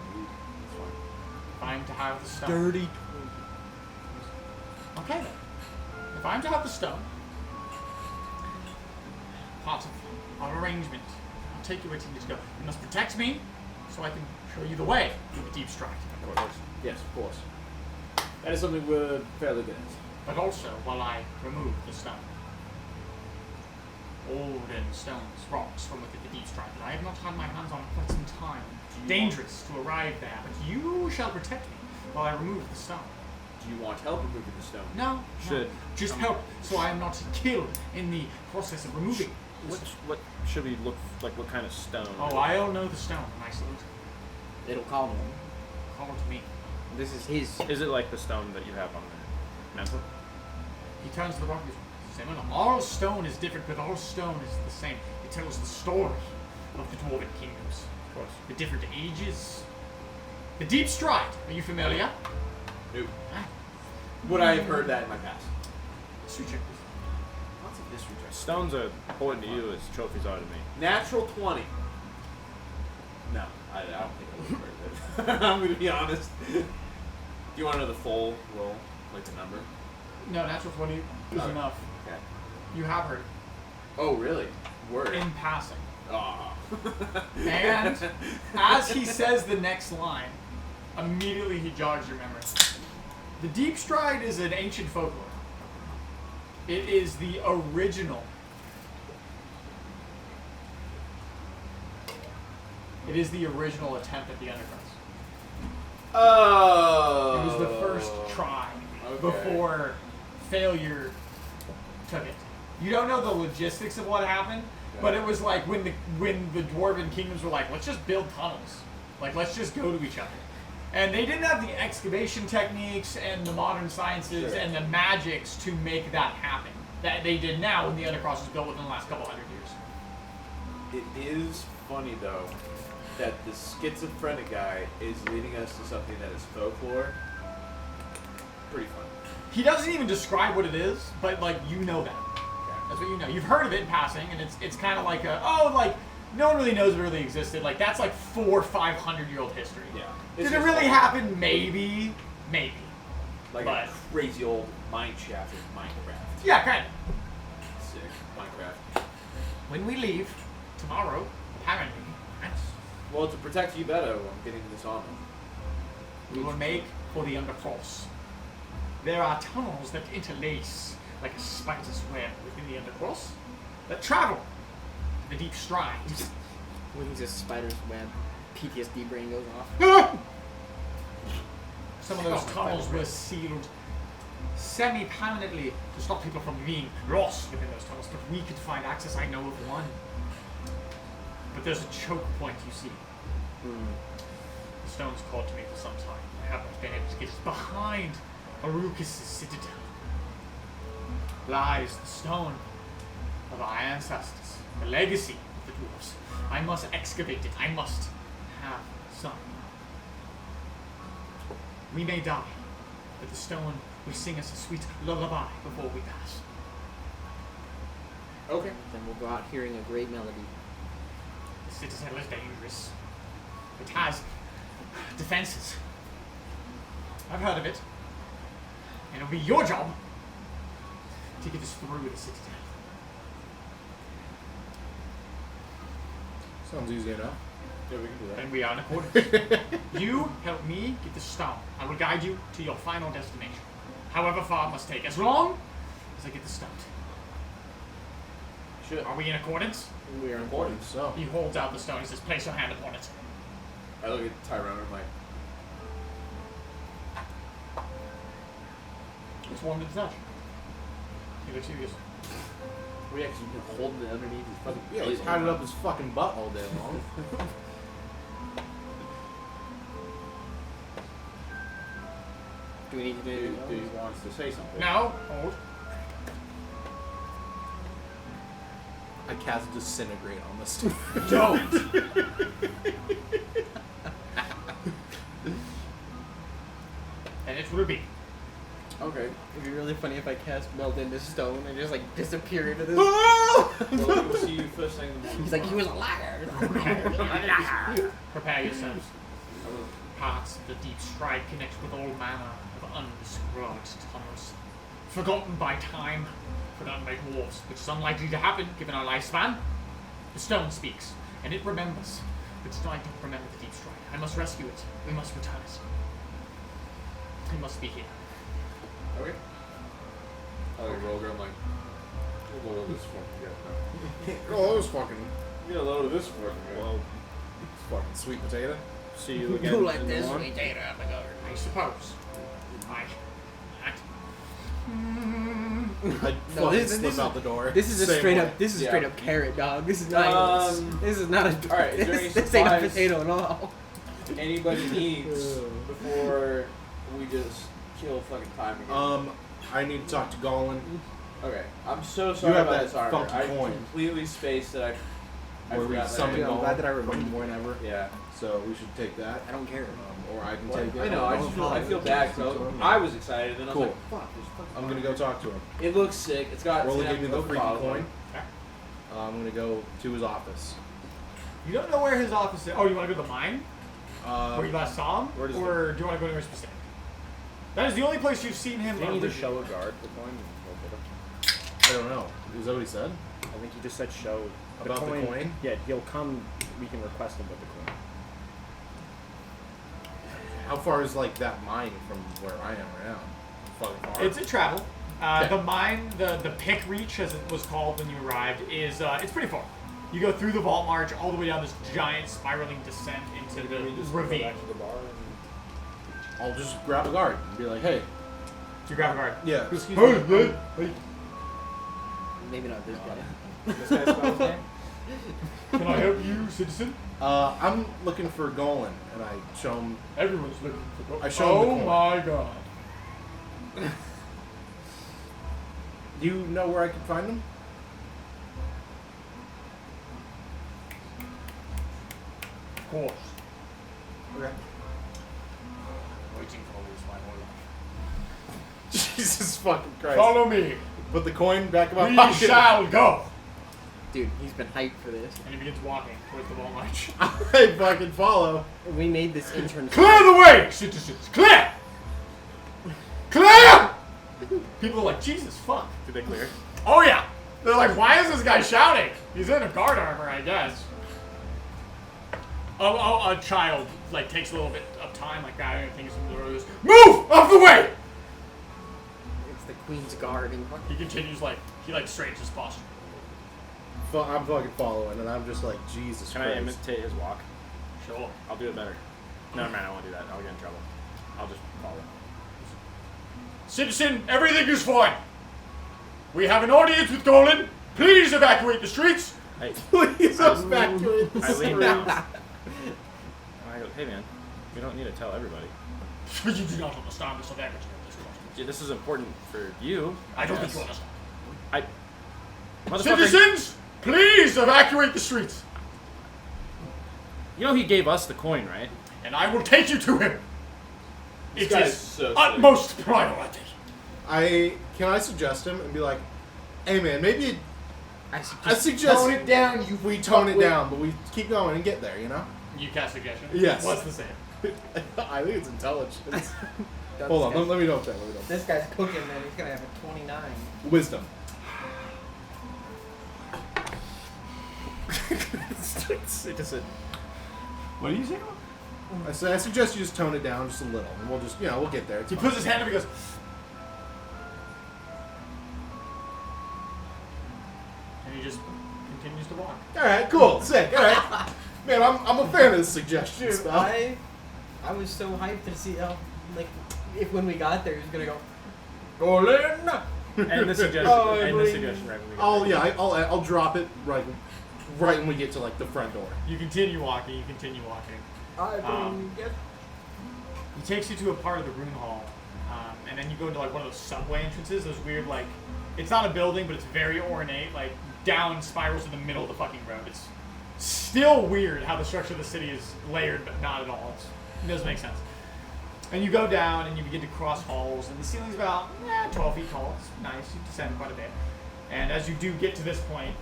That's fine. If I'm to have the stone. Dirty. Okay then. If I'm to have the stone, part of our arrangement, I'll take you where you need to go. You must protect me, so I can show you the way to the deep stride. Of course. Yes, of course. That is something we're fairly good at. But also, while I remove the stone, olden stones, rocks from within the deep stride that I have not had my hands on for quite some time. Dangerous to arrive there, but you shall protect me while I remove the stone. Do you want help removing the stone? No, Should- no. Just help so I am not killed in the process of removing. What should we look like? What kind of stone? Oh, I'll know the stone, and I salute. It'll call him. Call it to me. This is his. Is it like the stone that you have on the mantle? He turns to the rock and goes, "Same enough. All stone is different, but all stone is the same. It tells the story of the dwarven kingdoms. Of course. The different ages. The deep stride. Are you familiar? Nope. Ah, Would I have heard that in my past? history check, please. Lots of history checks. Stones are important to you as trophies are to me. Natural 20. No, I don't think I would have heard that. I'm going to be honest. Do you want to know the full roll? Like the number? No, natural 20 is Oh. enough. Okay. You have heard Oh, really? Word. in passing. Ah. And as he says the next line, immediately he jogs your memory. The Deep Stride is an ancient folklore. It is the original. It is the original attempt at the Undercross. Oh. It was the first try Okay. before failure took it. You don't know the logistics of what happened, but it was like when the dwarven kingdoms were like, let's just build tunnels. Like, let's just go to each other. And they didn't have the excavation techniques and the modern sciences Sure. and the magics to make that happen. That they did now when the Undercross was built within the last couple hundred years. It is funny though that the schizophrenic guy is leading us to something that is folklore. Pretty fun. He doesn't even describe what it is, but like you know that. That's what you know. You've heard of it in passing, and it's kind of like no one really knows it really existed. Like that's like 400 or 500 year old history. Yeah. Did it really happen? Maybe. Like but- a crazy old mine shaft in Minecraft. Yeah, kind of. Sick. Minecraft. When we leave tomorrow, apparently, Well, to protect you better, I'm getting this on. we will make for the Undercross. There are tunnels that interlace like a spider's web within the Undercross that travel the Deep Stride. When he's a spider's web, PTSD brain goes off. Some of those tunnels were sealed semi-permanently to stop people from being lost within those tunnels, but we could find access. I know of one. But there's a choke point, you see. The stone's called to me for some time. I haven't been able to get it. Behind Arukis' citadel lies the stone of our ancestors, the legacy of the dwarves. I must excavate it. I must have some. We may die, but the stone will sing us a sweet lullaby before we pass. Okay. Then we'll go out hearing a great melody. The citadel is dangerous. It has defenses. I've heard of it. And it'll be your job to get us through the citadel. Sounds easy enough. Yeah, we can do that. And we are in accordance. You help me get the stone. I will guide you to your final destination. However far it must take. As long as I get the stone. Shit. Are we in accordance? We are Important. So, He holds out the stone. He says, place your hand upon it. I look at Tyrone and I'm like, It's warm to the touch. He looks serious. we actually been holding it underneath his fucking yeah, he's had it up his fucking butt all day long. Do we need to do Dude, anything dude wants to say something. Now, hold. I cast Disintegrate on this dude. Don't! And it will be. Okay. It'd be really funny if I cast Melt into Stone and just like disappear into this. Well, we'll see you first thing in the morning. He's like, he was a liar. Prepare yourselves. Parts of the Deep Stride connect with all manner of undescribed tunnels. Forgotten by time, forgotten by dwarves, which is unlikely to happen given our lifespan. The stone speaks, and it remembers. But Stride don't remember the Deep Stride. I must rescue it. We must return it. It must be here. Okay. I like roll I'm like, we'll load this fucking guy. Oh, that was fucking, Get a load of this fucking guy. Well, fucking sweet potato. see you again. You like in the this morning. potato up a guard. I suppose. I. I'd No, fucking this slip is- out the door. This is a Same straight way. up. This is Yeah. straight up carrot, dog. This is not. This is not a. Alright, is there any this ain't a supplies? potato at all. Anybody needs before we just kill fucking time again. I need to talk to Gollin. Okay, I'm so sorry have about that this armor. funky I coin. completely spaced that. I Where we forgot summoned that. I'm glad that I remembered. whenever. Yeah. So we should take that. I don't care. Or I can What? take it. I know. I feel bad. So I was excited, and I was Cool. like, "Fuck, there's fucking." I'm gonna go talk to him. It looks sick. It's got. Rolly it's gave me the got freaky profile coin. Okay. I'm gonna go to his office. You don't know where his office is. Oh, you want to go to the mine? Where you last saw him? where does Or do you want to go anywhere specific? That is the only place you've seen him. Do you need to originally. show a guard the coin? I don't know. Is that what he said? I think he just said show. About the coin? Yeah, he'll come. We can request him with the coin. How far is like that mine from where I am right now? Fucking far. It's a travel. Okay. The mine, the pick reach, as it was called when you arrived, is it's pretty far. You go through the vault march all the way down this giant spiraling descent into the ravine. Back to the bar and I'll just grab a guard and be like, hey. To grab a guard. Yeah. Excuse me. Maybe not this guy. this guy's spell his name? Can I help you, citizen? I'm looking for Golan, and I show him. Everyone's looking for. I show him the coin. my god. Do you know where I can find him? Of course. Okay. Waiting for this my whole life. Jesus fucking Christ. Follow me. Put the coin back in my We pocket. shall go. Dude, he's been hyped for this. And he begins walking towards the vault march. I fucking follow. We made this intern. Clear the way, citizens! Clear! Clear! People are like, Jesus fuck. Did they clear? Oh yeah! They're like, why is this guy shouting? He's in a guard armor, I guess. A child, like, takes a little bit of time, like that, and thinks from the road goes, move! Off the way! It's the Queen's Guard. And He continues, like, he, like, straightens his posture. I'm fucking following, and I'm just like, Jesus Can I Christ. imitate his walk? Sure. I'll do it better. No, man, I won't do that. I'll get in trouble. I'll just follow. Citizen, everything is fine. We have an audience with Golan. Please evacuate the streets. Hey, Please evacuate the I lean street. down. And I go, hey man, we don't need to tell everybody. You do not understand the severity of this question. Yeah, this is important for you. I don't guess. think you understand. Motherfucker, Citizens, please evacuate the streets. you know he gave us the coin, right? And I will take you to him. This It guy's is so sick. utmost priority. Can I suggest him and be like, hey man, maybe I I suggest Tone it down, you we tone it fuckwit. down, but we keep going and get there, you know? You cast suggestion. Yes. What's the same? I think it's intelligence. That's Hold on, this let me know that. Let me know. This guy's cooking, man. He's gonna have a 29. Wisdom. It just said, What do you say? I suggest you just tone it down just a little, and we'll just, we'll get there. It's He fine. puts his hand up and goes. And he just continues to walk. All right, cool, sick. All right, man, I'm a fan of this suggestion Dude, stuff. I was so hyped to see how, like, if when we got there, he was gonna go, Golan! end the suggestion. Oh, End the please. suggestion right when we get I'll there. I'll drop it right when we get to like the front door. You continue walking. You continue walking. I Um, get He takes you to a part of the rune hall, and then you go into like one of those subway entrances. Those weird like, it's not a building, but it's very ornate. Like down spirals in the middle of the fucking road. It's still weird how the structure of the city is layered, but not at all. It doesn't make sense. And you go down and you begin to cross halls, and the ceiling's about 12 feet tall. It's nice. You descend quite a bit. And as you do get to this point,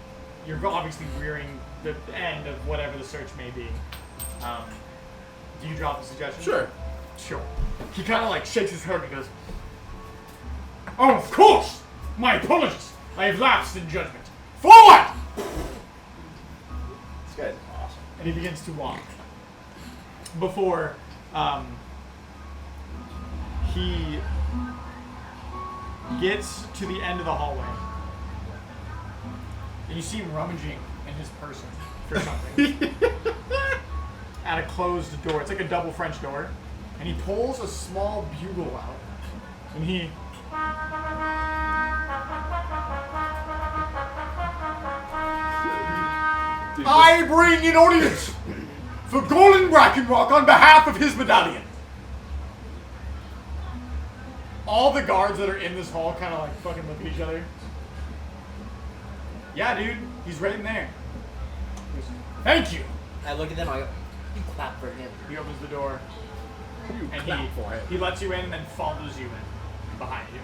you're obviously rearing the end of whatever the search may be. Do you drop the suggestion? Sure. Sure. He kind of like shakes his head and goes, "Oh, of course! My apologies. I have lapsed in judgment. Forward!" This guy's awesome. And he begins to walk. Before he gets to the end of the hallway, and you see him rummaging in his person for something. At a closed door. It's like a double French door. And he pulls a small bugle out. And he... I bring an audience for Golan Brackenrock on behalf of his medallion. All the guards that are in this hall kind of like fucking look at each other. Yeah, dude. He's right in there. He goes, "Thank you." I look at them, I go, you clap for him. He opens the door. And clap for it. he lets you in and then follows you in behind you.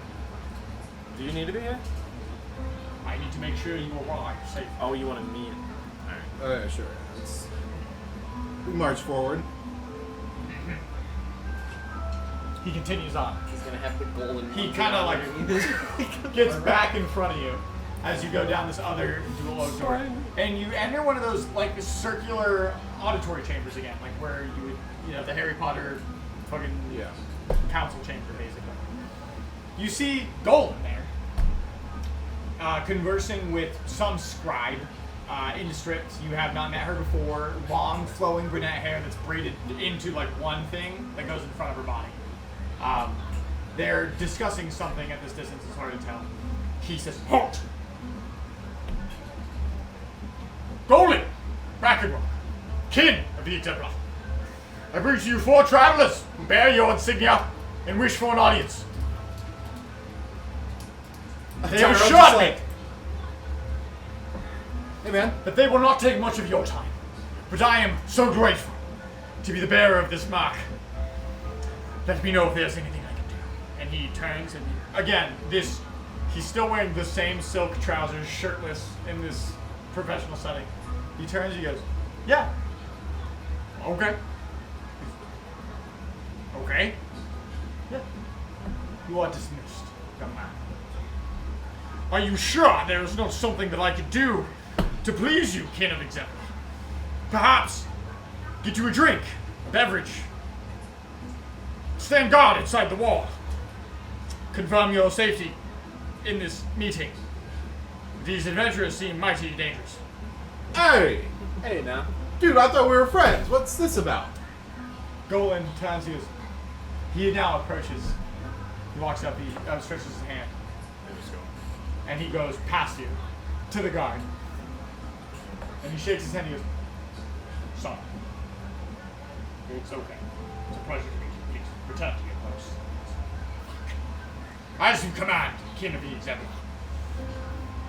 Do you need to be here? I need to make sure you arrive safe. Oh, you want to meet? All right. Sure. We march forward. He continues on. He's gonna have the golden. He kind of like gets back in front of you as you go down this other dual oak door, and you enter one of those like circular auditory chambers again, like where you would, the Harry Potter fucking council chamber, basically. You see Golden there, conversing with some scribe in strips. You have not met her before. Long, flowing brunette hair that's braided into like one thing that goes in front of her body. They're discussing something at this distance. It's hard to tell. He says, "Halt! Golden, Brackenrock, kin of the Exemplar. I bring to you 4 travelers who bear your insignia and wish for an audience. They have assured me Hey, man. that they will not take much of your time, but I am so grateful to be the bearer of this mark. Let me know if there's anything I can do." And he turns and, again, he's still wearing the same silk trousers, shirtless, in this professional setting. He turns and he goes, "Yeah. Okay. Okay. Yeah. You are dismissed, young man. Are you sure there is not something that I could do to please you, kin of Exemplar? Perhaps get you a drink, a beverage. Stand guard inside the wall. Confirm your safety in this meeting. These adventurers seem mighty dangerous." Hey! Hey, now. Dude, I thought we were friends. What's this about? Golan turns, he now approaches. He walks up, he stretches his hand, and he goes past you to the guard. And he shakes his hand and he goes, "Son, it's okay. It's a pleasure to meet you. Please, return to your post. As you command, kin of the Exemplar.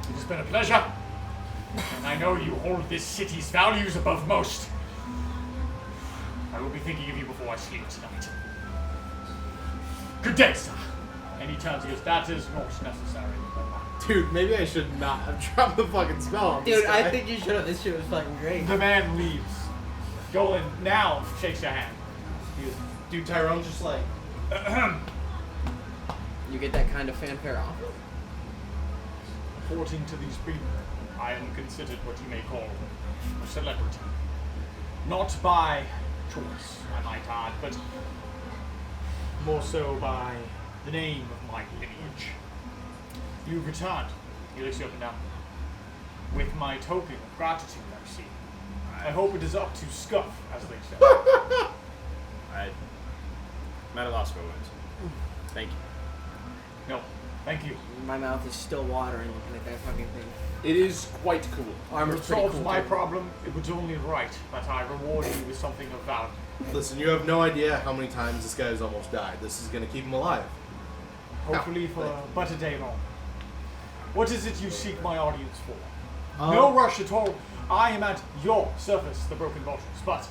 It has been a pleasure, and I know you hold this city's values above most. I will be thinking of you before I sleep tonight. Good day, sir." And he turns and goes, "That is not necessary." Dude, maybe I should not have dropped the fucking spell on this Dude, guy. I think you should have. This shit was fucking great. The man leaves. Golan now shakes your hand. He goes, Dude, Tyrone's just like, You get that kind of fanfare off. "According to these people, I am considered what you may call a celebrity. Not by choice, I might add, but more so by the name of my lineage. You've returned," he looks you up and down, "with my token of gratitude, I see. I hope it is up to scuff, as they say." I'm at a loss for words. Thank you. "No, thank you. My mouth is still watering looking at that fucking thing. It is quite cool. If Armor's it pretty solves cool. my too. problem, it was only right that I reward you with something of value. Listen, you have no idea how many times this guy's almost died. This is gonna keep him alive. Hopefully for but a day long. What is it you seek my audience for? Um, No rush at all. I am at your surface, the Broken Vultures, but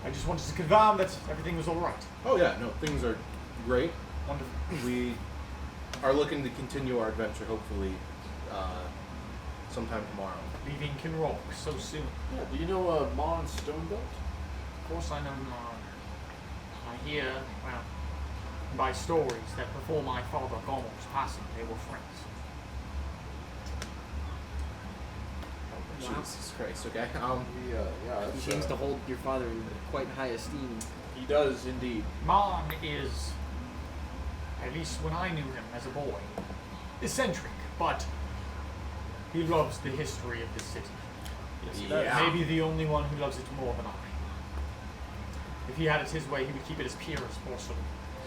I just wanted to confirm that everything was all right. Oh yeah, no, things are great. Wonderful. We are looking to continue our adventure, hopefully, sometime tomorrow. Leaving Kinrock so soon. Yeah, do you know Mon Stonebuilt? Of course I know Mar. I hear, well, by stories that before my father Gormal's passing, they were friends. Wow. Jesus Christ, okay. He seems to hold your father in quite high esteem. He does indeed. Mon is, at least when I knew him as a boy, eccentric, but he loves the history of this city. Yes, he Yeah. Maybe the only one who loves it more than I. If he had it his way, he would keep it as pure as possible.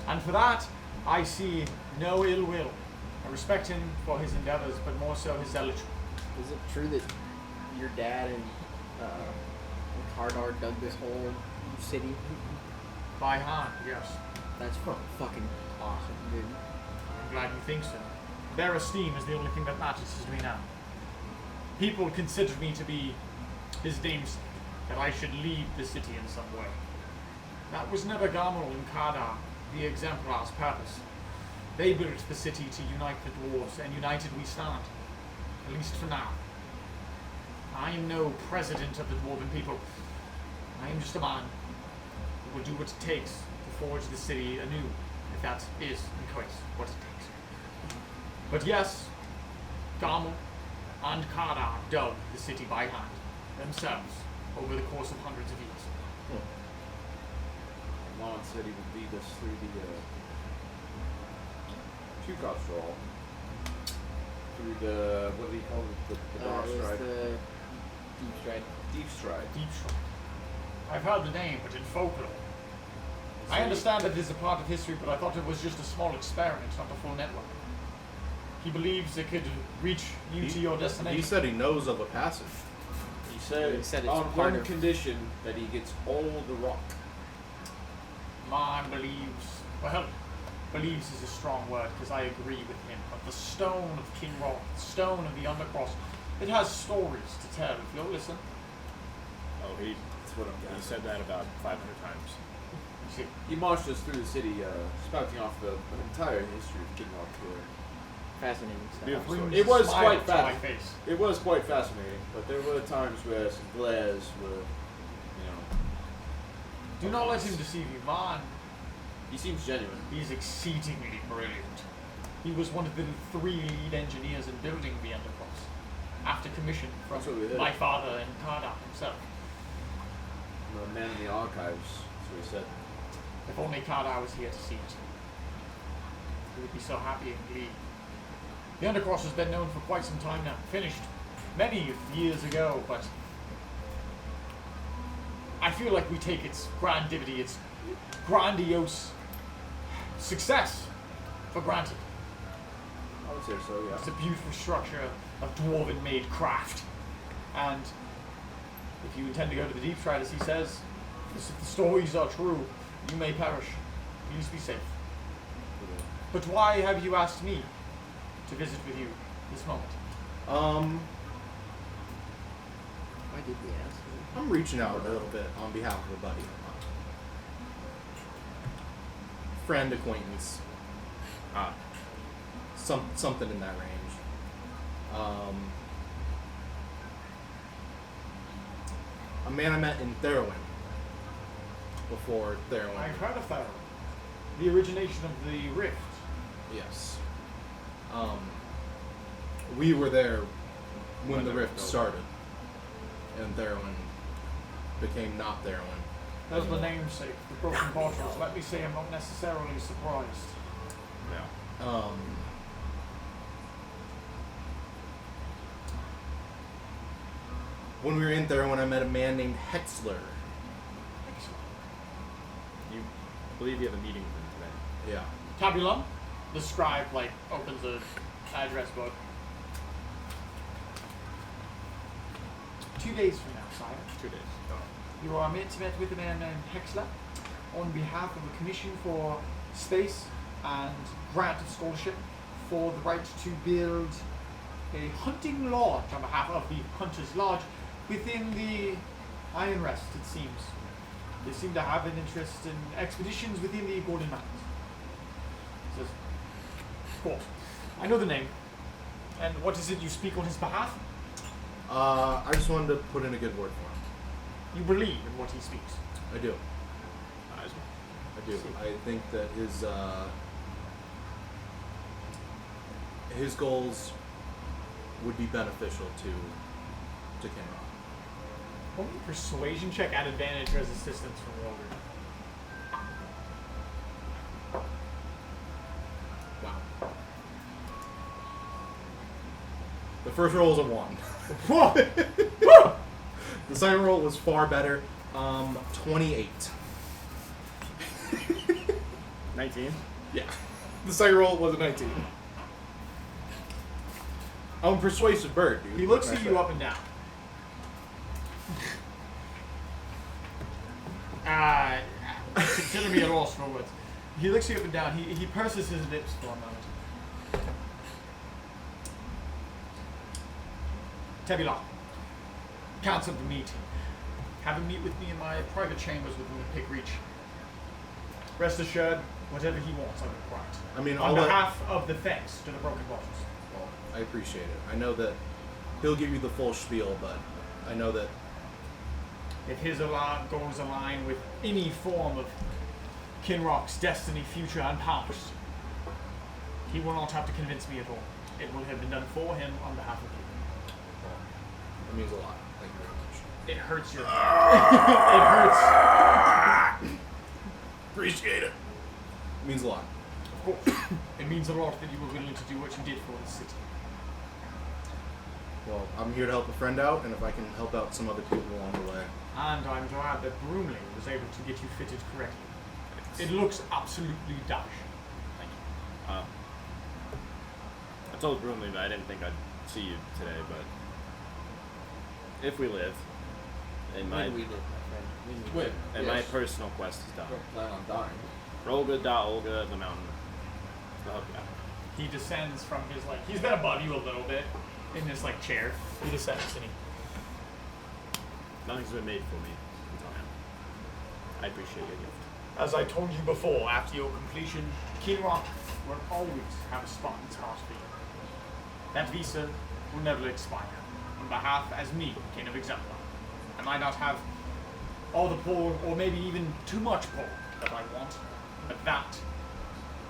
And for that, I see no ill will. I respect him for his endeavors, but more so his zealotry. Is it true that your dad and Hardar dug this whole city? By hand, yes. That's fucking awesome, dude. I'm glad you think so. Their esteem is the only thing that matters to me now. People consider me to be his namesake, that I should lead the city in some way. That was never Gamal and Kadar, the Exemplar's purpose. They built the city to unite the dwarves, and united we stand. At least for now. I am no president of the dwarven people. I am just a man who will do what it takes to forge the city anew, if that is, in case, what it takes. But yes, Gamal, and Kardar dug the city by hand themselves over the course of hundreds of years. Lon said he would lead us through the two-cost roll. Through the, what do you call it? The dark It was stride. the deep stride. Deep stride. Deep Strike. I've heard the name, but in folklore. I understand that it is a part of history, but I thought it was just a small experiment, not a full network. He believes it could reach you to your destination. He said he knows of a passage. He said, He said it's on part one of- condition that he gets all the rock. Mine believes, well, believes is a strong word because I agree with him, but the stone of King Rock, the stone of the Undercross, it has stories to tell if you'll listen. Oh, That's what I'm he guessing. said that about 500 times. You see, He marched us through the city, spouting off the entire history of King Rock here. Fascinating stuff. Beautiful. brings It a was smile quite to my fast. face. It was quite fascinating, but there were times where some glares were, Do not let him deceive you, man. he seems genuine. He's exceedingly brilliant. He was one of the 3 lead engineers in building the Undercross, after commission from That's what we heard. my father and Kardar himself. I'm a man in the archives, that's what he said. If only Kardar was here to see it. He would be so happy and glee. The Undercross has been known for quite some time now. Finished many years ago, but I feel like we take its grandivity, its grandiose success for granted. I would say so, yeah. It's a beautiful structure of dwarven-made craft. And if you intend to go to the deep stride, as he says, if the stories are true, you may perish. Please be safe. But why have you asked me to visit with you this moment? Why did we ask? I'm reaching out a little bit on behalf of a buddy. Friend, acquaintance. Something in that range. A man I met in Therowen. Before Therowen. I've heard of that. The origination of the rift. Yes. We were there when the rift started. And Therowen became not Therowen. As the namesake, the broken bottles. Let me say I'm not necessarily surprised. Yeah. When we were in Therowen, I met a man named Hexler. You believe you have a meeting with him today? Yeah. Tabulum, the scribe, opens a address book. 2 days from now, sire. 2 days. You are meant to meet with a man named Hexler on behalf of a commission for space and grant of scholarship for the right to build a hunting lodge on behalf of the Hunter's Lodge within the Iron Rest, it seems. They seem to have an interest in expeditions within the Golden Mountains. Says, of course. I know the name. And what is it you speak on his behalf? I just wanted to put in a good word for him. You believe in what he speaks. I do. Nice. I do. I think that his goals would be beneficial to Kenrock. Only persuasion check at advantage or as assistance from Wilder. Wow. The first roll was a 1. The second roll was far better. 28. 19? Yeah. The second roll was a 19. I'm a persuasive bird, dude. He looks at you up and down. Consider me at a loss for words. He looks you up and down. He purses his lips for a moment. Tabula, cancel the meeting. Have him meet with me in my private chambers within the Pick Reach. Rest assured, whatever he wants, I will grant. I mean, on behalf of the thanks to the Broken Bottles. Well, I appreciate it. I know that he'll give you the full spiel, but I know that If his goals align with any form of Kinrock's destiny, future, and past, he will not have to convince me at all. It will have been done for him on behalf of you. means a lot. Thank you very much. It hurts your it hurts. Appreciate it. Means a lot. Of course. It means a lot that you were willing to do what you did for the city. Well, I'm here to help a friend out, and if I can help out some other people along the way. And I'm glad that Broomley was able to get you fitted correctly. It looks absolutely dash. Thank you. I told Broomley that I didn't think I'd see you today, but if we live, and my When we live, my friend. When we Wait. live. and my personal quest is done. Don't plan on dying. Olga, the mountain. I'll help you out. He descends from his he's been above you a little bit in this chair. He descends and he Nothing's been made for me until now. I appreciate your gift. As I told you before, after your completion, Kinrock will always have a spot in its heart for you. That visa will never expire. On behalf as me, King of Exemplar, I might not have all the pull, or maybe even too much pull that I want, but that,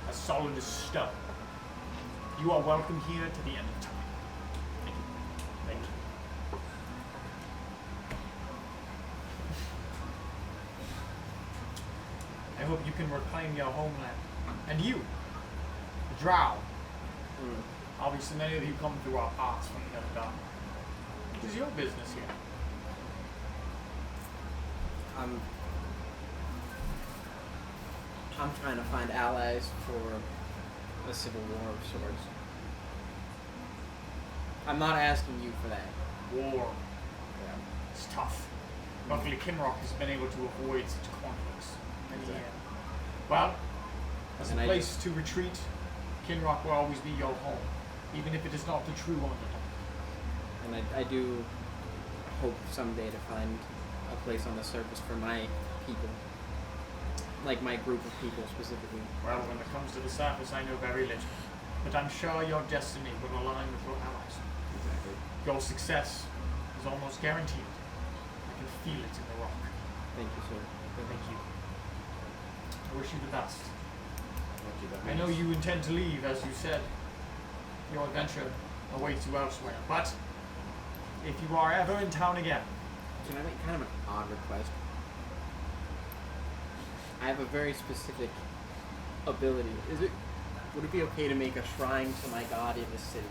as solid as stone. You are welcome here to the end of time. Thank you. Thank you. I hope you can reclaim your homeland. And you, Drow. Obviously, many of you come through our paths from the other dark. What is your business here? I'm trying to find allies for a civil war of sorts. I'm not asking you for that. War. It's tough. Luckily, Kinrock has been able to avoid such conflicts. And well, as a And I- place to retreat, Kinrock will always be your home, even if it is not the true Underdark. And I do hope someday to find a place on the surface for my people. Like my group of people specifically. Well, when it comes to the surface, I know very little. But I'm sure your destiny will align with your allies. Exactly. Your success is almost guaranteed. I can feel it in the rock. Thank you, sir. Thank you. I wish you the best. Thank you, that I know means- you intend to leave, as you said. Your adventure awaits you elsewhere. But if you are ever in town again, Can I make kind of an odd request? I have a very specific ability. Would it be okay to make a shrine to my god in the city?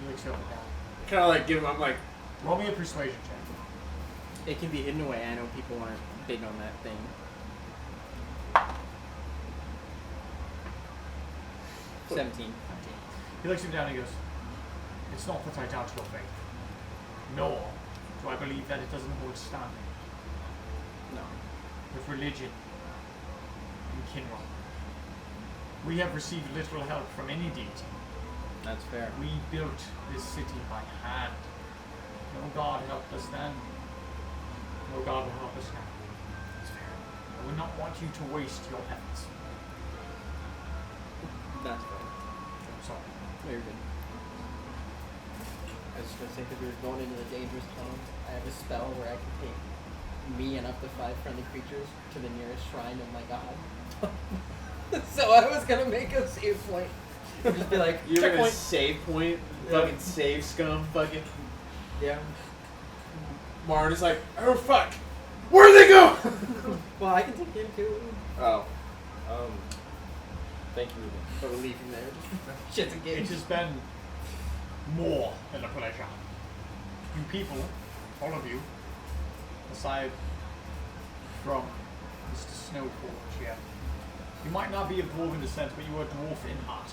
you accept it now. Kind of like give him. I'm like, Roll me a persuasion check. It can be hidden away. I know people aren't big on that thing. 17. He looks you down and he goes, "It's not that I doubt your faith, nor do I believe that it doesn't hold standing. No. With religion and Kinrock, we have received little help from any deity. That's fair. We built this city by hand. No god helped us then. No god will help us now. It's fair. I would not want you to waste your efforts. That's fair. I'm sorry. Very good. I was just gonna say, because we were going into the dangerous zone, I have a spell where I can take me and up to 5 friendly creatures to the nearest shrine of my god. So I was gonna make a save point. Just be like, you're gonna checkpoint. save point, fucking save scum, fucking. Yeah. Marn is like, oh fuck, where'd they go? Well, I can take him too. Oh, Thank you. But we'll leave him there. Shit's a It game. has been more than a pleasure. You people, all of you, aside from Mr. Snowforge here, you might not be of dwarven descent, but you are dwarf in heart.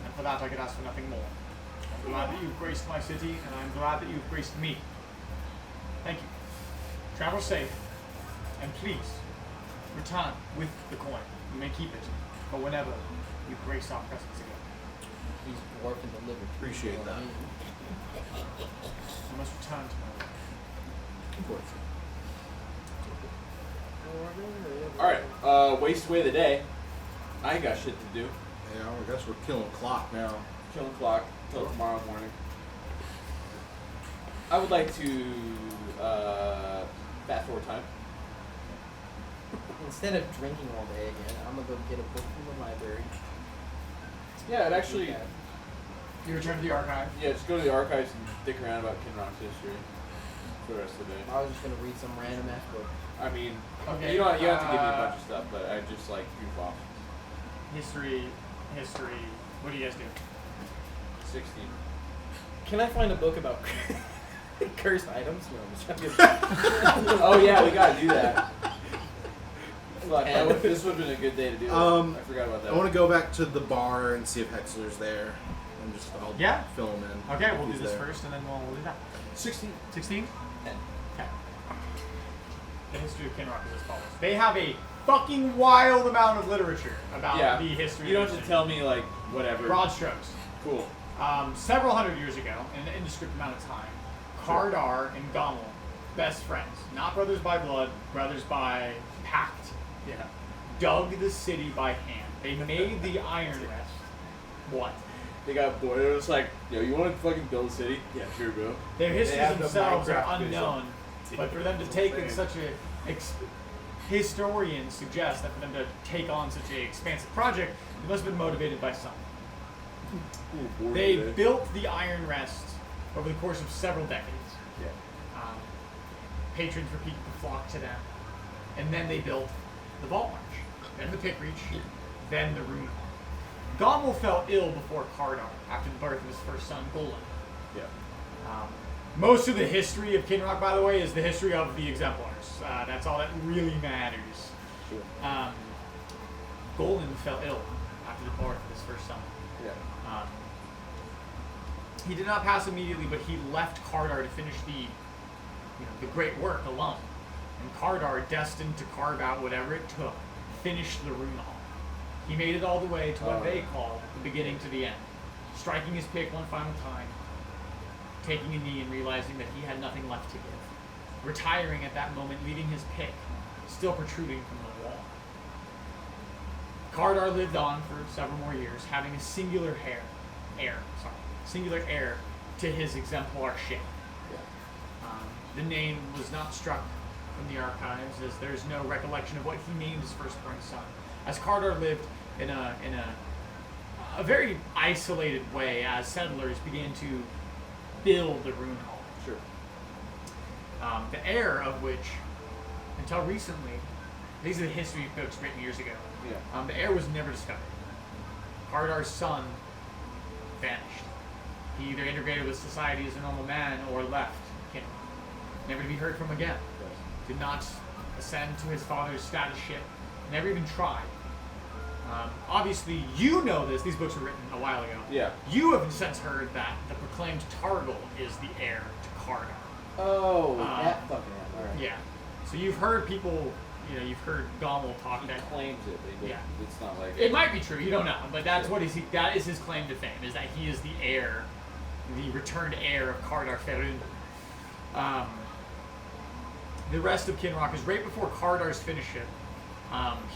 And for that I could ask for nothing more. I'm glad that you've graced my city, and I'm glad that you've graced me. Thank you. Travel safe, and please, return with the coin. You may keep it, but whenever you grace our presence again. He's dwarf and delivered. Appreciate You know what I that. mean? You must return to my work. Of course. alright, waste away the day. I ain't got shit to do. Yeah, I guess we're killing clock now. Killing clock till tomorrow morning. I would like to fast forward time. Instead of drinking all day again, I'm gonna go get a book from the library. Yeah, it actually. Yeah. You return to the archive. Yeah, just go to the archives and dick around about Kinrock's history for the rest of the day. I was just gonna read some random ass book. I mean, Okay, you don't have to give me a bunch of stuff, but I just like goof off. History. What do you guys do? 16. Can I find a book about cursed items? No, I'm just kidding. Oh yeah, we gotta do that. Fuck, this would have been a good day to do it. I forgot about that. I want to go back to the bar and see if Hexler's there, and just I'll Yeah. fill him in. Okay, if we'll do he's this there. first, and then we'll do that. 16. 16? 10. Okay. The history of Kinrock is as follows. They have a fucking wild amount of literature about the history You don't of have the to city. tell me like whatever. Broad strokes. Cool. Several hundred years ago, in an indescript amount of time, Kardar and Gommel, best friends, not brothers by blood, brothers by pact, Yeah. dug the city by hand. They made the Iron Rest. What? They got bored. It was like, yo, you want to fucking build a city? Yeah, sure, bro. Their histories have the themselves are Minecraft unknown, but for them to take in such a historians suggest that for them to take on such an expansive project, they must have been motivated by something. They built the Iron Rest over the course of several decades. Yeah. Patrons for people to flock to them, and then they built the Vault March, then the Pick Reach, then the Rune Hall. Gommel fell ill before Kardar after the birth of his first son, Golan. Yeah. Most of the history of Kinrock, by the way, is the history of the Exemplars. That's all that really matters. Sure. Golan fell ill after the birth of his first son. Yeah. He did not pass immediately, but he left Kardar to finish the great work alone. And Kardar, destined to carve out whatever it took, finished the Rune Hall. He made it all the way to what they call the beginning to the end, striking his pick one final time, taking a knee and realizing that he had nothing left to give, retiring at that moment, leaving his pick still protruding from the wall. Kardar lived on for several more years, having a singular heir to his exemplar ship. The name was not struck from the archives, as there's no recollection of what he named his firstborn son. As Kardar lived in a very isolated way, as settlers began to build the Rune Hall. Sure. The heir of which, until recently, these are the history books written years ago. Yeah. The heir was never discovered. Kardar's son vanished. He either integrated with society as a normal man or left Kinrock, never to be heard from again. Did not ascend to his father's status ship. Never even tried. Obviously, you know this. These books were written a while ago. Yeah. You have since heard that the proclaimed Targal is the heir to Kardar. Oh, that fucking hell. All right. Yeah. So you've heard people, you've heard Gommel talk He that. claims it, but Yeah. it's not like It might be true. You don't know, but that is his claim to fame, is that he is the heir, the returned heir of Kardar Ferun. The rest of Kinrock is right before Kardar's finished it.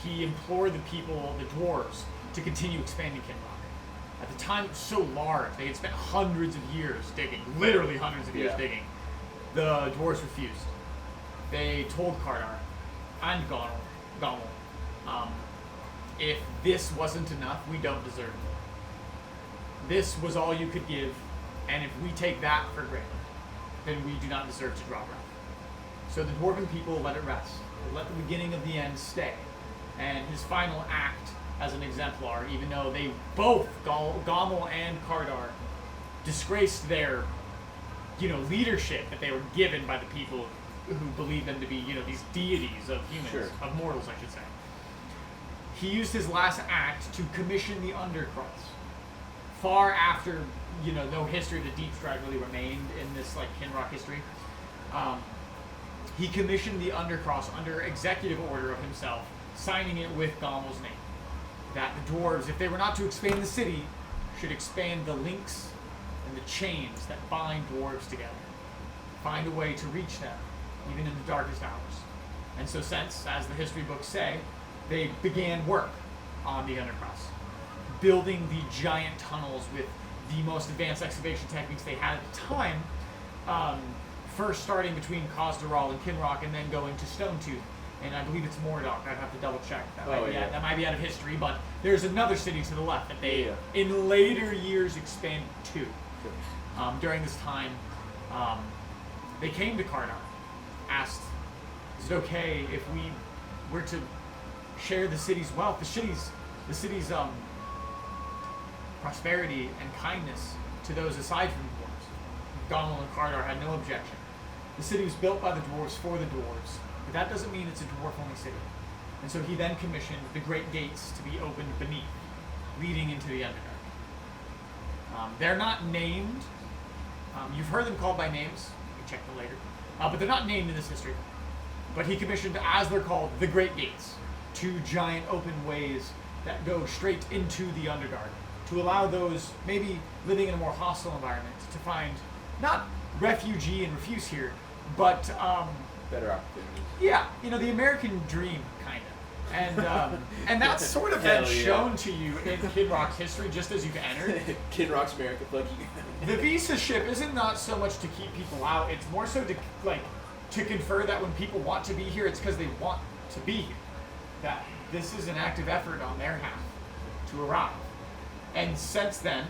He implored the people, the dwarves, to continue expanding Kinrock. At the time, it was so large, they had spent hundreds of years digging, literally hundreds of years digging. The dwarves refused. They told Kardar and Gommel, if this wasn't enough, we don't deserve it. This was all you could give, and if we take that for granted, then we do not deserve to draw breath. So the dwarven people let it rest. They let the beginning of the end stay. And his final act as an exemplar, even though they both, Gommel and Kardar, disgraced their, leadership that they were given by the people who believed them to be, these deities of humans, of mortals, I should say. He used his last act to commission the Undercross. Far after, no history of the Deep Stride really remained in this, Kinrock history. He commissioned the Undercross under executive order of himself, signing it with Gommel's name. That the dwarves, if they were not to expand the city, should expand the links and the chains that bind dwarves together. Find a way to reach them, even in the darkest hours. And so since, as the history books say, they began work on the Undercross, building the giant tunnels with the most advanced excavation techniques they had at the time, first starting between Khazdaral and Kinrock, and then going to Stonetooth and I believe it's Mordok. I'd have to double check. That, Oh, might be yeah. that might be out of history, but there's another city to the left that they, Yeah. in later years, expanded to. During this time, they came to Kardar, asked, "Is it okay if we were to share the city's wealth, the city's prosperity and kindness to those aside from the dwarves?" Donald and Kardar had no objection. The city was built by the dwarves for the dwarves, but that doesn't mean it's a dwarf-only city. And so he then commissioned the great gates to be opened beneath, leading into the Underdark. They're not named. You've heard them called by names. You can check them later. But they're not named in this history. But he commissioned, as they're called, the Great Gates, 2 giant open ways that go straight into the Underdark, to allow those maybe living in a more hostile environment to find not refugee and refuse here, but Better opportunities. yeah, the American dream, kind of. And that's sort of been Hell yeah. shown to you in Kid Rock's history just as you've entered. Kid Rock's America, fuck you. The visa ship isn't not so much to keep people out, it's more so to confer that when people want to be here, it's because they want to be here. That this is an active effort on their half to arrive. And since then,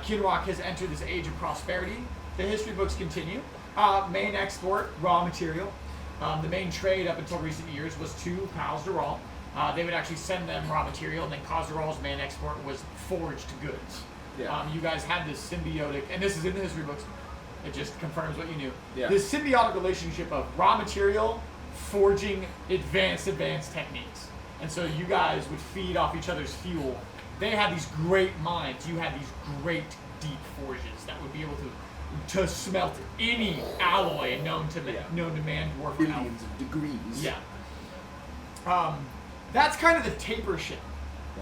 Kid Rock has entered this age of prosperity. The history books continue. Main export, raw material. The main trade up until recent years was to Khaz'Daral. They would actually send them raw material, and then Khaz'Daral's main export was forged goods. Yeah. You guys had this symbiotic, and this is in the history books, it just confirms what you knew. Yeah. This symbiotic relationship of raw material, forging advanced techniques. And so you guys would feed off each other's fuel. They had these great minds. You had these great deep forges that would be able to smelt any alloy known to man, dwarf, or elf. Billions of degrees. Yeah. That's kind of the taper ship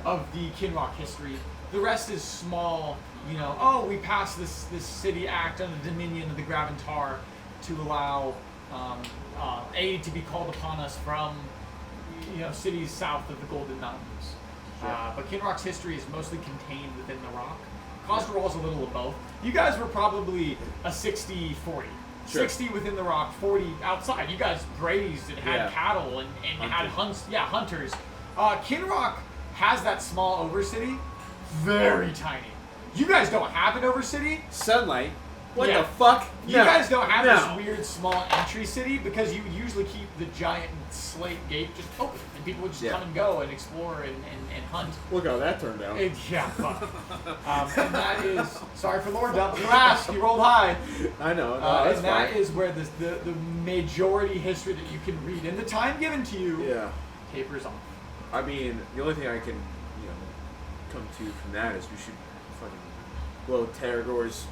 of the Kinrock history. The rest is small, we passed this city act under the dominion of the Graventar to allow aid to be called upon us from, cities south of the Golden Mountains. But Kinrock's history is mostly contained within the rock. Khaz'Daral's a little of both. You guys were probably a 60-40. Sure. 60 within the rock, 40 outside. You guys grazed and had Yeah. cattle and had hunters. Kinrock has that small overcity, very tiny. You guys don't have an overcity. Sunlight. What Yeah. the fuck? You guys don't have this weird small entry city because you usually keep the giant slate gate just open and people would just come and go and explore and hunt. Look how that turned out. Yeah, fuck. And that is, sorry for Lord Dump, you asked, you rolled high. I know. No, that's And that fine. is where the majority history that you can read in the time given to you Yeah. tapers off. I mean, the only thing I can, come to from that is we should fucking blow Terragor's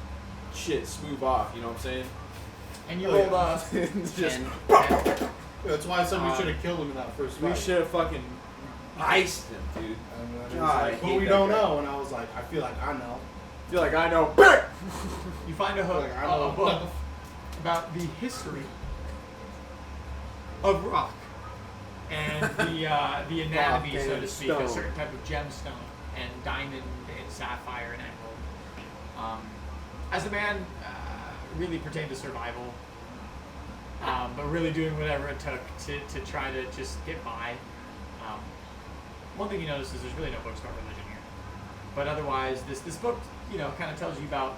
shit smooth off. You know what I'm saying? And you Oh, yeah. rolled Just 10. That's why I said we should have killed him in that first we fight. should have fucking iced him, dude. And then he was God, I like, but hate we that don't guy. know. And I was like, I feel like I know. I feel like I know. You find a hook, Like, I know. a book about the history of rock and the anatomy, so to and speak, a stone. certain type of gemstone and diamond and sapphire and emerald. As a man, really pertained to survival, but really doing whatever it took to try to just get by. One thing you notice is there's really no books about religion here, but otherwise this book kind of tells you about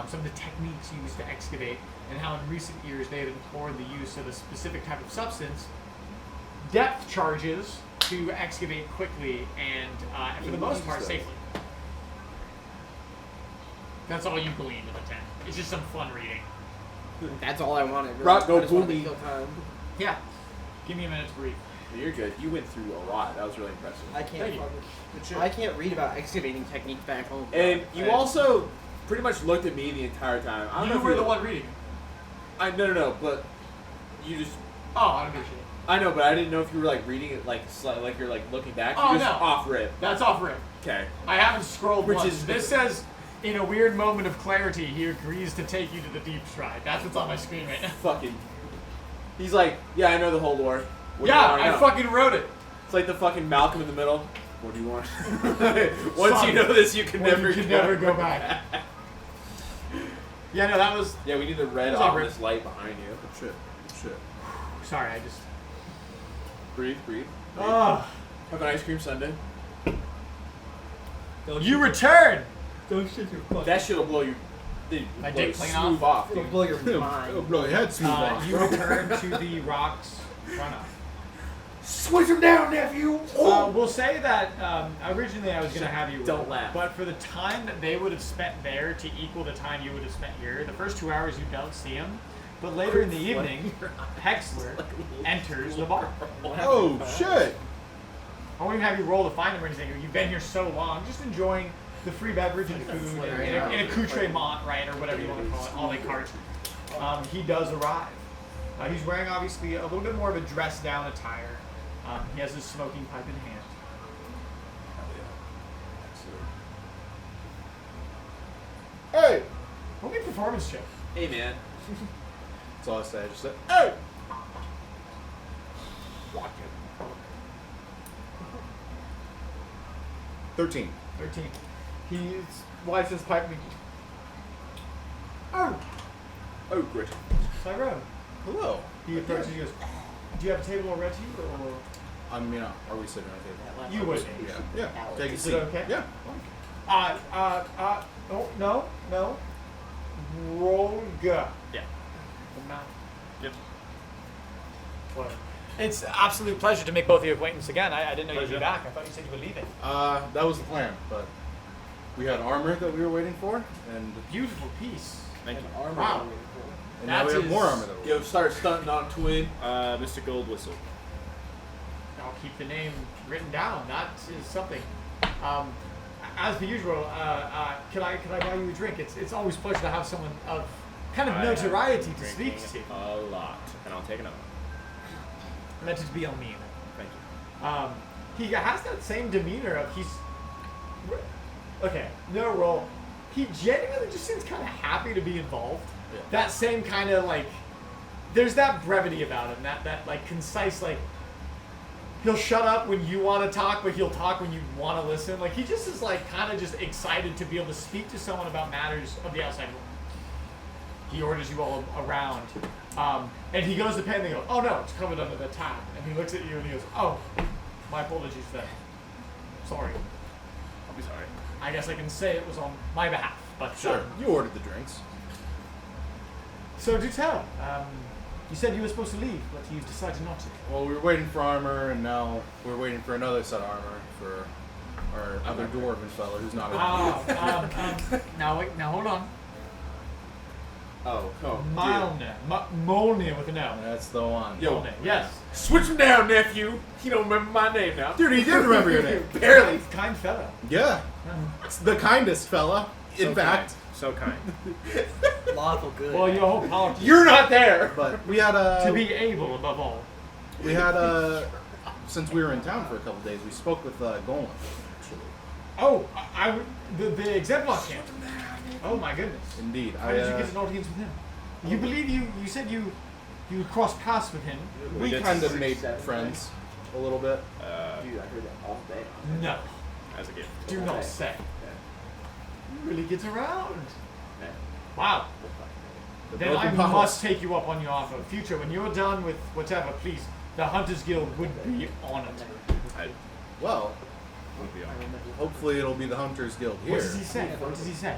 some of the techniques used to excavate and how in recent years they have implored the use of a specific type of substance, depth charges, to excavate quickly and for the most part safely. That's all you gleaned in the 10. It's just some fun reading. That's all I wanted. Really. Rock, go I just wanted to boomy. kill time. Yeah. Give me a minute to breathe. You're good. You went through a lot. That was really impressive. I can't. Thank you. fucking- I can't read about excavating techniques back home. And you also pretty much looked at me the entire time. I don't know You if were you the one reading. No, but you just. Oh, I appreciate it. I know, but I didn't know if you were reading it like you're looking back. Oh, You're just no. off rip. That's off rip. Okay. I haven't scrolled Which once. is- This says, in a weird moment of clarity, he agrees to take you to the deep stride. That's what's on my screen right now. Fucking. He's like, yeah, I know the whole lore. What do you Yeah, wanna I know? fucking wrote it. It's like the fucking Malcolm in the Middle. What do you want? Once Son, you know this, you can Well, never you can never go back. Yeah, no, that was... Yeah, we need the red It's all ominous right. light behind you. Good shit. Good shit. Sorry, I just... Breathe. Oh, Have an ice cream sundae. you return. Don't shit your fucking. That shit'll blow you. My blow dick you clean smooth off? off, It'll dude. blow your Oh, mind. blow your head smooth off. You return to the rocks front up. Switch him down, nephew. We'll say that originally I was going to have you Don't roll, laugh. but for the time that they would have spent there to equal the time you would have spent here, the first 2 hours you don't see him, but later in the evening, Hexler enters the bar. Oh shit! I won't even have you roll to find him or anything. You've been here so long, just enjoying the free beverage and food and an accoutrement, right, or whatever you want to call it, a la carte. He does arrive. He's wearing obviously a little bit more of a dressed down attire. He has his smoking pipe in hand. Hey! Roll me a performance check. Hey, man. That's all I say. I just said, hey! Watch it. 13. 13. He lights his pipe and he... Oh! Oh, great. Tyrone. Hello. He approaches you and goes, do you have a table already, or... I mean, are we sitting at a table? You would. Yeah. Take a Is seat. it okay? Yeah. Oh, no. Roll go. Yeah. Yep. What? It's an absolute pleasure to make both of your acquaintance again. I didn't know you'd be Pleasure. back. I thought you said you were leaving. That was the plan, but we had armor that we were waiting for, and Beautiful piece. Thank you. Wow. now we That have more is- armor that we're Yo, start stunting on Twin. Mr. Gold Whistle. I'll keep the name written down. That is something. As per usual, can I buy you a drink? It's always a pleasure to have someone of kind of I am notoriety to drinking speak to. A lot, and I'll take another. Let it be on me. Thank you. He has that same demeanor of okay, no roll. He genuinely just seems kind of happy to be involved. Yeah. That same kind of like, there's that brevity about him. That like concise like. He'll shut up when you want to talk, but he'll talk when you want to listen. Like he just is like kind of just excited to be able to speak to someone about matters of the outside world. He orders you all around, and he goes to pay, and they go, "Oh no, it's covered under the tab." And he looks at you and he goes, "Oh, my apologies then. Sorry. I'll be sorry. I guess I can say it was on my behalf." But Sure. You ordered the drinks. So do tell. You said you were supposed to leave, but you've decided not to. Well, we were waiting for armor, and now we're waiting for another set of armor for our other dwarven fellow who's not around. Now wait. Now hold on. Oh, Mjolnir. Mjolnir with an O. That's the one. Yo. Mjolnir. Yes. Switch him down, nephew. He don't remember my name now. Dude, he did remember your name. Barely. Kind fellow. Yeah. It's the kindest fella. In fact. So kind. Lawful good. Well, your whole politics. You're not there. But we had a. To be able, above all. We had a. Since we were in town for a couple days, we spoke with Golem, actually. Oh, the exemplar camp. Oh my goodness. Indeed. How did you get an audience with him? You believe you said you crossed paths with him. We did kind of six, made seven, friends a little bit. Dude, I heard that all day. No, As a gift. do not say. You really get around. Yeah. Wow. The Then I broken palace. must take you up on your offer. Future, when you're done with whatever, please, the Hunters Guild would be honored. I Well, would be honored. hopefully it'll be the Hunters Guild here. What does he say? What does he say?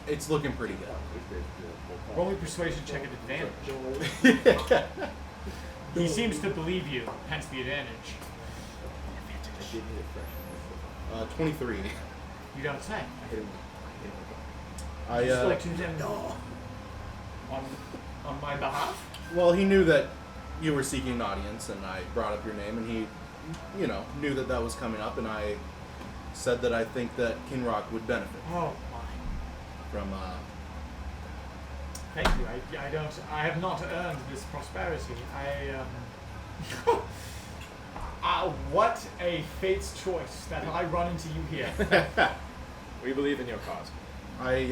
It's looking pretty good. Roll me persuasion check at advantage. He seems to believe you, hence the advantage. 23. You don't say. I Just like to him on my behalf. well, he knew that you were seeking an audience, and I brought up your name, and he, knew that that was coming up, and I said that I think that Kinrock would benefit Oh my. from. Thank you. I have not earned this prosperity. What a fate's choice that I run into you here. We believe in your cause. I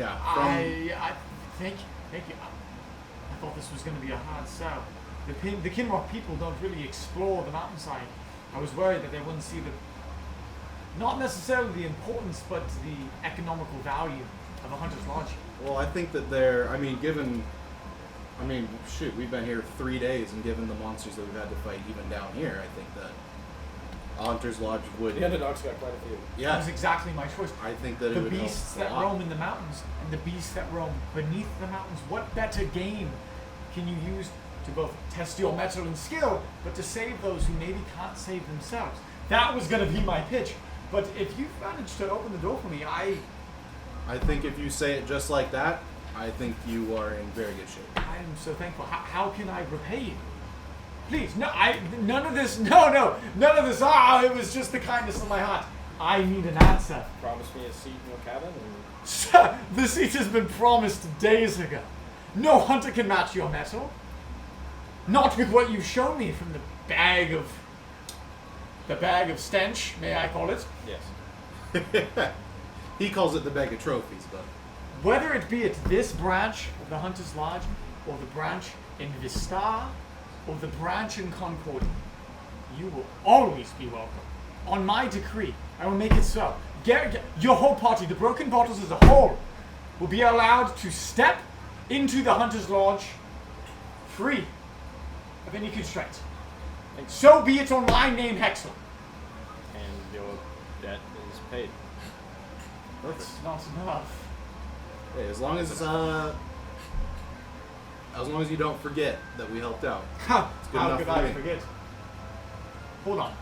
thank you. I thought this was going to be a hard sell. The Kinrock people don't really explore the mountainside. I was worried that they wouldn't see not necessarily the importance, but the economical value of a hunter's lodge. Well, I think that given I mean, shoot, we've been here 3 days, and given the monsters that we've had to fight even down here, I think that Hunter's Lodge would. The Underdog's got quite a few. That Yeah, was exactly my choice. I think that The it would beasts help that a lot. roam in the mountains and the beasts that roam beneath the mountains. What better game can you use to both test your mettle and skill, but to save those who maybe can't save themselves? That was going to be my pitch. But if you've managed to open the door for me, I think if you say it just like that, I think you are in very good shape. am so thankful. How can I repay you? Please, none of this. None of this. It was just the kindness of my heart. I need an answer. Promise me a seat in your cabin. And The seat has been promised days ago. No hunter can match your metal. Not with what you've shown me from the bag of stench, may I call it? yes. He calls it the bag of trophies, but Whether it be at this branch of the Hunter's Lodge, or the branch in Vistar, or the branch in Concordia, you will always be welcome. On my decree, I will make it so. Your whole party, the Broken Bottles as a whole, will be allowed to step into the Hunter's Lodge free of any constraint. And so be it on my name, Hexel. And your debt is paid. It's not enough. hey, as long as you don't forget that we helped out. How good enough could for I me. forget? Hold on.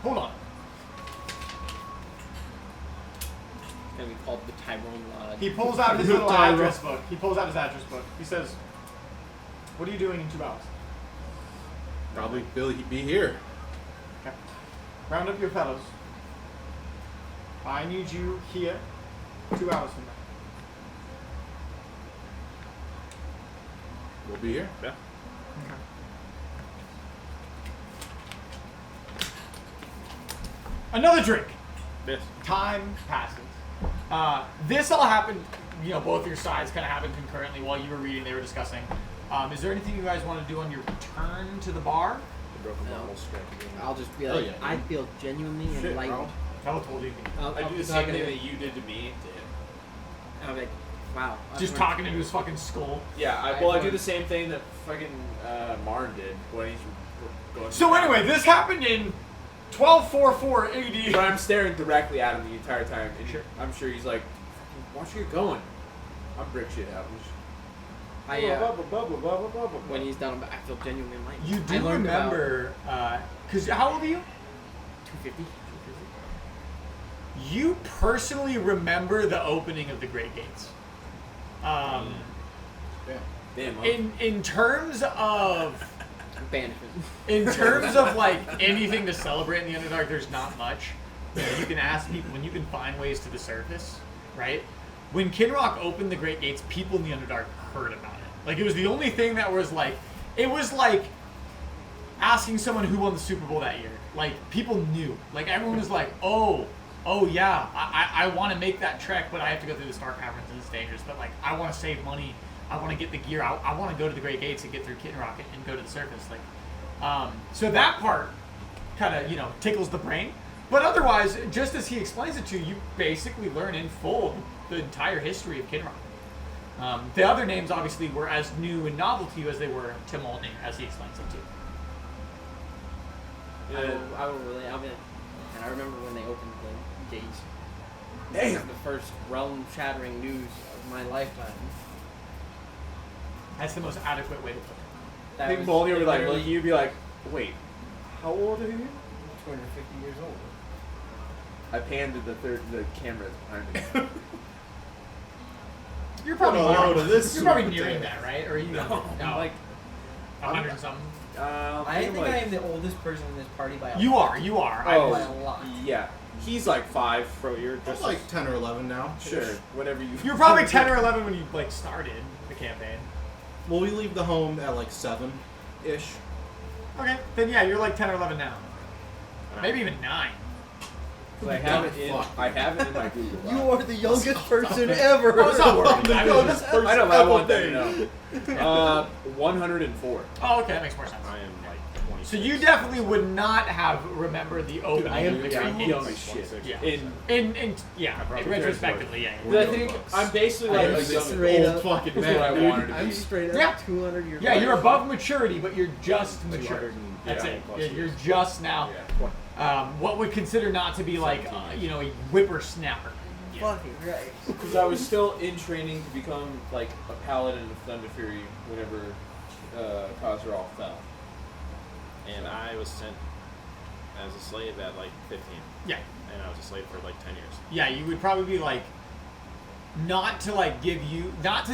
It's gonna be called the Tyrone Lodge. He pulls out his little Tyrone. address book. He says, "What are you doing in 2 hours?" Probably be here. Okay. Round up your fellows. I need you here 2 hours from now. We'll be here. Yeah. Another drink. Yes. Time passes. This all happened, both your sides kind of happened concurrently while you were reading, they were discussing. Is there anything you guys want to do on your return to the bar? The broken No. bottle strategy. I'll just be Oh, like, yeah. I feel genuinely Shit, enlightened. bro. Tell told you. I'll I do be the same talking thing to that you did to me to him. I'm like, wow. Just talking into his fucking skull. Yeah, I I've do the same thing that fucking Marn did when he's going. So anyway, this happened in 1244 AD. But I'm staring directly at him the entire time, and Sure. I'm sure he's like, "Watch where you're going." I'll brick shit out. When he's done, I feel genuinely enlightened. You I do learned about remember, because how old are you? 250. You personally remember the opening of the Great Gates. Damn. Huh? In terms of Banishment. in terms of like anything to celebrate in the Underdark, there's not much. You can ask people when you can find ways to the surface, right? When Kinrock opened the Great Gates, people in the Underdark heard about it. Like it was the only thing that was like, it was like asking someone who won the Super Bowl that year. Like people knew. Like everyone was like, oh yeah, I want to make that trek, but I have to go through the Stark Caverns and it's dangerous. But like I want to save money. I want to get the gear. I want to go to the Great Gates and get through Kinrock and go to the surface. Like, so that part kind of tickles the brain. But otherwise, just as he explains it to you, you basically learn in full the entire history of Kinrock. The other names obviously were as new and novel to you as they were to Malding, as he explains them to you. I will really, I'll be like, and I remember when they opened the gates. Damn. This is the first realm-shattering news of my lifetime. That's the most adequate way to put it. I That think was Moldy would like literally look at you and be like, "Wait, how old are you?" 250 years old. I panned to the camera behind me. You're probably Put a load of this you're probably sweet nearing potato. that, right? Or are you I'm like, 100 and something? I think I am the oldest person in this party by a You lot. are. You are. Oh, by a lot. yeah. He's like 5. Bro, you're I'm just like 10 or 11 now. Sure, whatever you. You were probably 10 or 11 when you like started the campaign. Well, we leave the home at like 7-ish. Okay, then yeah, you're like 10 or 11 now. Maybe even 9. I have it in. Fuck. I have it in my Google Doc. You are the youngest person ever. I was not worried. I was just, I know, but I want them to know. 104. oh, okay, that makes more sense. I am like 26. So you definitely would not have remembered the opening. I am of the young game. as shit. Yeah. In Retrospectively, yeah. But I think I'm basically like I'm a young straight old up- fucking Is man. what I dude. wanted to I'm be. straight Yeah. up 200 years Yeah, old. you're above maturity, but you're just mature. That's Yeah. it. Yeah, you're just now. What would consider not to be like, a whippersnapper. Fucking right. Because I was still in training to become like a paladin of Thunder Fury whenever Khazral fell. And I was sent as a slave at like 15. Yeah. And I was a slave for like 10 years. Yeah, you would probably be like, not to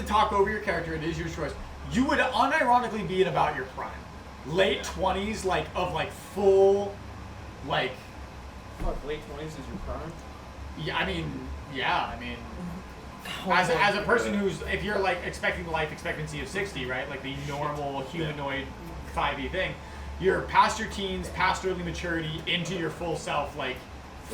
talk over your character, it is your choice. You would unironically be in about your prime. Late 20s, like, of like full, like, Fuck, late 20s is your prime? I mean, as a person who's, if you're like expecting life expectancy of 60, right, like the normal humanoid 5e thing, you're past your teens, past early maturity, into your full self, like,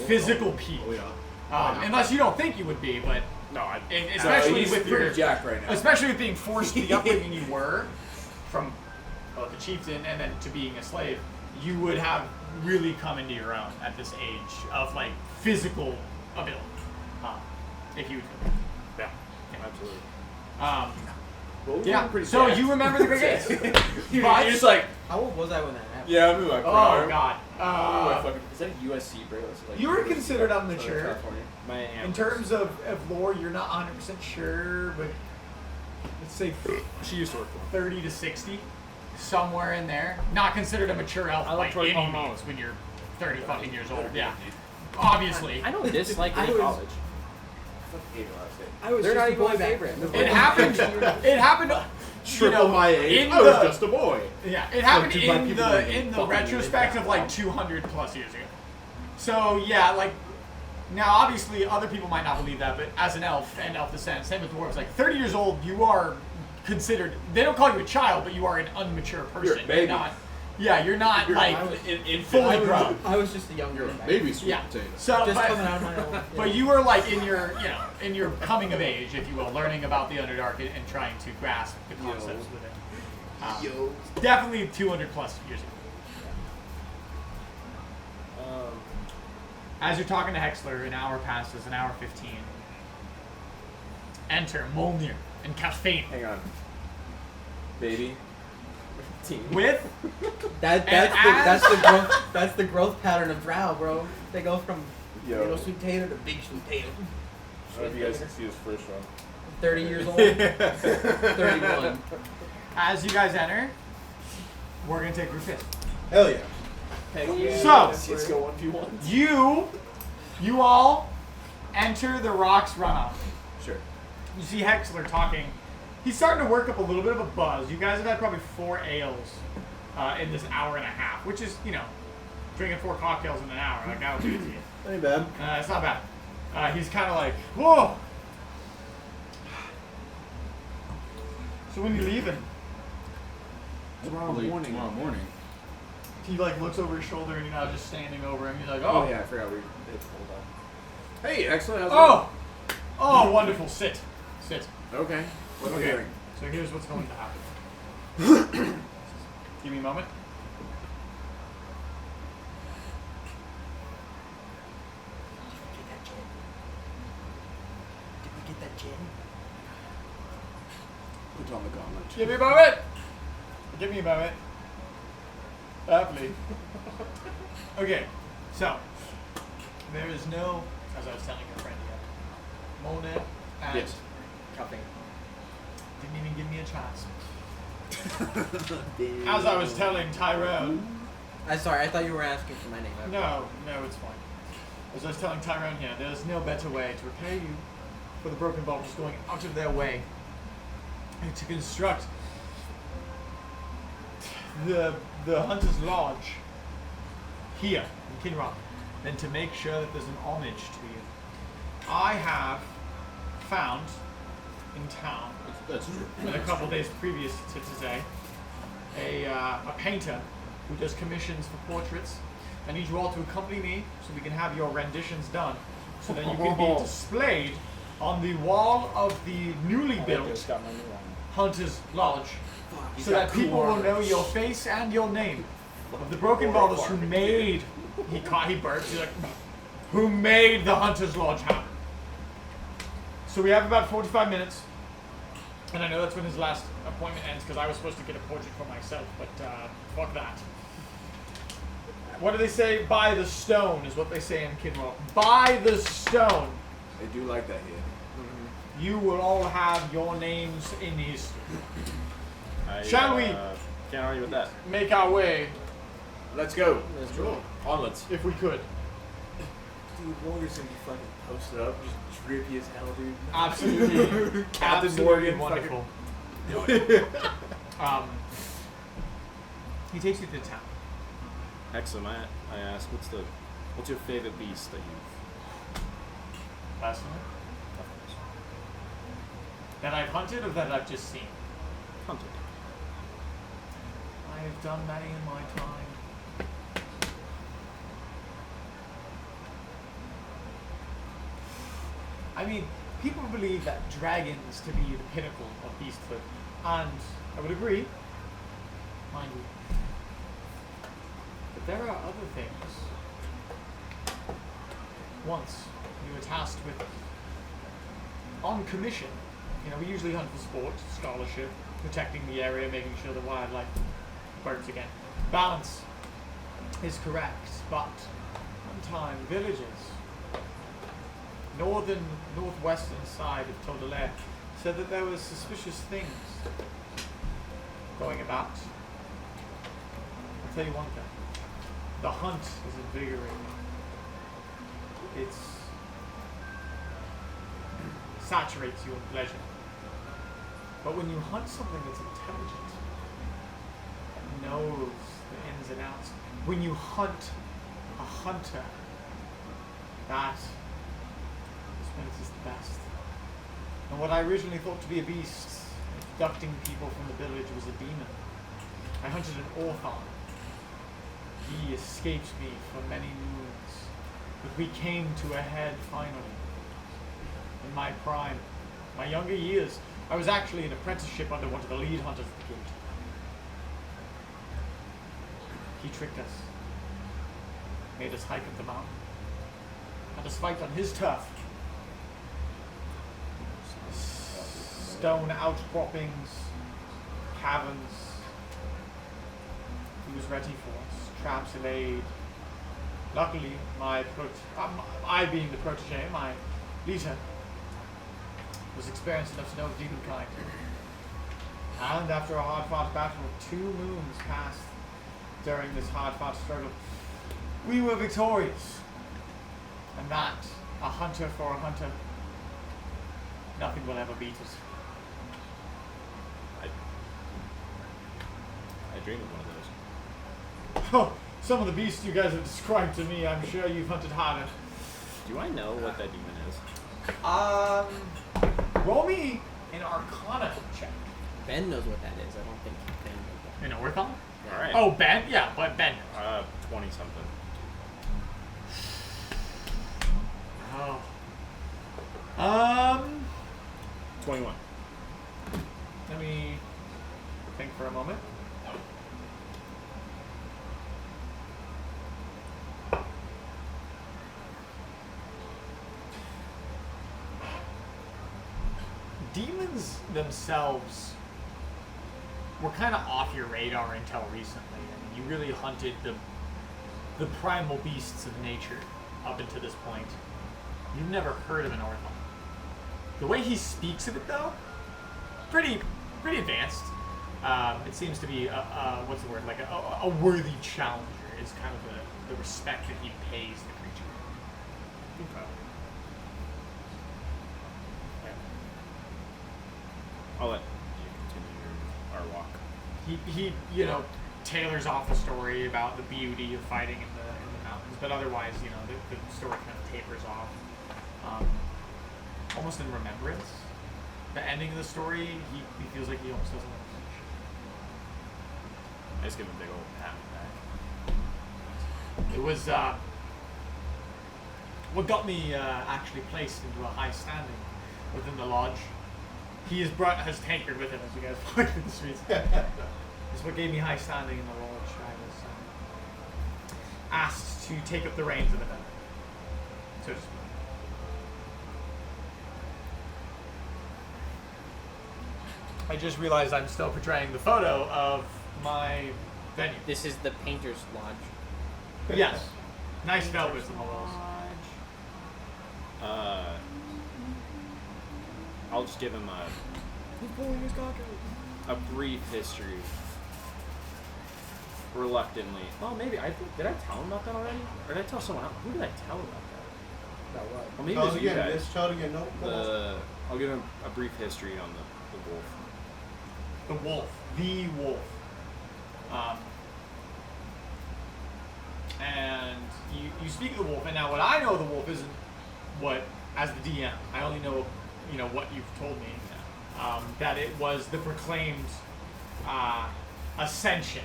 physical peak. Oh yeah. Unless you don't think you would be, but No, I. especially he's with pretty your, jacked right now. especially with being forced to the upbringing you were, from the chieftain and then to being a slave, you would have really come into your own at this age of like physical ability, if you would. Yeah, absolutely. Um, Well, we were yeah. pretty So jacked. you remember the Great Gates? You're But- just like, How old was I when that happened? yeah, I'm in my Oh prime. God. I'm in my fucking, is that a USC, bro? It's like You were USC, considered Southern immature. California. My In terms of lore, you're not 100% sure, but let's say She used to work for 30 to 60, somewhere in there. Not considered a mature elf I by looked right any home out. means when you're 30 fucking years old. Yeah. Obviously. I don't dislike I any was- college. I fucking hate Ohio State. I was They're just not a even boy my back favorite. then. It happened. It happened. Triple my age. in I was the- just a boy. Yeah, it happened two black in people the don't in the fucking retrospect live of that like long. 200 plus years ago. So yeah, like now obviously other people might not believe that, but as an elf and elf descent, same with dwarves, like 30 years old, you are considered. They don't call you a child, but you are an immature person. You're a baby. not. Yeah, you're not You're like in fully grown. I was just a young girl. back Maybe sweet Yeah. potato. So, Just but, coming out of my own. but you were like in your, in your coming of age, if you will, learning about the Underdark and trying to grasp the concepts with it. Definitely 200 plus years ago. As you're talking to Hexler, an hour passes, an hour 15. Enter Molnir and Caffeine Hang on. Baby. Team. with That's the growth pattern of drow, bro. They go from little sweet potato to big sweet potato. I don't know if you guys can see this first one. 30 years old. 31. as you guys enter. We're gonna take group hit. Hell yeah. So Let's go 1v1. you all enter the Rocks runoff. Sure. You see Hexler talking. He's starting to work up a little bit of a buzz. You guys have had probably 4 ales in this hour and a half, which is, drinking 4 cocktails in an hour. Like, that would do it to you. Ain't bad. It's not bad. He's kind of like, whoa. So when you leaving? Tomorrow morning. Tomorrow morning. He like looks over his shoulder and you're now just standing over him. He's like, Oh, oh, yeah, I forgot we did hold on. Hey, excellent. How's it oh, wonderful. Sit. going? Okay. What am I Okay. doing? So here's what's going to happen. Give me a moment. Did we get that gin? Put on the gauntlet. Give me a moment. Give me a moment. Lovely. Okay, so there is no, as I was telling your friend yet, Mona and Yes. Cupping. didn't even give me a chance. As I was telling Tyrone. I'm sorry, I thought you were asking for my name. No, it's fine. As I was telling Tyrone here, there's no better way to repay you for the broken bottles going out of their way and to construct the Hunter's Lodge here in Kinrock than to make sure that there's an homage to you. I have found in town, That's true. in a couple days previous to today, a painter who does commissions for portraits. I need you all to accompany me so we can have your renditions done, so that you can be displayed on the wall of the newly I built just got my new one. Hunter's Lodge, so that people will know your face and your name. of the broken bottles who made he burps. He's like, who made the Hunter's Lodge happen. So we have about 45 minutes, and I know that's when his last appointment ends because I was supposed to get a portrait for myself, but fuck that. What do they say? By the stone is what they say in Kinwell. By the stone. They do like that here. You will all have your names in history. Shall we Can't argue with that. make our way, Let's go. Let's go. Onwards. if we could? Dude, Morgan's gonna be fucking posted up, just drippy as hell, dude. Absolutely. Captain Absolutely Morgan, wonderful. He takes you to town. Excellent. I ask, what's your favorite beast that you've Last one? of course, That I've hunted or that I've just seen? hunted? I have done many in my time. I mean, people believe that dragons to be the pinnacle of beasthood, and I would agree, mind you. But there are other things. Once you were tasked with, on commission, you know, we usually hunt for sport, scholarship, protecting the area, making sure the wildlife birds again. Balance is correct, but one time villages, northwestern side of Todolais, said that there was suspicious things going about. I'll tell you one thing. The hunt is invigorating. It saturates you in pleasure. But when you hunt something that's intelligent, that knows the ins and outs, when you hunt a hunter, that is when it is the best. And what I originally thought to be a beast, abducting people from the village, was a demon. I hunted an orthon. He escaped me for many moons, but we came to a head finally. In my prime, my younger years, I was actually an apprenticeship under one of the lead hunters of the guild. He tricked us, made us hike up the mountain, had us fight on his turf. Stone outcroppings, caverns. He was ready for us, traps laid. Luckily, I being the protege, my leader, was experienced enough to know the demon kind. And after a hard-fought battle, 2 moons passed during this hard-fought struggle. We were victorious. And that, a hunter for a hunter, nothing will ever beat us. I dream of one of those. Oh, some of the beasts you guys have described to me, I'm sure you've hunted harder. Do I know what that demon is? Roll me an Arcana check. Ben knows what that is. I don't think Ben knows An Orthon? that. All right. Oh, Ben? Yeah, but Ben. 20 something. Oh. 21. Let me think for a moment. Demons themselves were kind of off your radar until recently. I mean, you really hunted the primal beasts of nature up until this point. You've never heard of an Orthon. The way he speaks of it, though, pretty advanced. It seems to be what's the word? Like a worthy challenger is kind of the respect that he pays the creature. Okay. I'll let you continue our walk. He you know, tailors off the story about the beauty of fighting in the mountains, but otherwise, you know, the story kind of tapers off. Almost in remembrance. The ending of the story, he feels like he almost doesn't want to finish. I just give him a big old pat on the back. It was what got me actually placed into a high standing within the lodge. He has tankard with him as you guys walk through the streets. It's what gave me high standing in the lodge. I was asked to take up the reins of the matter. So to speak. I just realized I'm still portraying the photo of my venue. This is the Painter's Lodge. Yes. Nice velvet on the walls. I'll just give him a brief history. Reluctantly. Well, maybe did I tell him about that already? Or did I tell someone else? Who did I tell about that? About what? Well, maybe Tell it it was you again, guys. bitch. Tell it again. No. I'll give him a brief history on the wolf. The wolf. The wolf. And you speak of the wolf, and now what I know of the wolf isn't what, as the DM, I only know, what you've told me, that it was the proclaimed ascension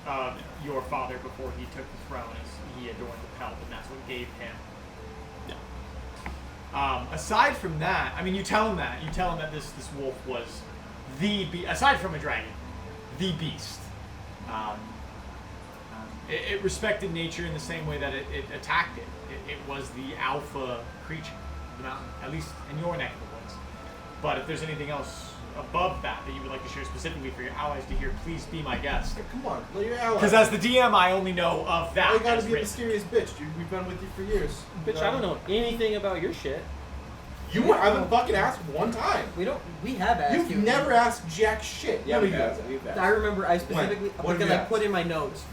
of your father before he took the throne, as he adorned the pelt, and that's what gave him. Aside from that, I mean, you tell him that this wolf was aside from a dragon, the beast. It respected nature in the same way that it attacked it. It was the alpha creature of the mountain, at least in your neck of the woods. But if there's anything else above that you would like to share specifically for your allies to hear, please be my guest. Hey, come on, let your allies. Because as the DM, I only know of that. Why you gotta as be a written. mysterious bitch, dude? We've been with you for years. Bitch, I don't know anything about your shit. You haven't fucking asked one time. We have asked You've you. never asked jack shit. Yeah, None we of you have. guys. We've asked. I remember I specifically, What did because you I ask? put in my notes.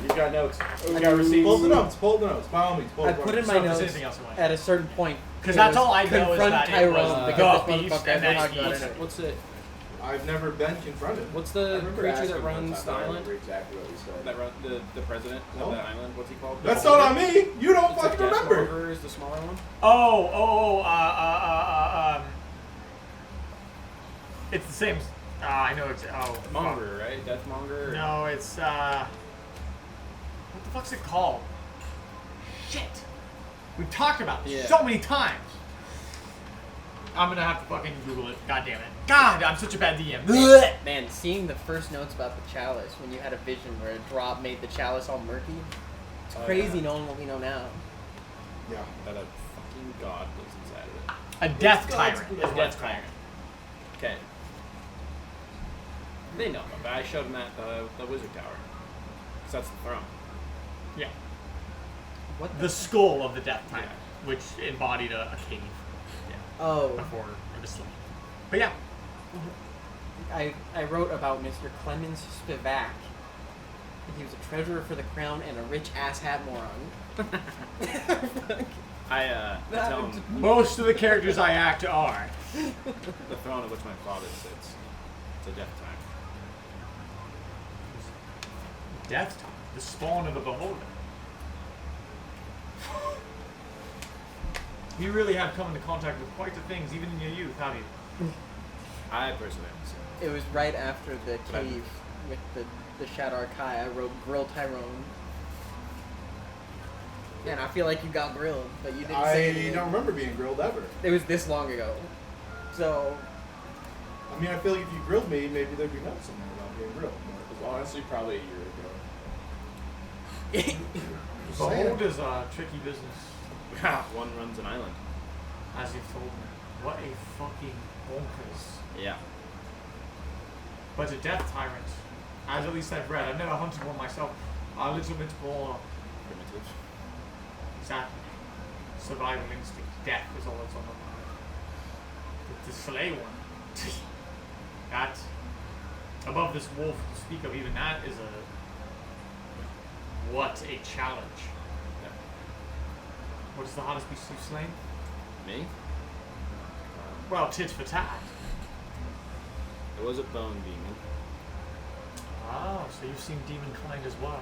You've got notes. I We got receipts. Pull the notes. Pull the notes. By all means, pull I the put in notes. my So if there's notes anything else you want. at a certain point. Because it that's was all I know is confront that Tyrone it was because the this beast, motherfucker and has then not he gotten eats it. What's the I've never been confronted. what's I the remember creature asking that one runs time, the but I island? remember exactly what he said. That run the president No. of that island. What's he called? That's not on me. You don't It's a fucking remember. Deathmonger is the smaller one. It's the same. I know it's. Oh, fuck. Monger, right? Deathmonger. or- No, it's. What the fuck's it called? Shit. We've talked about this Yeah. so many times. I'm gonna have to fucking Google it. God damn it. God, I'm such a bad DM. Man, seeing the first notes about the chalice when you had a vision where a drop made the chalice all murky, it's Oh, crazy yeah. knowing what we know now. Yeah. That a fucking god lives inside of it. A death God's tyrant. blood. Is what it's called. Okay. They know, but I showed them at the wizard tower. Cause that's the throne. Yeah. What The skull of the death tyrant, which embodied a cave. Yeah. Oh, Before the slain. But yeah. I wrote about Mr. Clemens Spivak. He was a treasurer for the crown and a rich asshat moron. I tell them Most of the characters I act are. the throne of which my father sits. It's a death time. Death time. The spawn of the beholder. You really have come into contact with quite the things, even in your youth, have you? I personally haven't seen it. It was right after the cave with the Shadar Kai. I wrote Grill Tyrone. And I feel like you got grilled, but you didn't say I anything. don't remember being grilled ever. It was this long ago. So, I mean, I feel like if you grilled me, maybe there'd be notes somewhere about being grilled. It was honestly probably a year ago. Just saying. Behold is a tricky business, One runs an island. as you've told me. What a fucking bonkers. Yeah. But a death tyrant, as at least I've read. I've never hunted one myself. A little bit more Primitive. exactly. Survival instinct. Death is all that's on my mind. But to slay one, that, above this wolf to speak of, even that is a, what a challenge. Yeah. What is the hardest beast you've slain? Me? Well, tit for tat. It was a bone demon. Oh, so you've seen demon kind as well.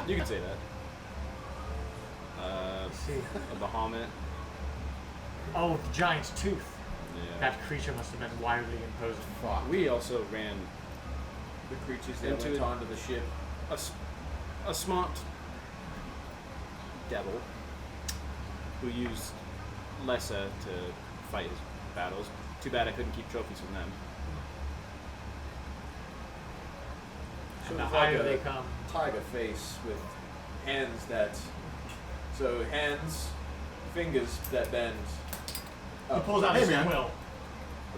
You could say that. Let's see. A Bahamut. Oh, the giant's tooth. Yeah. That creature must have been wildly imposing. Fuck. We also ran The creatures that Into went it. onto the ship. a smart devil who used Lessa to fight his battles. Too bad I couldn't keep trophies from them. And So the it's higher like they a come. tiger face with hands that. So hands, fingers that bend. He up. pulls out Hey, his man. quill.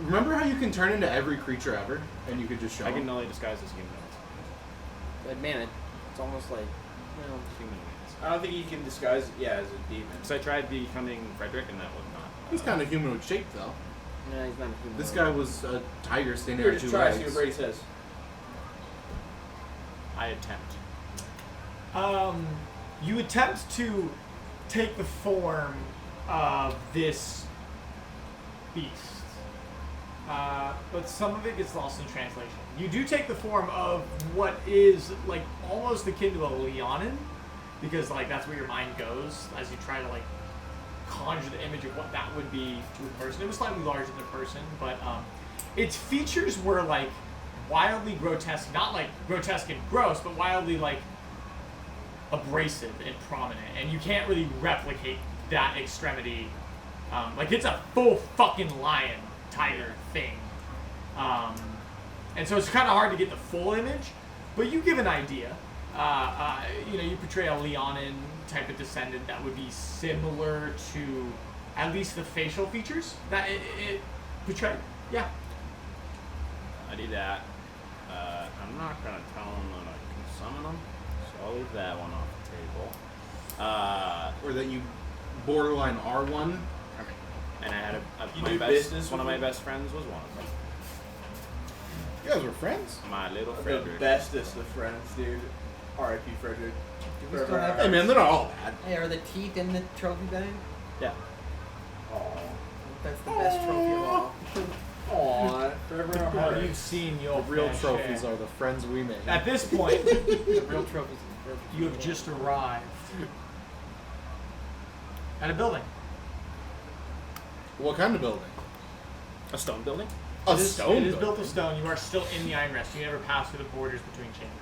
Remember how you can turn into every creature ever, and you could just show I can them? only disguise as humanoids. But man, it's almost like, well, humanoids. I don't think you can disguise it, as a demon. Because I tried becoming Frederick, and that was not. He's kind of humanoid shaped, though. No, he's not a humanoid. This guy was a tiger standing Here, on just two try legs. see what Brady says. I attempt. You attempt to take the form of this beast, but some of it gets lost in translation. You do take the form of what is like almost akin to a Leonin, because like that's where your mind goes as you try to like conjure the image of what that would be to a person. It was slightly larger than a person, but its features were like wildly grotesque, not like grotesque and gross, but wildly like abrasive and prominent, and you can't really replicate that extremity. Like it's a full fucking lion tiger thing, and so it's kind of hard to get the full image, but you give an idea. You portray a Leonin type of descendant that would be similar to at least the facial features that it portrayed. Yeah. I do that. I'm not going to tell him that I can summon him, so I'll leave that one off the table. Or that you borderline R1. And I had You my do best, business one of with my him? best friends was one of them. You guys were friends? My little The Frederick. bestest of friends, dude. R.I.P. Frederick. Do we still have Hey man, they're not all bad. Hey, are the teeth in the trophy bag? Yeah. Aw. That's the best trophy of all. Aw. Forever in our Well, hearts. you've seen your The real fair trophies share. are the friends we made. At this point, The real trophies. you have just arrived at a building. What kind of building? A stone building? A It is stone built building. of stone. You are still in the Iron Rest. You never pass through the borders between chambers.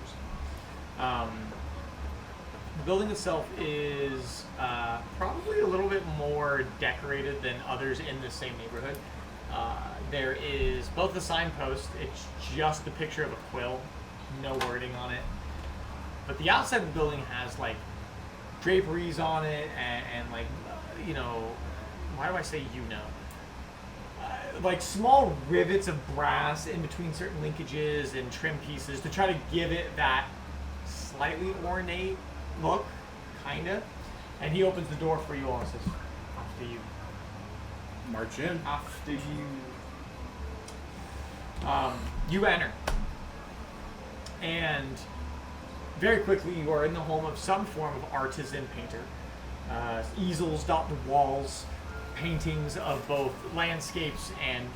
The building itself is probably a little bit more decorated than others in the same neighborhood. There is both a signpost. It's just the picture of a quill, no wording on it. But the outside of the building has like draperies on it and like, why do I say like small rivets of brass in between certain linkages and trim pieces to try to give it that slightly ornate look, kinda. And he opens the door for you all and says, "After you." March in. After you. You enter. And very quickly you are in the home of some form of artisan painter. Easels dot the walls, paintings of both landscapes and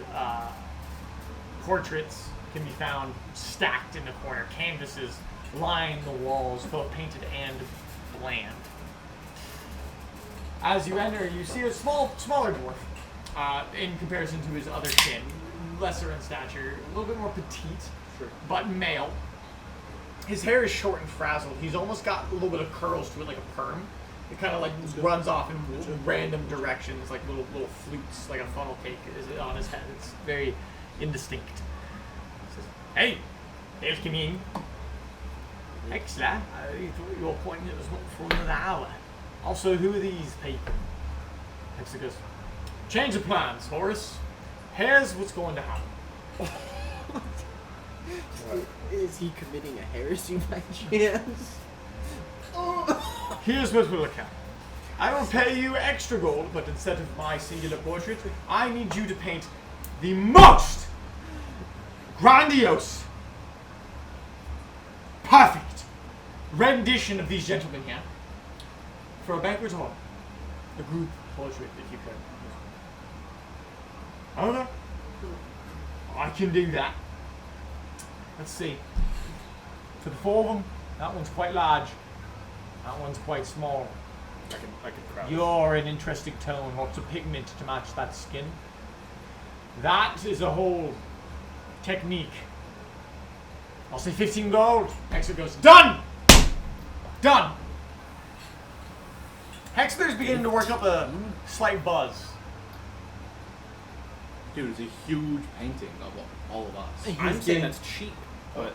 portraits can be found stacked in the corner. Canvases line the walls, both painted and bland. As you enter, you see a smaller dwarf in comparison to his other kin. Lesser in stature, a little bit more petite, but male. His hair is short and frazzled. He's almost got a little bit of curls to it, like a perm. It kind of like runs off in random directions, like little flutes, like a funnel cake is on his head. It's very indistinct. He says, "Hey, welcome. Excellent. I thought your appointment was not for another hour. Also, who are these people?" Hexer goes, "Change of plans, Horace. Here's what's going to happen. Is he committing a heresy by chance? Here's what we'll look at. I will pay you extra gold, but instead of my singular portrait, I need you to paint the most grandiose, perfect rendition of these gentlemen here for a banquet hall. A group portrait, if you could. Okay. I can do that. Let's see. For the four of them, that one's quite large. That one's quite small. I can crouch. You're an interesting tone. Lots of pigment to match that skin. That is a whole technique. I'll say 15 gold. Hexer goes, "Done! Done!" Hexer's beginning to work up a slight buzz. Dude, it's a huge painting of all of us. I'm saying that's cheap, but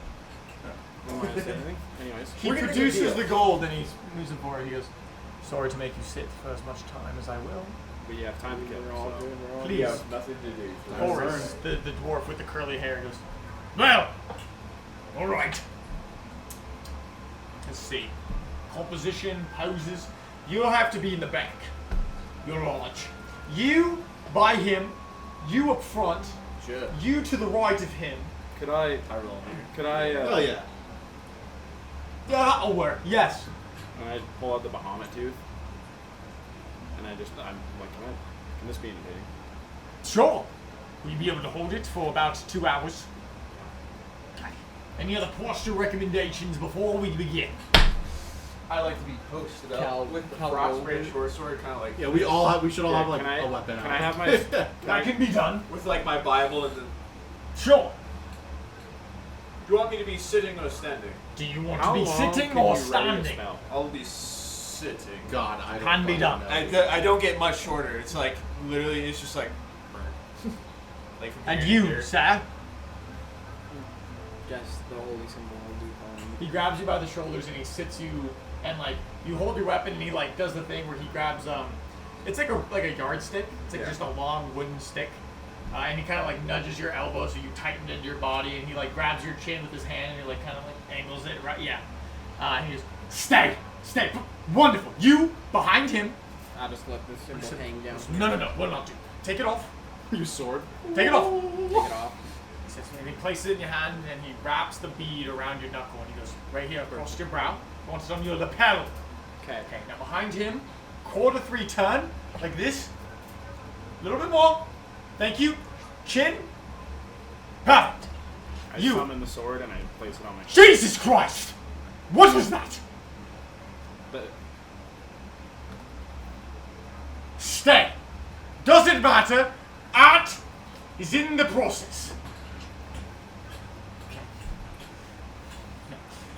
Don't want to say anything. Anyways. He produces the gold and he's moves it forward. He goes, "Sorry to make you sit for as much time as I will." But you have time to kill. We're all So. good. We're all Please. You have nothing to do. So Horace, the dwarf with the curly hair, goes, "Well, all right. Let's see. Composition, poses. You'll have to be in the back. Your knowledge. You by him. You up front. Sure. You to the right of him. Could I? Tyrell. Could I? Oh yeah. That'll work. Yes. And I pull out the Bahamut tooth, and I'm like, can this be intimidating? Sure. Will you be able to hold it for about 2 hours? Any other posture recommendations before we begin? I like to be posted up Cal- with the Cal frostbite Rover. short sword, kind of like Yeah, we should all Yeah, have like can I- a weapon. Can out. I have my? That can be done. with like my Bible and the. Sure. Do you want me to be sitting or standing? Do you want How to be long sitting can or you ready a standing? spell? I'll be sitting. God, I don't Can be fucking done. know. I don't get much shorter. It's like literally, it's just like. Like from And here to you, here. sir? Just the holy symbol will do fine. He grabs you by the shoulders and he sits you, and like you hold your weapon and he like does the thing where he grabs it's like a yardstick. It's like Yeah. just a long wooden stick, and he kind of like nudges your elbow so you tighten into your body, and he like grabs your chin with his hand and he like kind of like angles it right, yeah. And he goes, stay, wonderful. You behind him. I'll just let this symbol hang down. No, what about you? Take it off. Your sword. Take it off. Take it off. He says, and he places it in your hand, and he wraps the bead around your knuckle, and he goes, right here across your brow. He wants it on your lapel. Okay. Okay, now behind him, 1/4 turn, like this. A little bit more. Thank you. Chin. Perfect. I You. summon the sword and I place it on my shoulder. Jesus Christ! What was that? But Stay. Doesn't matter. Art is in the process.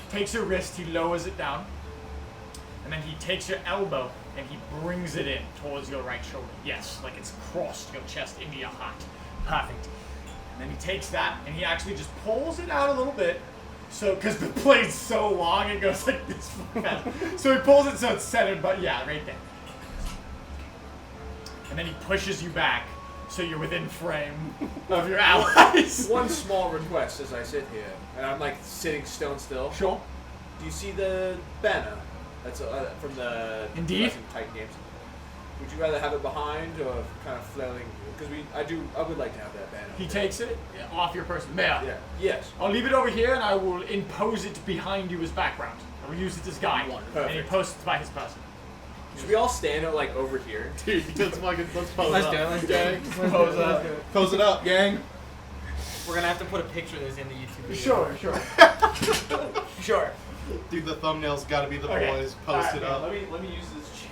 Takes your wrist, he lowers it down, and then he takes your elbow and he brings it in towards your right shoulder. Yes, like it's crossed your chest into your heart. Perfect. And then he takes that and he actually just pulls it out a little bit. So, because the blade's so long, it goes like this. So he pulls it so it's centered, but yeah, right there. And then he pushes you back so you're within frame of your allies. One small request as I sit here, and I'm like sitting stone still. Sure. Do you see the banner? That's from the Indeed. Wrestling Titan games. Would you rather have it behind or kind of flailing? Because I would like to have that banner. He takes it off your person. May I? Yeah. Yes. I'll leave it over here and I will impose it behind you as background. I will use it as guide. And he Perfect. posts it by his person. Should we all stand out like over here? Dude, let's pose Let's up. do it. Let's do it. Pose up. Pose it up, gang. We're gonna have to put a picture of this in the YouTube video. Sure. Sure. Dude, the thumbnail's got to be the Okay. boys. Post it up. Let me use this chair.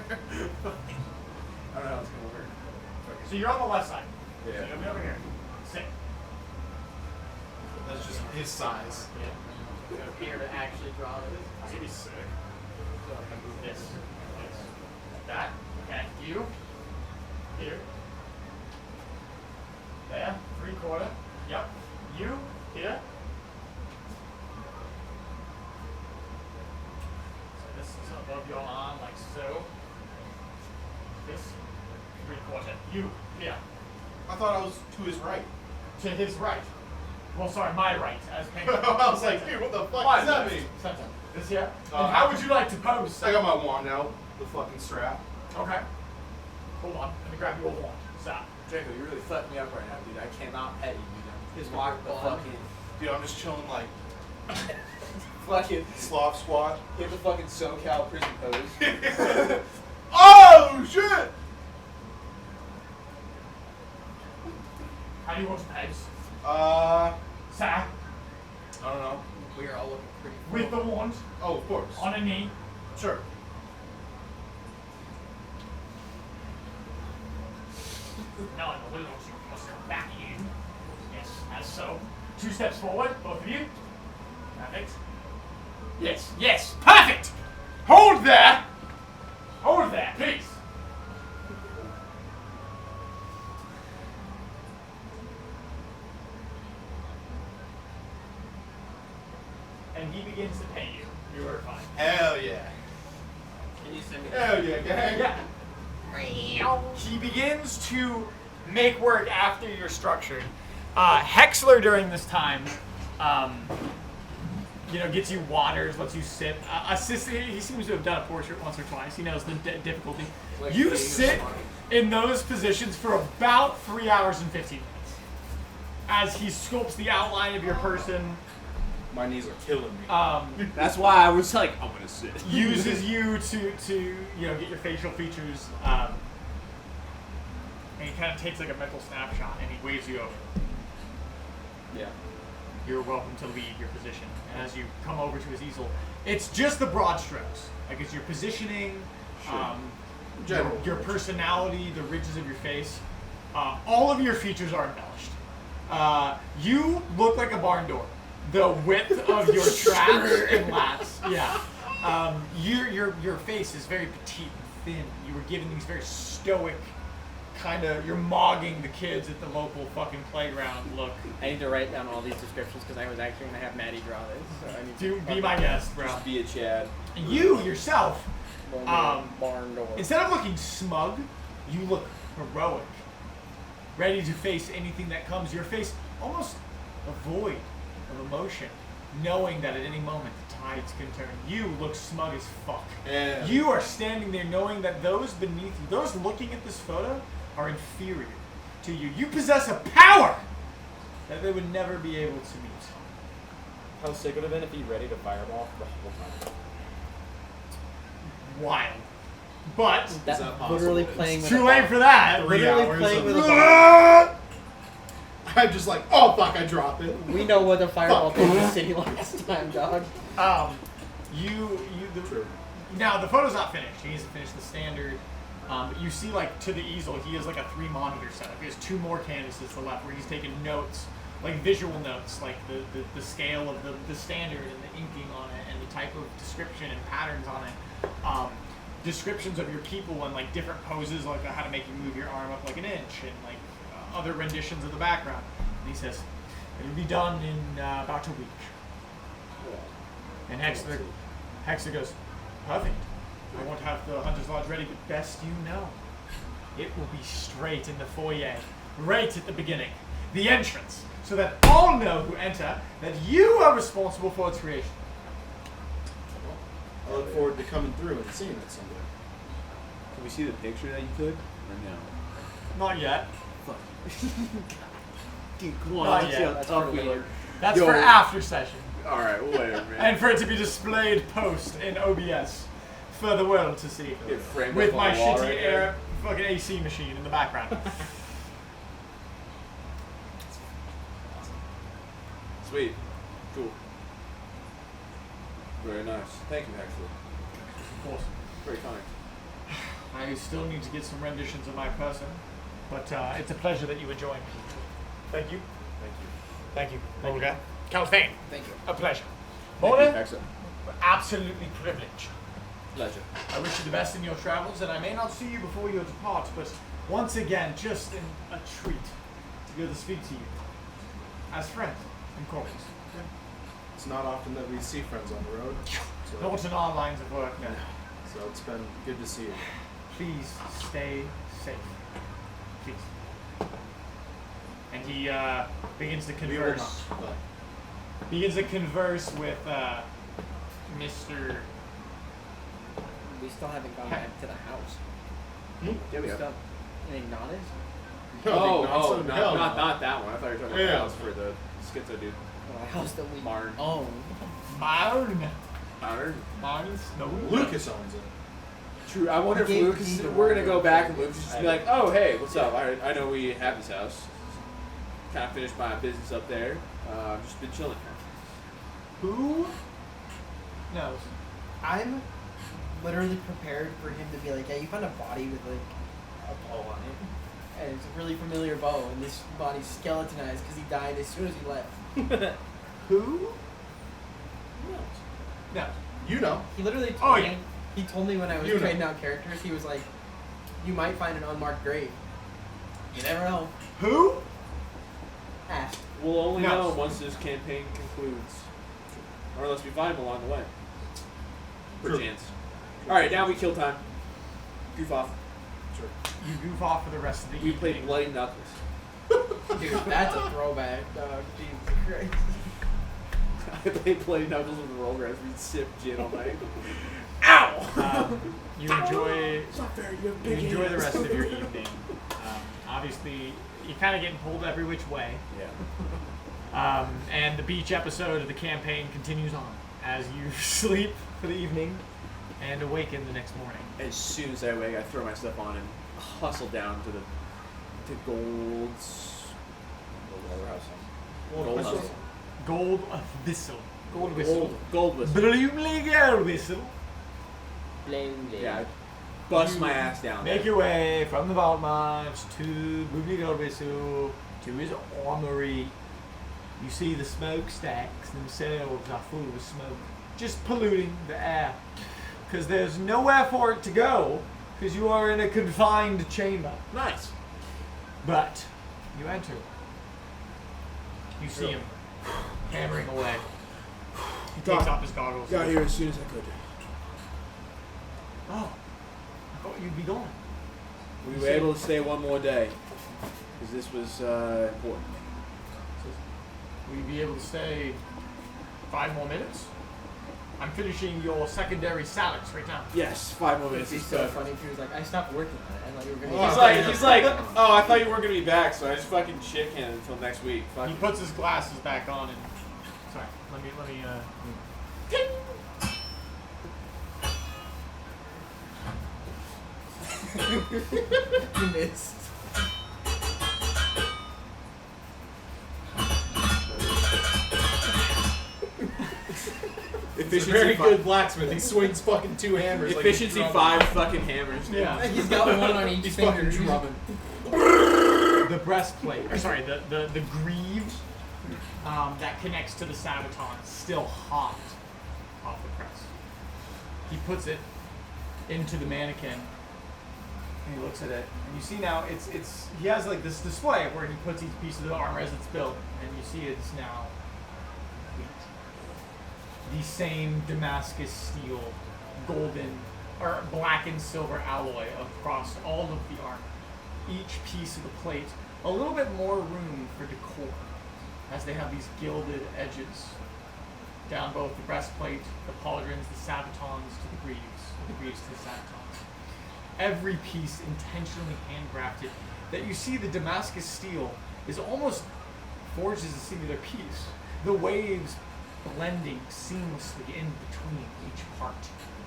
I don't know how it's gonna work. So you're on the left side. Yeah. So you'll be over here. Sit. That's just his size. Go here to actually draw this. That's gonna be sick. So I'm gonna move this. Like that. Okay. You. Here. There. 3/4. Yep. You. Here. So this is above your arm, like so. This. 3/4. You. Here. I thought I was to his right. To his right. Well, sorry, my right. As I was like, dude, what the fuck My does that left. mean? Center. This here. Uh, And how would you like to pose? I got my wand out. The fucking strap. Okay. Hold on. Let me grab your wand. Stop. Draco, you really fucked me up right now, dude. I cannot pet you, dude. His I'm walk the ball. fucking Dude, I'm just chilling like fucking Slav squad. hit the fucking SoCal prison pose. Oh shit! How do you want to pose? Sir, I don't know. We are all looking pretty with the wand, Oh, of course. on a knee. Sure. Now I will you must come back in. Yes, as so. 2 steps forward, both of you. Perfect. Yes, perfect! Hold there! Hold there, please. and he begins to pay you. You are fine. Hell yeah. Can you send me Hell yeah, gang. Yeah. He begins to make work after you're structured. Hexler during this time, gets you waters, lets you sip. He seems to have done a portrait once or twice. He knows the difficulty. Like You being sit smart. in those positions for about 3 hours and 15 minutes as he sculpts the outline of your person. My knees are killing me. That's why I was like, I'm gonna sit. Uses you to get your facial features, and he kind of takes like a mental snapshot and he waves you over. Yeah. You're welcome to leave your position. And as you come over to his easel, it's just the broad strokes. Like it's your positioning, your personality, the ridges of your face. All of your features are embellished. You look like a barn door. The width of your traps and lats. Yeah. Your face is very petite and thin. You were given these very stoic you're mogging the kids at the local fucking playground look. I need to write down all these descriptions because I was actually going to have Maddie draw this. So I need Be my guest, bro. Just be a Chad. You yourself, barn door. instead of looking smug, you look heroic. Ready to face anything that comes. Your face almost a void of emotion, knowing that at any moment the tides can turn. You look smug as fuck. Yeah. You are standing there knowing that those beneath you, those looking at this photo, are inferior to you. You possess a power that they would never be able to meet. How sick would it have been if he ready to fireball the whole time? Wild. But That's that possible? literally It's playing with too a late bar. for that. Literally playing with a bar. Ah! I'm just like, oh fuck, I drop it. We know what the fireball did in the city last time, dog. True. Now the photo's not finished. He needs to finish the standard. But you see, like to the easel, he has like a 3-monitor setup. He has 2 more canvases to the left where he's taking notes, like visual notes, like the scale of the standard and the inking on it, and the type of description and patterns on it. Descriptions of your people and like different poses, like how to make you move your arm up like an inch, and like other renditions of the background. And he says, it'll be done in about a week. And Hexler goes, perfect. I won't have the Hunter's Lodge ready, but best you know, it will be straight in the foyer, right at the beginning, the entrance, so that all know who enter that you are responsible for its creation. I look forward to coming through and seeing it someday. Can we see the picture that you took? Or no? Not yet. Dude, come on. Not Let's yet. see how That's tough for we later. look. That's Yo. for after session. Alright, whatever, man. And for it to be displayed post in OBS for the world to see. Get framed With up my on the wall shitty right there. air fucking AC machine in the background. Sweet. Cool. Very nice. Thank you, Hexler. Of course. Very kind. I still need to get some renditions of my person, but it's a pleasure that you would join me. Thank you. Thank you. Thank you. Calthane, Thank you. a pleasure. Thank you, Mona, Hexler. absolutely privileged. Pleasure. I wish you the best in your travels, and I may not see you before you depart, but once again, just a treat to be able to speak to you as friends and colleagues. It's not often that we see friends on the road. So, Not in our lines of work, no. so it's been good to see you. Please stay safe. Please. And he begins to We will converse. not, but Begins to converse with Mr. We still haven't gone back to the house. Yeah, we have. Still, in Ignatis? Not that one. I thought you were talking about Yeah. the house for the schizo dude. The house that we Marn. own. Marn. Marn. Marn Snow. Lucas owns it. True. I wonder if Gave Lucas. me the We're gonna wrong go back one. and Lucas just be like, "Oh, hey, what's up? I know we have this house. Kind of finished my business up there. Just been chilling here." Who knows? I'm literally prepared for him to be like, yeah, you found a body with like a bow on it. And it's a really familiar bow, and this body's skeletonized because he died as soon as he left. Who? No. You know. He literally told Oh, me, yeah. he told me when I was You know. trading out characters, he was like, you might find an unmarked grave. You never know. Who? Ask. We'll only No. know once this campaign concludes. Or unless we find him along the way. True. Perchance. Alright, now we kill time. Goof off. Sure. You goof off for the rest of the We evening. play Bloody Knuckles. Dude, that's a throwback, dog. Jesus Christ. I play Bloody Knuckles with the roll guys. We sip gin all night. Ow! You enjoy It's not fair, you have you big enjoy the hands. rest of your evening. Obviously, you're kind of getting pulled every which way. Yeah. And the beach episode of the campaign continues on as you sleep for the evening and awaken the next morning. As soon as I wake, I throw my stuff on and hustle down to Gold's. Gold House. Gold House. Gold whistle. Gold whistle. Gold whistle. Bloomly gold whistle. Yeah, I bust my ass down. Make there. your way from the vault march to Bloomly gold whistle to his armory. You see the smokestacks themselves are full of smoke, just polluting the air. Because there's nowhere for it to go, because you are in a confined chamber. Nice. But you enter. You see him hammering away. He takes off his goggles. Got here as soon as I could. Oh, I thought you'd be gone. We were able to stay one more day because this was important. Will you be able to stay 5 more minutes? I'm finishing your secondary salads right now. Yes, 5 more minutes. It's is so good. funny too. He's like, I stopped working on it. I thought you were Oh, gonna. He's like, oh, I thought you weren't gonna be back, so I just fucking shit canned until next week. Fuck. He puts his glasses back on and sorry, let me You missed. He's a Efficiency very five. good blacksmith. He swings fucking 2 hammers. Efficiency like 5 fucking hammers. Yeah. He's got one on each He's finger. fucking drumming. the breastplate, or sorry, the greave that connects to the sabaton is still hot off the press. He puts it into the mannequin and he looks at it, and you see now it's he has like this display where he puts each piece of the armor as it's built, and you see it's now complete. The same Damascus steel, golden or black and silver alloy across all of the armor. Each piece of the plate, a little bit more room for decor, as they have these gilded edges down both the breastplate, the pauldrons, the sabatons to the greaves to the sabatons. Every piece intentionally handcrafted. That you see the Damascus steel is almost forged as a singular piece. The waves blending seamlessly in between each part.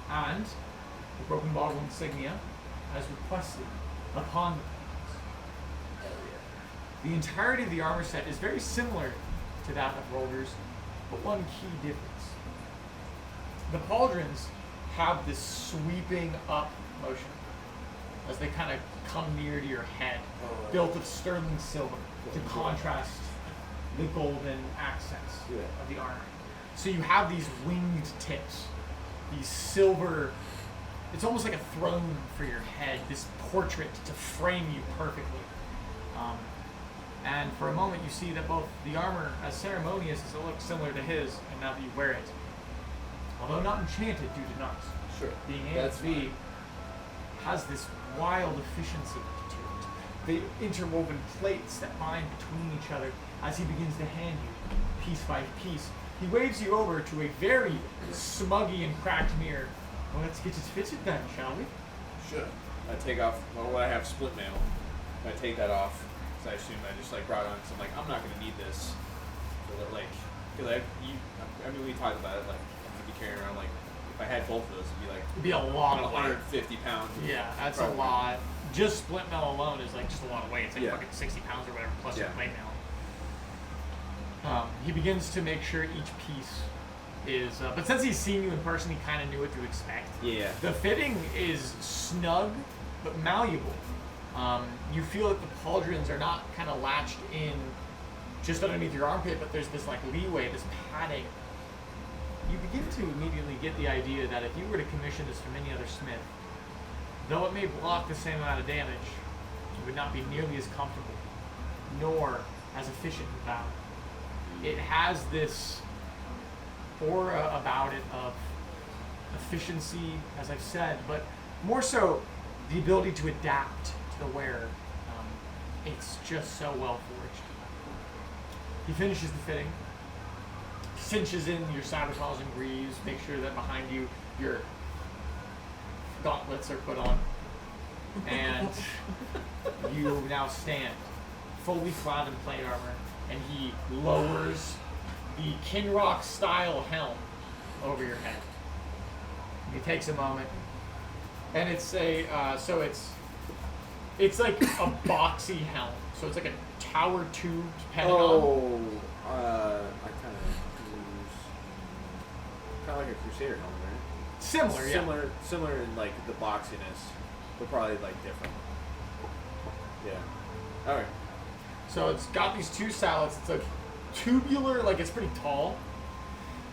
And the broken bottle insignia, as requested, upon the plates. The entirety of the armor set is very similar to that of Rolder's, but one key difference. The pauldrons have this sweeping up motion as they kind of come near to your head, built of sterling silver to contrast the golden accents of the armor. So you have these winged tips, these silver, it's almost like a throne for your head, this portrait to frame you perfectly. And for a moment you see that both the armor, as ceremonious as it looks similar to his, and now that you wear it, although not enchanted due to knots, Sure. being able to be, has this wild efficiency to it. The interwoven plates that bind between each other as he begins to hand you, piece by piece. He waves you over to a very smuggy and cracked mirror. Well, let's get it fitted then, shall we? Sure. I take off, well, I have split mail. I take that off, because I assume I just like brought it on, because I'm like, I'm not going to need this. So that, like, because I mean, we talked about it, like, I'm going to be carrying around, like, if I had both of those, it'd be like, It'd be a lot of weight. 150 pounds. Yeah, that's Probably. a lot. Just split metal alone is like just a lot of weight. It's like Yeah. fucking 60 pounds or whatever, plus your Yeah. plate metal. He begins to make sure each piece is, but since he's seen you in person, he kind of knew what to expect. Yeah. The fitting is snug, but malleable. You feel that the pauldrons are not kind of latched in just underneath your armpit, but there's this like leeway, this padding. You begin to immediately get the idea that if you were to commission this from any other smith, though it may block the same amount of damage, it would not be nearly as comfortable, nor as efficient in battle. It has this aura about it of efficiency, as I've said, but more so the ability to adapt to the wearer. It's just so well forged. He finishes the fitting, cinches in your sabotage and greaves, make sure that behind you your gauntlets are put on, and you now stand fully clad in plate armor, and he lowers the Kinrock style helm over your head. He takes a moment, and it's a it's like a boxy helm, so it's like a tower tube pentagon. I kind of like a Crusader helmet, right? Similar, yeah. Similar in like the boxiness, but probably like different. Yeah. All right. So it's got these two salets. It's a tubular, like it's pretty tall.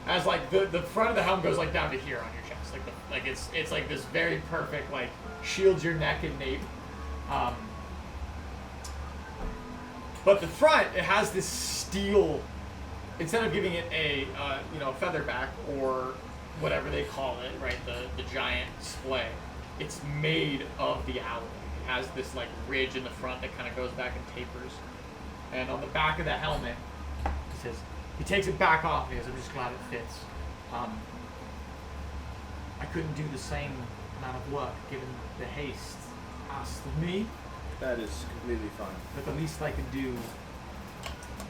As like the front of the helm goes like down to here on your chest, like it's like this very perfect, like shields your neck and nape. But the front, it has this steel. Instead of giving it a featherback or whatever they call it, right? The giant splay, it's made of the alloy. It has this like ridge in the front that kind of goes back and tapers. And on the back of the helmet, he says, he takes it back off because I'm just glad it fits. I couldn't do the same amount of work given the haste asked of me, That is completely fine. but the least I could do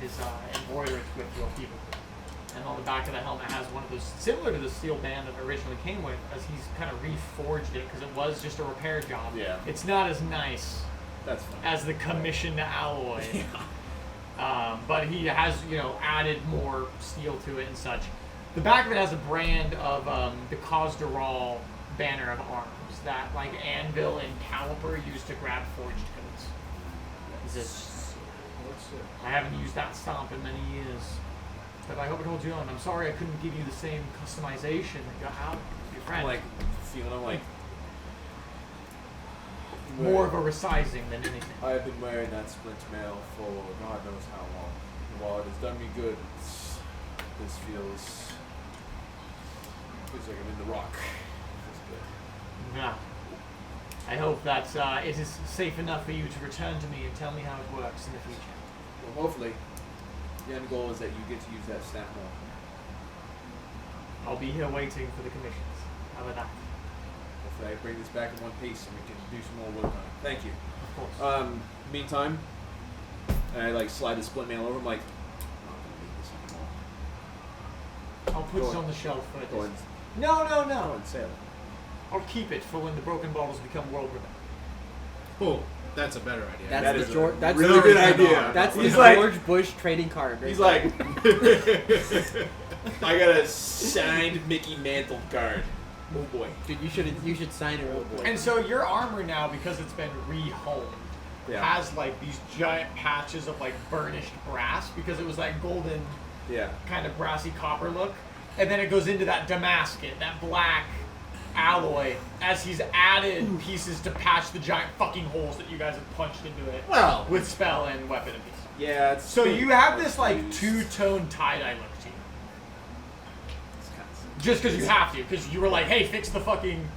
is embroider it with your people. And on the back of the helmet has one of those, similar to the steel band that it originally came with, as he's kind of reforged it because it was just a repair job. Yeah. It's not as nice That's fine. as the commissioned alloy. But he has, added more steel to it and such. The back of it has a brand of the Cosderal banner of arms that, like Anvil and Caliper, used to grab forged coats. He says, I haven't used that stomp in many years, but I hope it holds you on. I'm sorry I couldn't give you the same customization that got out of your friend. I'm like feeling. I'm like more of a resizing than anything. I have been wearing that splint mail for God knows how long. And while it has done me good, this feels like I'm in the rock. Feels good. Yeah. I hope that it is safe enough for you to return to me and tell me how it works in the future. Well, hopefully, the end goal is that you get to use that stamp more. I'll be here waiting for the commissions. How about that? Hopefully, I bring this back in one piece and we can do some more work on it. Thank you. Of course. Meantime, and I like slide the split mail over. I'm like, I'm not gonna need this anymore. I'll put go it on. on the shelf for Go this. and No. go and sail. I'll keep it for when the broken bottles become world-renowned. Oh, that's a better idea. That's That the is a George. That's really the, good idea. That's the He's like- George Bush trading card. Right He's there. like, I got a signed Mickey Mantle card. Oh boy. Dude, you should sign it real quick. And so your armor now, because it's been rehomed, Yeah. has like these giant patches of like burnished brass because it was that golden Yeah. kind of brassy copper look. And then it goes into that Damascus, that black alloy, as he's added pieces to patch the giant fucking holes that you guys have punched into it Well. with spell and weapon and piece. Yeah. It's So you have this like used. two-tone tie-dye look to you. It's kind of Just because you have to, because you were like, hey, fix the fucking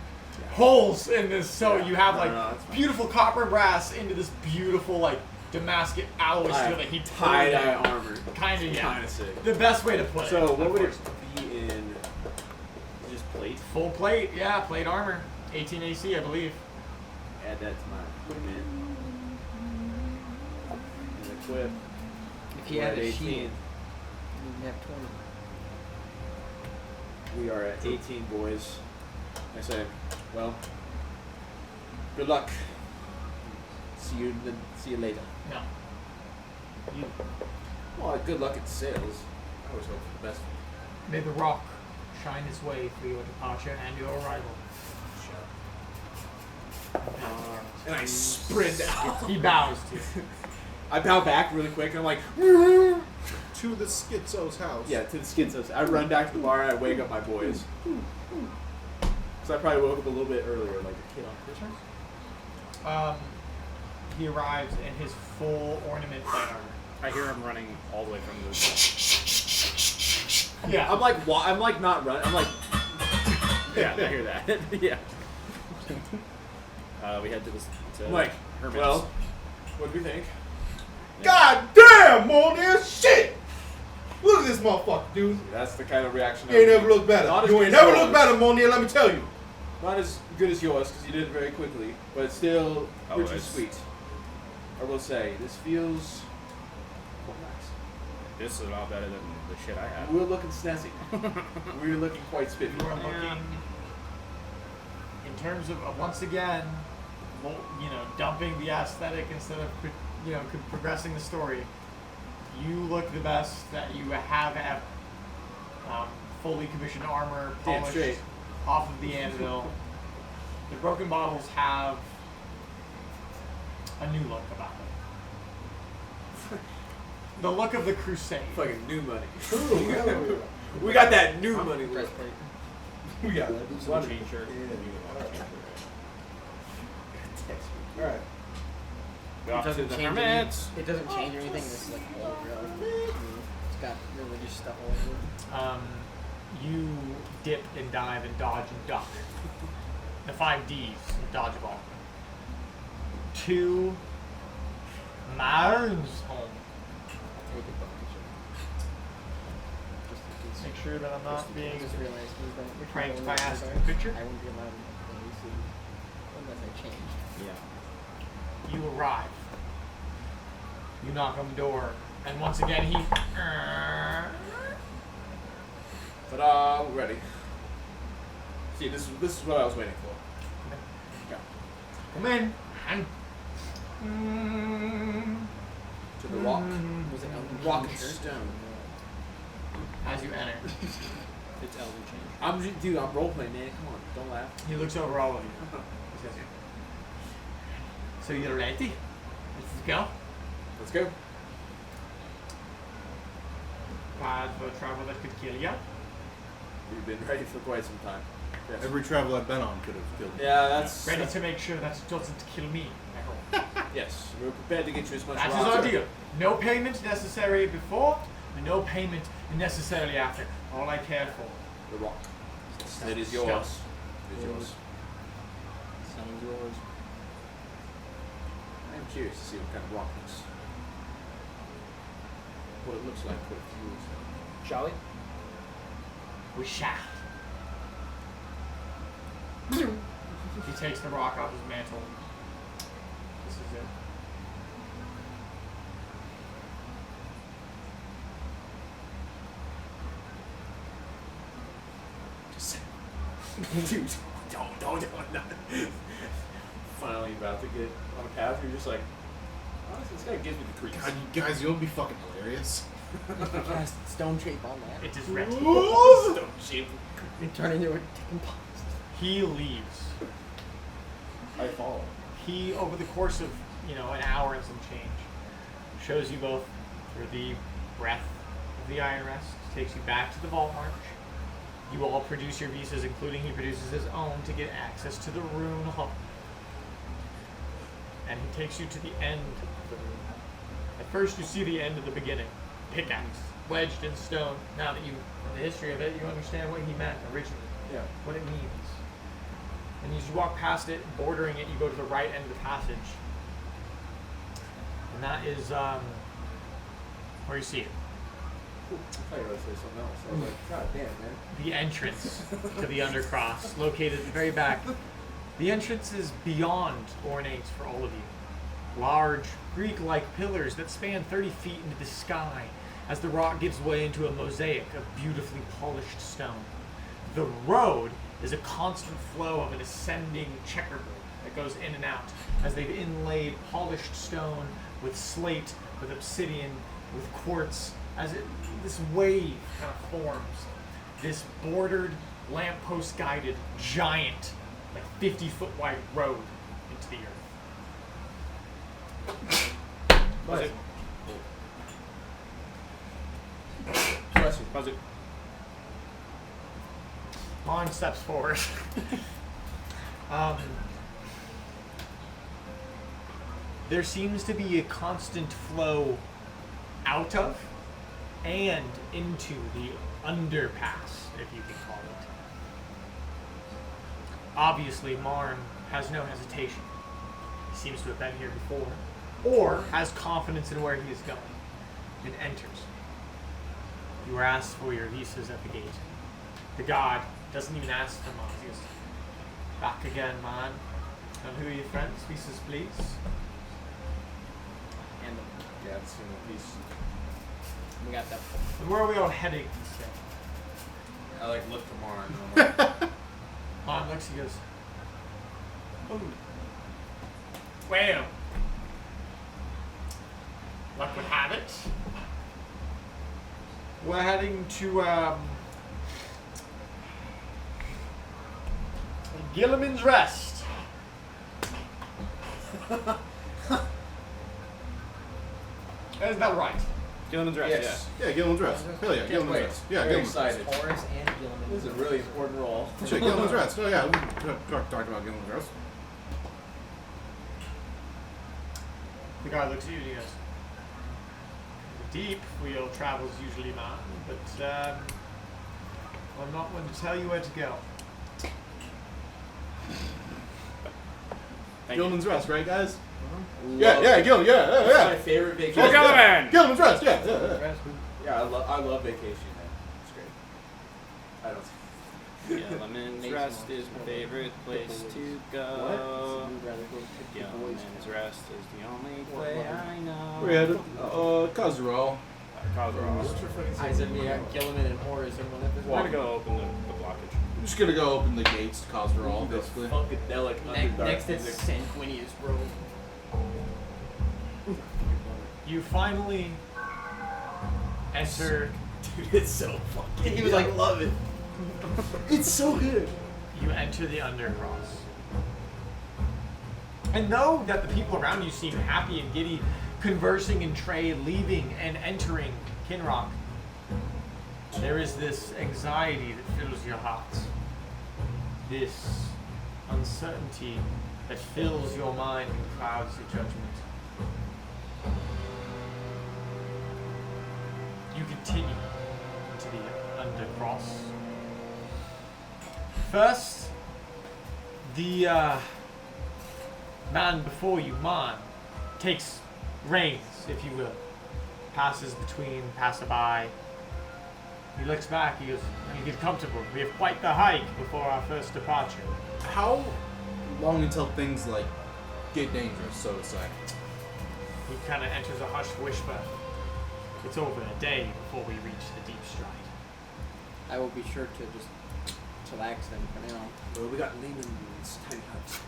holes in this. So Yeah. you have No, like no, that's fine. beautiful copper and brass into this beautiful like Damascus alloy steel that he tie-dye armor. Kind of, yeah. Kind of sick. The best way to put it. So what would it unfortunately. be in? Just plate. Full plate, yeah, plate armor, 18 AC, I believe. Add that to my equipment. And equip. if you We're had at a 18. shield, you'd have 20. We are at 18, boys. I say, well, good luck. See you later. No. Well, good luck at sales. I always hope for the best. May the rock shine its way for your departure and your arrival. And I sprint out. He bows to you. I bow back really quick and I'm like, To the Schizo's house. yeah, to the Schizo's. I run back to the bar and I wake up my boys. So I probably woke up a little bit earlier, like a kid on Christmas. He arrives in his full ornament plate armor. I hear him running all the way from the Yeah. I'm like not running. I'm like. Yeah, I hear that. Yeah. We head to this. To Like, Hermit's. well, what do we think? God damn, Monier, shit! Look at this motherfucker, dude. That's the kind of reaction. You ain't never looked better. Not as You good ain't as never yours. looked better, Monier, let me tell you. Not as good as yours because you did it very quickly, but still Oh, pretty it's- sweet. I will say this feels quite nice. This is a lot better than the shit I had. We're looking snazzy. We're looking quite spiffy. You are looking, in terms of, once again, dumping the aesthetic instead of, progressing the story. You look the best that you have fully commissioned armor, Damn polished straight. off of the anvil. The broken bottles have a new look about them. The look of the crusade. Fucking new money. Ooh, yeah. We got that new money. Breastplate. We got that. Some chain shirt. Alright. We off to doesn't the change Hermit's. It doesn't change anything. This is like old, really. It's got religious stuff all over it. You dip and dive and dodge and duck. The 5 Ds of dodgeball. To Marn's home. Make sure that I'm not being I just realized we pranked by don't- asking a picture. I wouldn't be allowed to AC unless I changed. Yeah. You arrive. You knock on the door, and once again he. Ta-da! We're ready. See, this is what I was waiting for. Yeah. Come in. To the rock. Was it Elden Rock King and shirt? stone. As you enter, It's Elden King. I'm roleplaying, man. Come on, don't laugh. he looks over all of you. He says, "So you're ready? Let's go." Let's go. Bad for travel that could kill you. We've been ready for quite some time. Yes. Every travel I've been on could have killed me. Yeah, that's Ready to make sure that doesn't kill me. I hope. yes. We're prepared to get you as much. That is rock. our deal. No payment necessary before, and no payment necessarily after. All I care for. The rock. It is Stone. yours. It is yours. Sounds yours. I'm curious to see what kind of rock this. What it looks like. What it feels. Shall we? We shall. He takes the rock off his mantle. This is it. Dude, don't. Finally about to get on a path. You're just like, honestly, this guy gives me the creeps. God, you guys, you would be fucking hilarious. Cast stone shape on that. It is ready. Don't shape. And turn into a decomposed. He leaves. I follow. He, over the course of, an hour and some change, shows you both through the breath of the Iron Rest, takes you back to the Vault March. You all produce your visas, including he produces his own, to get access to the Rune Hub. And he takes you to the end of the room. At first you see the end of the beginning. Pickaxe, wedged in stone. Now that you know the history of it, you understand what he meant originally. Yeah. What it means. And as you walk past it, bordering it, you go to the right end of the passage. And that is where you see it. I thought you were going to say something else. I was like, God damn, man. The entrance to the Undercross, located at the very back. The entrance is beyond ornate for all of you. Large, Greek-like pillars that span 30 feet into the sky as the rock gives way into a mosaic of beautifully polished stone. The road is a constant flow of an ascending checkerboard that goes in and out as they've inlaid polished stone with slate, with obsidian, with quartz, as this wave kind of forms. This bordered, lamppost guided, giant, like 50-foot wide road into the earth. Buzz it. Bless you. Buzz it. Long steps forward. There seems to be a constant flow out of and into the underpass, if you can call it. Obviously, Marn has no hesitation. He seems to have been here before, or has confidence in where he is going, and enters. You are asked for your visas at the gate. The guard doesn't even ask for mine. He goes, back again, man. And who are your friends? Visas, please. And Yeah, it's he's. we got that. And where are we all heading? I like look tomorrow and I'm like, Marn looks, he goes, oh. Well, luck would have it. We're heading to, Gilliman's Rest. Is that right? Gilliman's Rest, Yes. Yeah, Gilliman's Rest. Hell yeah, Gilliman's wait. Rest. Yeah, Very Gilliman's Rest. excited. Horace and Gilliman. This is a really important role. Shit, Gilliman's Rest. Oh yeah, we talked about Gilliman's Rest. The guy looks at you and he goes, deep wheel travels usually, man, but I'm not one to tell you where to go. Gilliman's Rest, right, guys? Love Yeah, it. Gilliman. Yeah, It's yeah, my yeah. favorite vacation. Go Gilliman! Gilliman's Rest. Yeah. Yeah, I love vacation. Man. It's great. I don't. Gilliman's Rest is my favorite place to go. Gilliman's Rest is the only way I know. We're at Cosrol. I said we got Gilliman and Horace in one episode. We're gonna go open the blockage. I'm just gonna go open the gates to Cosrol, basically. Funkadelic Underdark Next music. it's Sanguinius, bro. You finally enter. Dude, it's so fucking. He was like, love it. It's so good. You enter the Undercross. And know that the people around you seem happy and giddy, conversing in trade, leaving and entering Kinrock. There is this anxiety that fills your hearts. This uncertainty that fills your mind and clouds your judgment. You continue into the Undercross. First, the man before you, Man, takes reins, if you will. Passes between passerby. He looks back, he goes, you get comfortable. We have quite the hike before our first departure. How long until things like get dangerous, so to say? He kind of enters a hushed whisper. It's over a day before we reach the deep stride. I will be sure to just chillax them for now. Well, we got Lehman's tiny hut.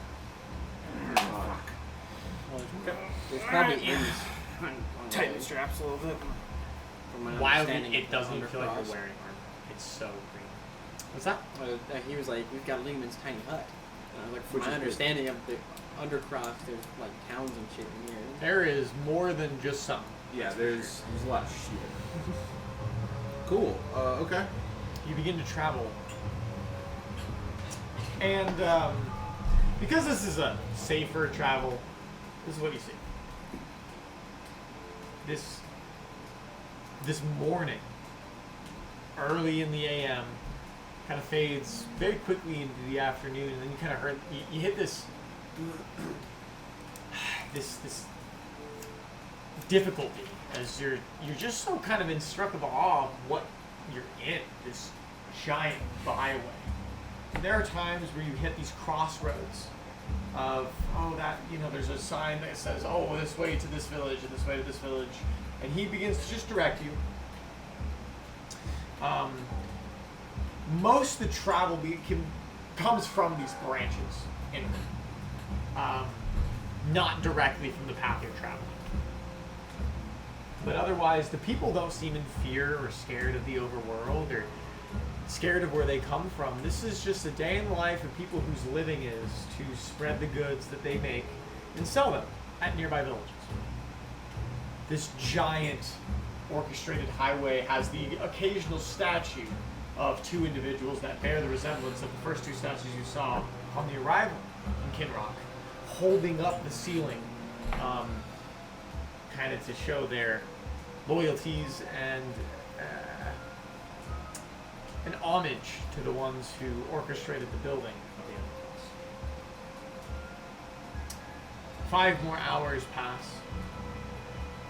There's probably inns. Tighten the straps a little bit. From my Wildly, understanding it doesn't Undercross. feel like you're wearing armor. It's so green. What's that? He was like, we've got Lehman's tiny hut. And I was like, from Which my is good. understanding of the Undercross, there's like towns and shit in here. There is more than just some. Yeah, there's a lot of shit. Cool. Okay. You begin to travel. And because this is a safer travel, this is what you see. This morning, early in the AM, kind of fades very quickly into the afternoon, and then you kind of you hit this difficulty as you're just so kind of struck of awe of what you're in, this giant byway. There are times where you hit these crossroads of, there's a sign that says, this way to this village and this way to this village. And he begins to just direct you. Most of the travel comes from these branches inward. Not directly from the path you're traveling. But otherwise, the people don't seem in fear or scared of the overworld or scared of where they come from. This is just a day in the life of people whose living is to spread the goods that they make and sell them at nearby villages. This giant orchestrated highway has the occasional statue of two individuals that bear the resemblance of the first two statues you saw on the arrival in Kinrock, holding up the ceiling, kind of to show their loyalties and an homage to the ones who orchestrated the building of the Undercross. 5 more hours pass.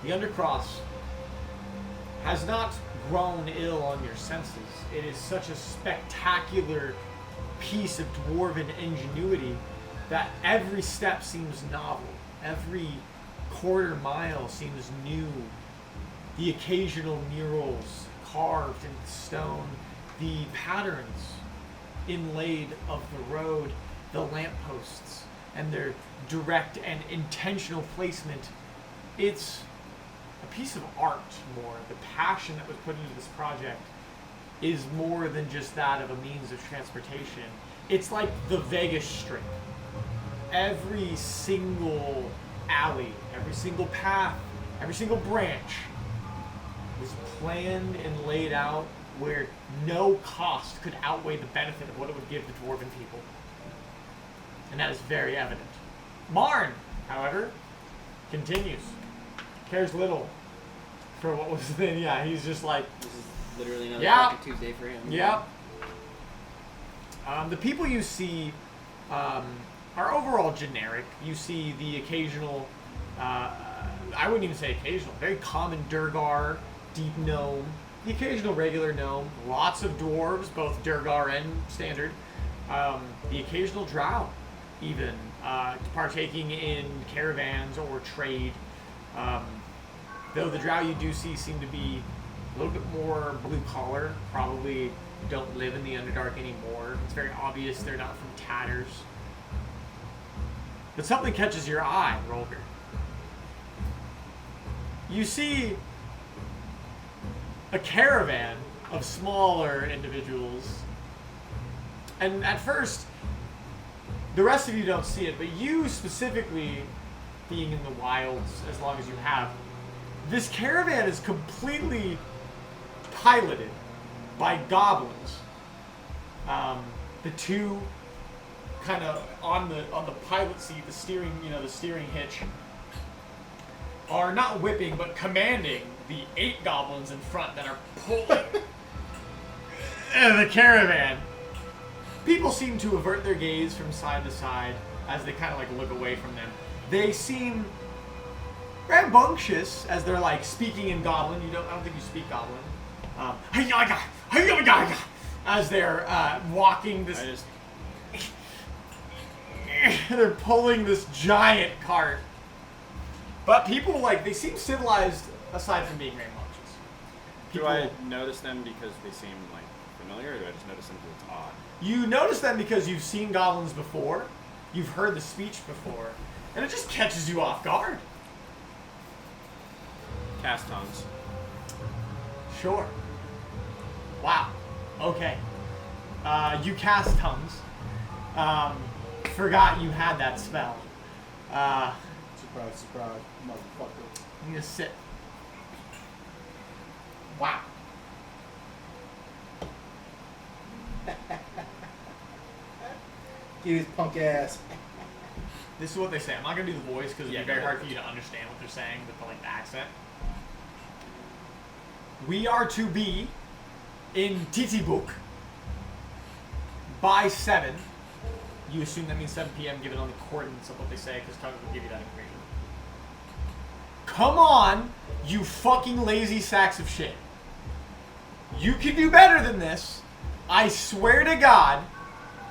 The Undercross has not grown ill on your senses. It is such a spectacular piece of dwarven ingenuity that every step seems novel. Every quarter mile seems new. The occasional murals carved in stone, the patterns inlaid of the road, the lampposts, and their direct and intentional placement. It's a piece of art more. The passion that was put into this project is more than just that of a means of transportation. It's like the Vegas Strip. Every single alley, every single path, every single branch was planned and laid out where no cost could outweigh the benefit of what it would give the dwarven people. And that is very evident. Marn, however, continues. Cares little for what was then. Yeah, he's just like, This is literally another Yeah. fucking Tuesday for him. yep. The people you see are overall generic. You see the occasional, I wouldn't even say occasional, very common Durgar, deep gnome, the occasional regular gnome, lots of dwarves, both Durgar and standard, the occasional drow, even, partaking in caravans or trade. Though the drow you do see seem to be a little bit more blue collar, probably don't live in the Underdark anymore. It's very obvious they're not from Tatters. But something catches your eye, Rolger. You see a caravan of smaller individuals. And at first, the rest of you don't see it, but you specifically, being in the wilds as long as you have, this caravan is completely piloted by goblins. The two kind of on the pilot seat, the steering hitch, are not whipping but commanding the 8 goblins in front that are pulling the caravan. People seem to avert their gaze from side to side as they kind of like look away from them. They seem rambunctious as they're like speaking in Goblin. I don't think you speak Goblin. As they're walking this. They're pulling this giant cart. But people they seem civilized aside from being rambunctious. Do I notice them because they seem like familiar, or do I just notice them because it's odd? You notice them because you've seen goblins before, you've heard the speech before, and it just catches you off guard. Cast tongues. Sure. Wow. Okay. You cast tongues. Forgot you had that spell. Surprise, surprise, motherfucker. I'm gonna sit. Wow. Get his punk ass. This is what they say. I'm not gonna do the voice because it'd Yeah, be very no, hard for you to understand what they're saying with the accent. We are to be in Titibuk by 7. You assume that means 7 p.m. given on the coordinates of what they say, because tongues will give you that information. Come on, you fucking lazy sacks of shit. You can do better than this. I swear to God,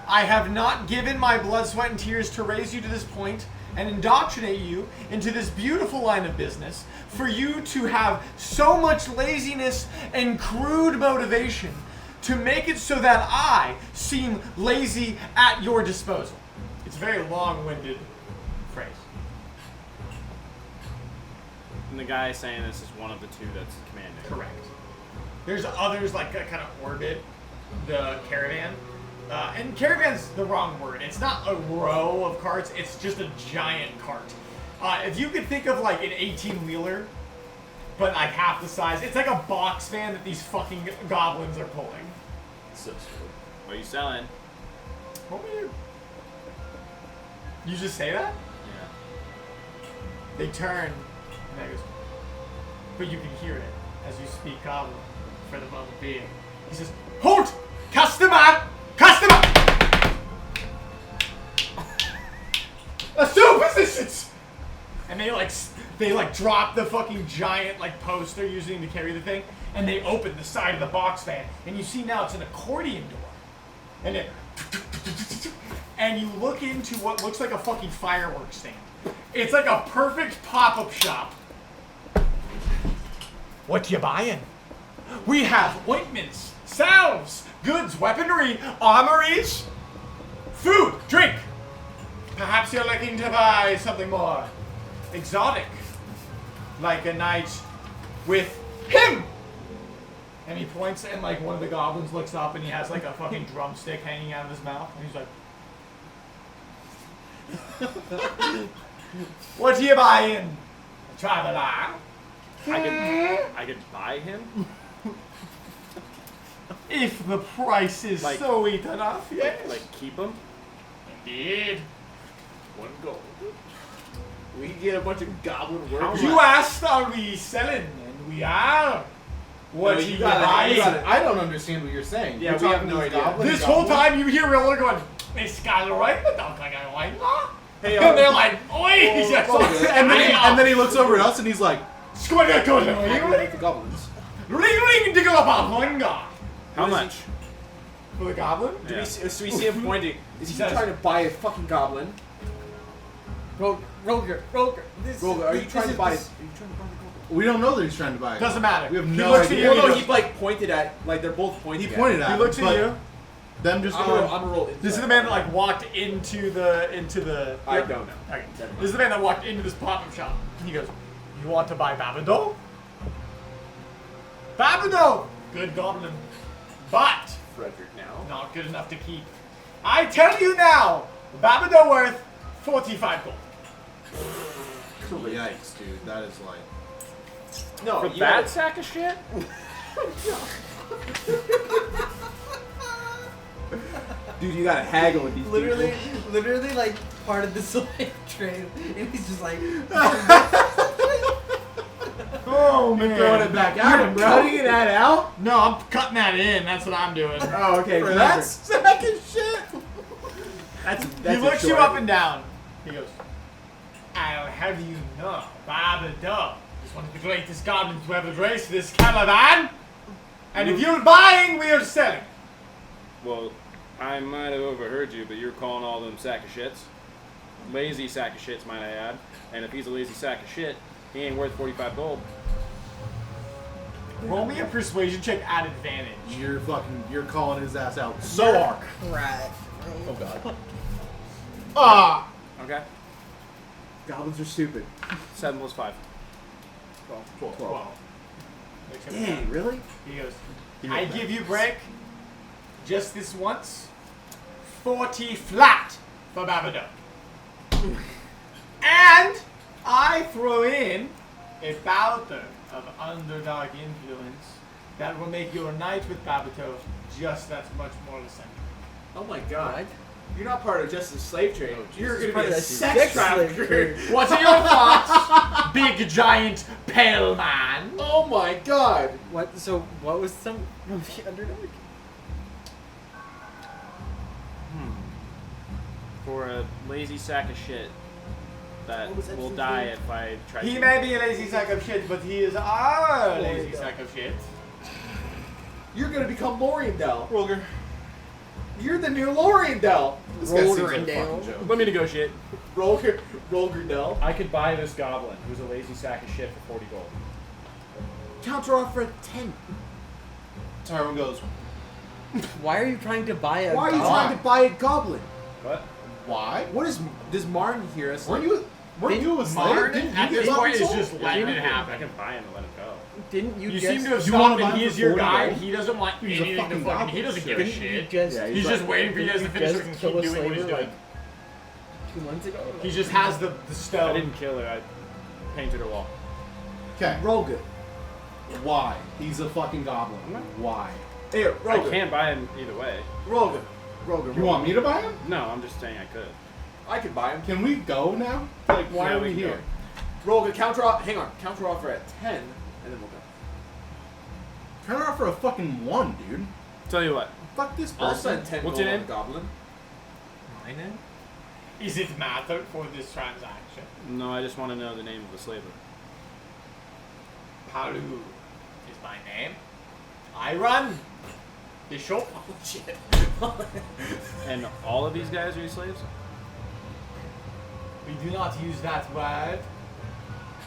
I have not given my blood, sweat, and tears to raise you to this point and indoctrinate you into this beautiful line of business for you to have so much laziness and crude motivation to make it so that I seem lazy at your disposal. It's a very long-winded phrase. And the guy saying this is one of the 2 that's commanding. Correct. There's others that kind of orbit the caravan. And caravan's the wrong word. It's not a row of carts, it's just a giant cart. If you could think of an 18-wheeler, but half the size, it's like a box van that these fucking goblins are pulling. So stupid. What are you selling? What were you? You just say that? Yeah. They turn, and that goes, but you can hear it as you speak goblin for the moment being. He says, "Halt! Customer! Customer! Let's do positions! And they like drop the fucking giant like post they're using to carry the thing, and they open the side of the box fan, and you see now it's an accordion door. And it and you look into what looks like a fucking fireworks stand. It's like a perfect pop-up shop. What you buying? We have ointments, salves, goods, weaponry, armories, food, drink. Perhaps you're looking to buy something more exotic, like a night with him. And he points, and like one of the goblins looks up, and he has like a fucking drumstick hanging out of his mouth, and he's like, "What are you buying, traveler?" I could buy him. If the price is Like- so enough, yes. Like keep him. Indeed. 1 gold. We can get a bunch of goblin workers. You asked, are we selling? And we are. What No, are you gotta- buying? I don't understand what you're saying. Yeah, You're we have talking no these idea. goblins, This whole goblins? time you hear Riller going, "This guy's right, but don't think I like that." Hey, And they're like, "Oi!" And then he looks over at us and he's like, Activate the goblins. Ring diggle about one guy. How much? For the goblin? Yeah. So we see him pointing. Is he Says- trying to buy a fucking goblin? Roger. This Roger, are you this trying to is- buy? Are this- you trying to buy the goblin? we don't know that he's trying to buy it. Doesn't matter. We have He no looks at idea. you, Well, no, he he like pointed at, like they're both pointing. He pointed at He him, looks at but you. them just I'm going, gonna roll. This is the man that like walked into the. I don't know. Okay. This is the man that walked into this pop-up shop. He goes, "You want to buy Babado? Babado, good goblin, but Frederick now. not good enough to keep. I tell you now, Babado worth 45 gold. yikes, dude. That is like, No, For you that gotta- sack of shit? dude, you gotta haggle with these Literally like part of the slave trade, and he's just like, Oh man, throwing it back at him, bro. Cutting that out? No, I'm cutting that in. That's what I'm doing. Oh, okay. For perfect. that sack of shit. That's He looks you up and down. He goes, "I'll have you know, Babado is one of the greatest goblins to ever grace this caravan. And if you're buying, we are selling." Well, I might have overheard you, but you're calling all them sack of shits. Lazy sack of shits, might I add. And if he's a lazy sack of shit, he ain't worth 45 gold. Roll me a persuasion check at advantage. You're calling his ass out so hard. right. Oh god. Ah. Okay? Goblins are stupid. 7 plus 5. 12. Dang, really? He goes, "I give you break just this once. 40 flat for Babado. And I throw in a powder of underdog influence that will make your night with Babado just that much more eccentric." Oh my god. What? You're not part of just the slave trade. You're gonna Part be of a the sex slave trafficker. trade. What are your thoughts, big giant pale man? Oh my god. What? So what was some of the underdog? For a lazy sack of shit that What was that will thing die called? if I try He to. may be a lazy sack of shit, but he is our lazy sack of shit. You're gonna become Loriendell. Roger. You're the new Loriendell. This guy seems Roller like and a down. fucking joke. Let me negotiate. Rolgerdell. I could buy this goblin, who's a lazy sack of shit, for 40 gold. Counter offer at 10. Tyrone goes, Why are you trying to buy a? Why are you goblin? trying to buy a goblin? What? why? What is? Does Marn hear us? Weren't you a slave? Marn, Didn't you at get this point, is sold? just letting it I happen. can buy him and let him go. Didn't you, You just? seem to have You wanna stopped, buy and he him is for your 40 guy. gold? He doesn't want He's a anything to fucking fucking. goblin. He doesn't give a Didn't you shit. just? Yeah, He's just waiting for you guys to finish so he just can kill keep a doing what he's slaver, doing. like 2 months ago. He just has the I stone. didn't kill her. I painted her wall. Okay. Rolga. Why? He's a fucking goblin. Why? Here, I Rolga. can't buy him either way. Rolga. You want me to buy him? No, I'm just saying I could. I could buy him. Can we go now? Like, why Yeah, are we we can here? Rolga, hang on. Counter offer at 10, and then we'll go. Turn her off for a fucking 1, dude. Tell you what. Fuck this I'll person. spend 10 What's gold your on name? the goblin. My name? Is it matter for this transaction? No, I just want to know the name of the slaver. Palu is my name. I run the shop. Oh shit. And all of these guys are your slaves? We do not use that word.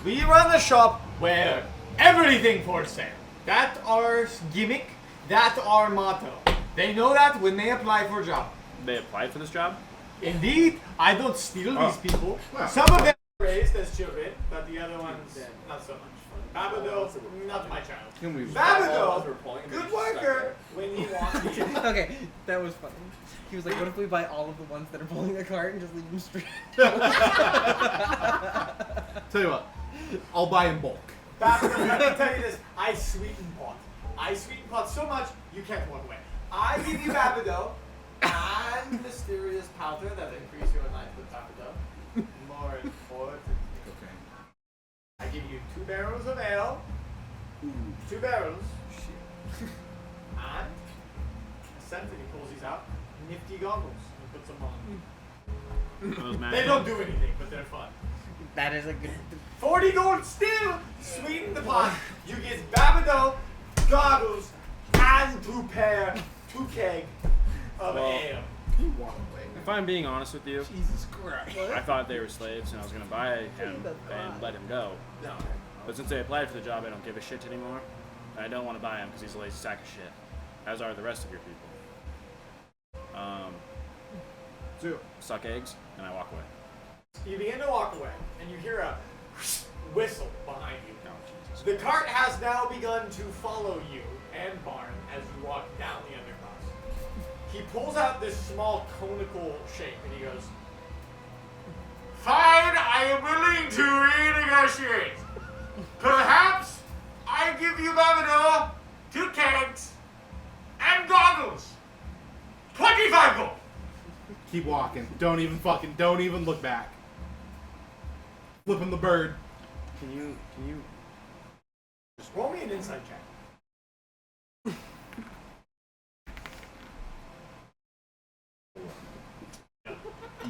We run the shop where everything for sale. That's our gimmick. That's our motto. They know that when they apply for a job. They applied for this job? Indeed, I don't steal these people. Wow. Some of them are raised as children, but the other ones, not so much. Babado, not my child. Can we? Babado, We're pulling and good they're just worker when he wants to. Okay, that was funny. He was like, what if we buy all of the ones that are pulling the cart and just leave them straight? Tell you what, I'll buy in bulk. Babado, let me tell you this. I sweeten pot. I sweeten pot so much, you can't walk away. I give you Babado and mysterious powder that increase your life with Babado. More important. Okay. I give you 2 barrels of ale. 2 barrels. Shit. And a cent, and he pulls these out. Nifty goggles. He puts them on. Those They don't do anything, but they're fun. That is a good. 40 gold still! Sweeten the pot. You get Babado, goggles, and 2 keg of ale. Walk away. If I'm being honest with you, Jesus Christ. I thought they were slaves and I was going to buy him and let him go. No. But since they applied for the job, I don't give a shit anymore. And I don't want to buy him because he's a lazy sack of shit. As are the rest of your people. Suck eggs, and I walk away. You begin to walk away, and you hear a whistle behind you. Oh, Jesus. The cart has now begun to follow you and Barn as you walk down the undercross. He pulls out this small conical shape and he goes, "Fine, I am willing to renegotiate. Perhaps I give you Babador, 2 kegs, and goggles. 25 gold." Keep walking. Don't even look back. Flipping the bird. Can you? Just roll me an insight check.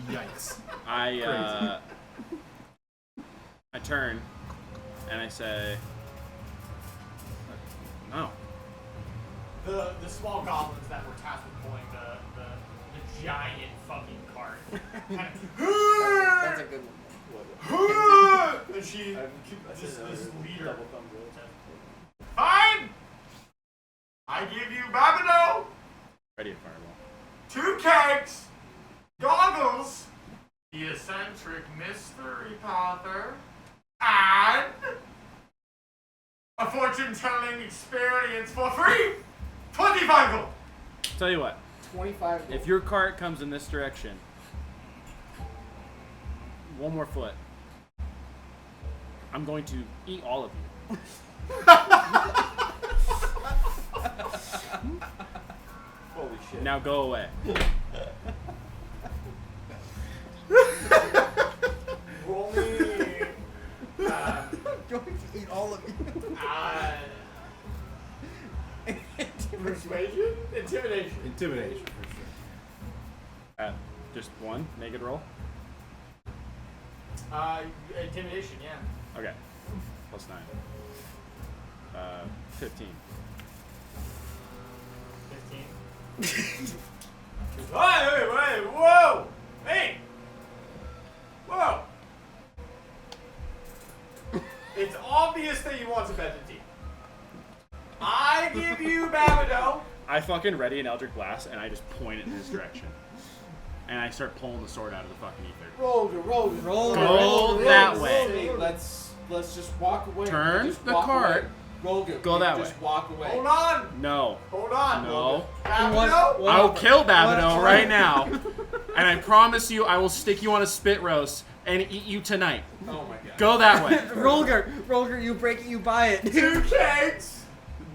Yikes. I turn and I say, "No." The small goblins that were tasked with pulling the giant fucking cart. That's a good one. And she, this leader. Double thumb rule. Fine! I give you Babado, Ready to fireball. 2 kegs, goggles, the eccentric mystery powder, and a fortune-telling experience for free! 25 gold! Tell you what, 25 gold. if your cart comes in this direction, 1 more foot, I'm going to eat all of you. Holy shit. Now go away. Roll me. going to eat all of you. Persuasion? Intimidation. Intimidation, for sure. Just 1 naked roll. Intimidation, yeah. Okay. Plus 9. 15. 15. Wait, whoa! Hey! Whoa! It's obvious that you want to bet the team. I give you Babado. I fucking ready an Eldritch Blast and I just point it in his direction. And I start pulling the sword out of the fucking ether. Roll. Go that way. Hey, let's just walk away. Turn Just the walk cart. away. Rolga, Go that just way. walk away. Hold on. No. Hold on. No. Babado. I'll kill Babado right now. And I promise you I will stick you on a spit roast and eat you tonight. Oh my god. Go that way. Rolger, you break it, you buy it. 2 kegs.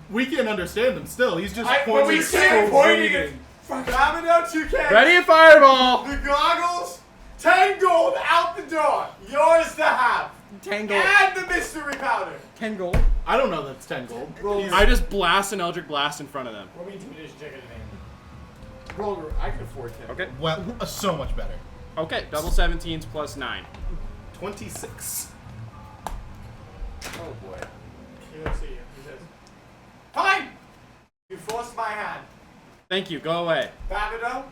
We can't understand him still. He's just But pointing. we can't point it. Babado, 2 kegs. Ready and fireball. The goggles 10 gold out the door. Yours to have. 10 gold. And the mystery powder. 10 gold. I don't know that's 10 gold. I just blast an Eldritch Blast in front of them. Roll me intimidation check at advantage. Roll, I can afford 10. Okay. Well, so much better. Okay, double 17s plus 9. 26. Oh boy. He looks at you. He says, fine. You forced my hand. Thank you, go away. Babido.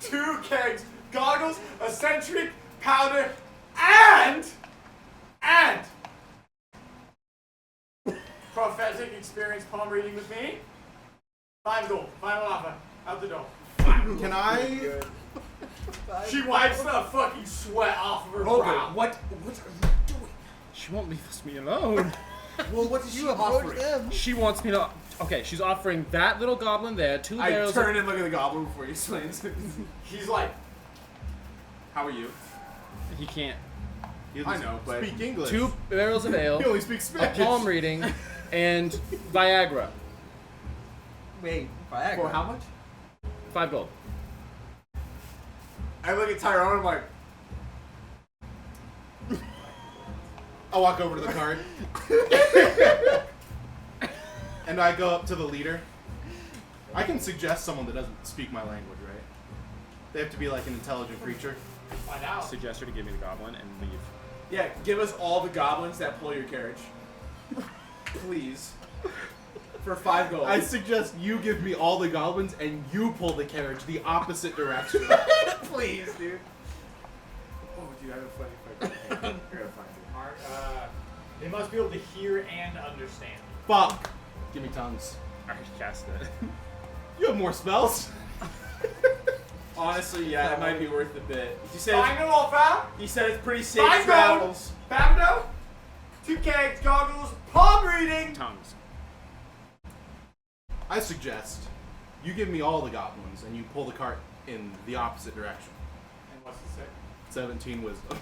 2 kegs, goggles, eccentric, powder, and prophetic experience palm reading with me. 5 gold. Final offer. Out the door. Can I? She wipes the fucking sweat off of her brow. What are you doing? She won't leave me alone. Well, what is she Approach offering? them. She wants me to... Okay, she's offering that little goblin there, 2 I barrels turn and look at the goblin before he explains. He's like, How are you? He can't. He I know, but speak English. 2 barrels of ale, He only speaks a Spanish. palm reading, and Viagra. Wait, Viagra. for how much? 5 gold. I look at Tyrone. I'm like, I walk over to the cart. And I go up to the leader. I can suggest someone that doesn't speak my language, right? They have to be like an intelligent creature. find out. Suggest her to give me the goblin and leave. yeah, give us all the goblins that pull your carriage, please, for 5 gold. I suggest you give me all the goblins and you pull the carriage the opposite direction. Please, dude. Oh, dude, I have a funny fucking. I gotta find it. Mark, they must be able to hear and understand. Fuck. Give me tongues. I already cast it. You have more spells. Honestly, yeah, it might be worth a bit. He said, Final offer. he said it's pretty safe 5 gold. travels. Babido. 2 kegs, goggles, palm reading. Tongues. I suggest you give me all the goblins and you pull the cart in the opposite direction. And what's the say? 17 wisdom.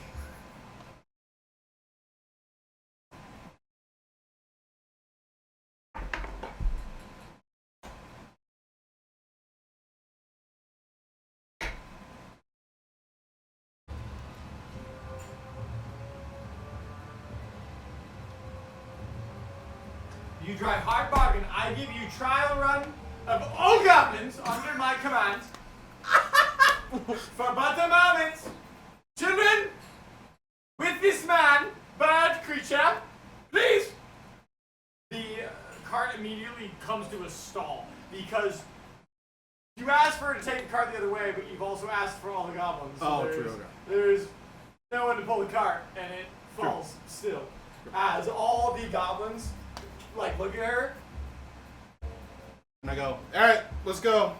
You drive hard bargain. I give you trial run of all goblins under my command. For but a moment. Children, with this man, bird creature, please. The cart immediately comes to a stall because you asked for her to take the cart the other way, but you've also asked for all the goblins. So Oh, there's, true, okay. There's no one to pull the cart, and it falls still. As all the goblins like look at her. And I go, alright, let's go.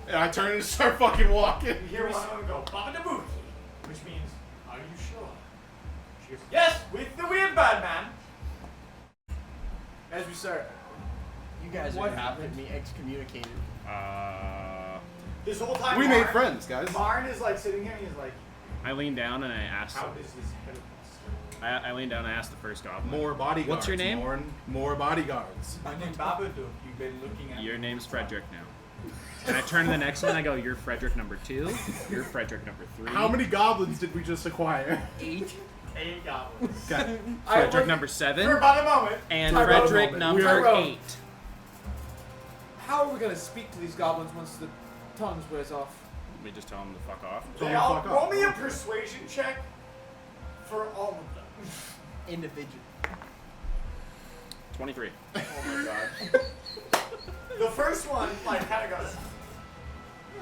And I turn and start fucking walking. You hear one of them go, Baba Nabuki, which means, are you sure? She goes, yes, with the weird bird man. As we start, You guys What are happened? getting me excommunicated. This whole time, We made friends, guys. Marn is like sitting here and he's like, I lean down and I ask. how is his head of I lean down and I ask the first goblin. More bodyguards. What's your name? More bodyguards. My name's Babadook. You've been looking at Your name's Frederick now. And I turn to the next one and I go, you're Frederick number 2. You're Frederick number 3. How many goblins did we just acquire? 8 goblins. Okay. Frederick number For 7. about a moment. And Tyrone Frederick moment. number Tyrone. 8. how are we gonna speak to these goblins once the tongues wears off? Let me just tell him to fuck off. Tell They them to all fuck roll off. me a persuasion check for all of them. Individual. 23. Oh my god. The first one like kind of goes.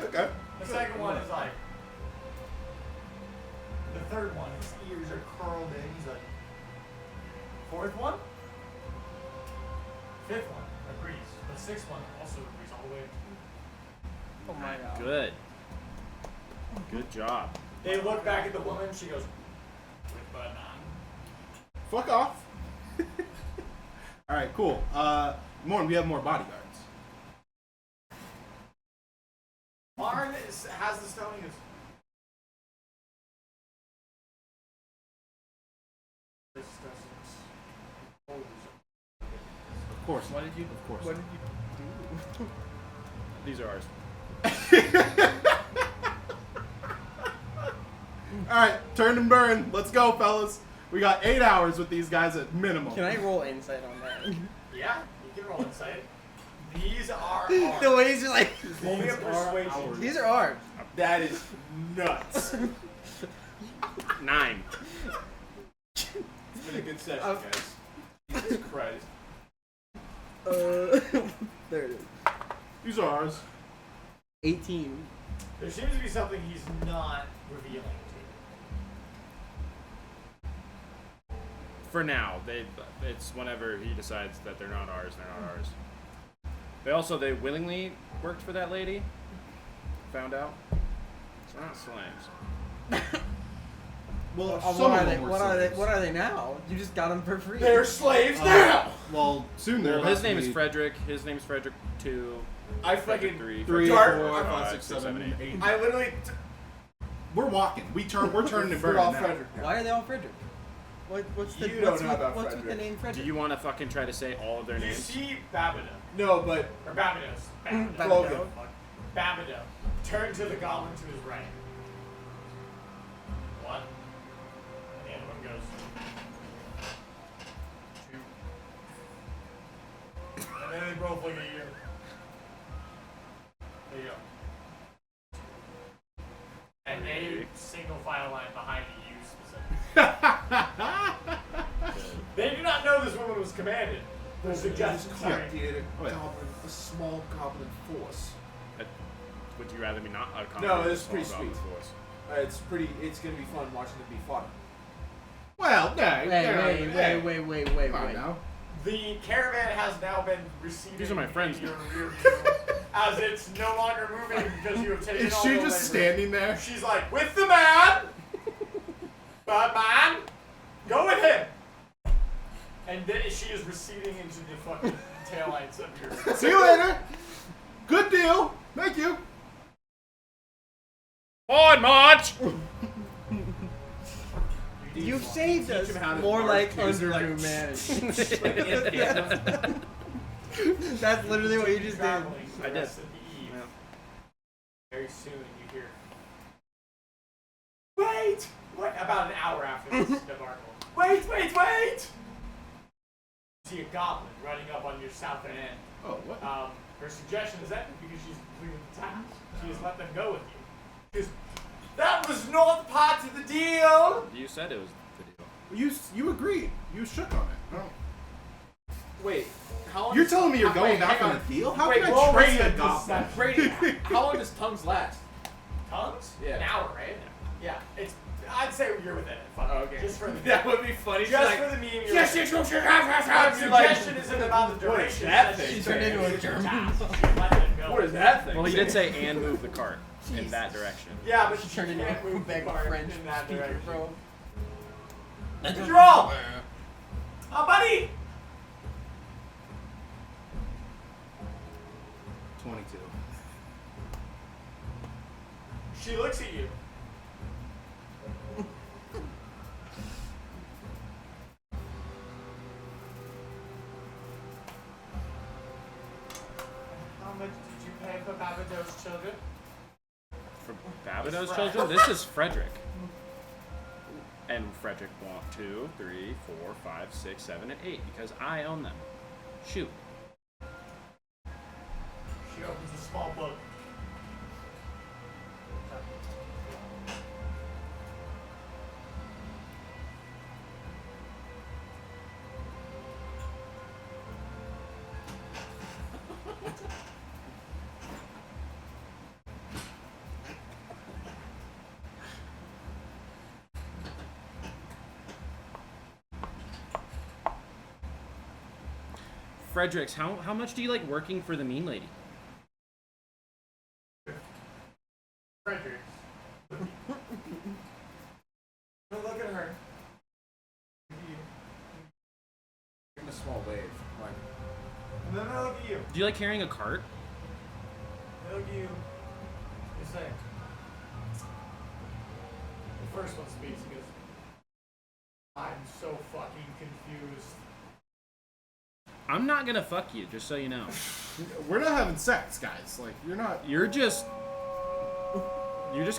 Okay. The second one is like. The third one, his ears are curled in. He's like. Fourth one. Fifth one agrees. The sixth one also agrees all the way. Oh my god. Good. Good job. They look back at the woman. She goes. With button on. Fuck off. Alright, cool. We have more bodyguards. Marn has the stone. He goes. This doesn't. Of course. What did you? Of course. What did you do? These are ours. Alright, turn and burn. Let's go, fellas. We got 8 hours with these guys at minimum. Can I roll insight on that? Yeah, you can roll insight. These are The arms. way he's just like, Roll me a persuasion. these are arms. That is nuts. 9. It's been a good session, guys. Jesus Christ. There it is. These are ours. 18. There seems to be something he's not revealing to For now, it's whenever he decides that they're not ours, they're not ours. They willingly worked for that lady. Found out. It's not slaves. Well, What some are of they? them were What are they? slaves. What are they now? You just got them for free. They're slaves now! Well, soon they're Well, about his to name is be Frederick. His name's Frederick 2. I Frederick fucking 3. 3, Dart- 4, 5, 5, 6, 6, 7, 7, 8. I literally. We're walking. We're turning and They're burning all now. Frederick now. Why are they all Frederick? What's the You don't what's know with, about what's with the Frederick. name Do Frederick? you want to fucking try to say all of their you. You names? see Babida, No, but or Babidos. Logan. Babida. Turn to the goblin to his right. One. And the other one goes. 2. And then they both look at you. There you go. And they single file line behind you specifically. They do not know this woman was commanded. They're suggestions. Sorry. Oh, yeah. a small goblin force. Would you rather me not accommodate No, the it's small pretty goblin sweet. force? It's gonna be fun watching it be fought. Well, no. Wait. Come on now. The caravan has now been receding. These are my friends in your now. rear view, as it's no longer moving because you have taken Is all she the just labor. standing there? She's like, with the man! Bad man! Go with him! And then she is receding into the fucking taillights of your... See you later. Good deal. Thank you. On march! You've saved us him how to more march, like use Underbrew managed. That's literally what you just did. traveling for I the did. rest of the eve. Yeah. Very soon you hear... Wait! What? About an hour after this debacle. Wait! You see a goblin running up on your southern end. Oh, what? Her suggestion is that because she's completed the task, she has let them go with you. Because that was not part of the deal! You said it was the deal. You agreed. You shook on it. Oh. Wait, how long? You're does- telling me you're going wait, back hang on a deal? How Wait, can roll I trade wisdom a goblin? Brady, how long does tongues last? Tongues? Yeah. An hour, right? Yeah. I'd say you're within it. Fuck. Oh, okay. Just for the That would be funny. Just for the meme, you're Yes, within it. yes, The suggestion isn't about the What is duration. that it's thing? just She turned into a it's your germ. task. She let them go. What is that thing? Well, he did say and move the cart in that direction. Yeah, but She she turned into can't a move the big cart French in that speaker, direction. bro. What'd you roll? Oh, buddy! 22. She looks at you. How much did you pay for Babado's children? For Babido's children, this is Frederick. And Frederick want 2, 3, 4, 5, 6, 7, and 8 because I own them. Shoot. She opens a small book. Fredericks, how much do you like working for the mean lady? Frederick. Don't look at her. In a small wave. Like, No, look at you. Do you like carrying a cart? Look at you. You're saying. The first one speaks because I'm so fucking confused. I'm not gonna fuck you, just so you know. We're not having sex, guys. Like, you're not. You're just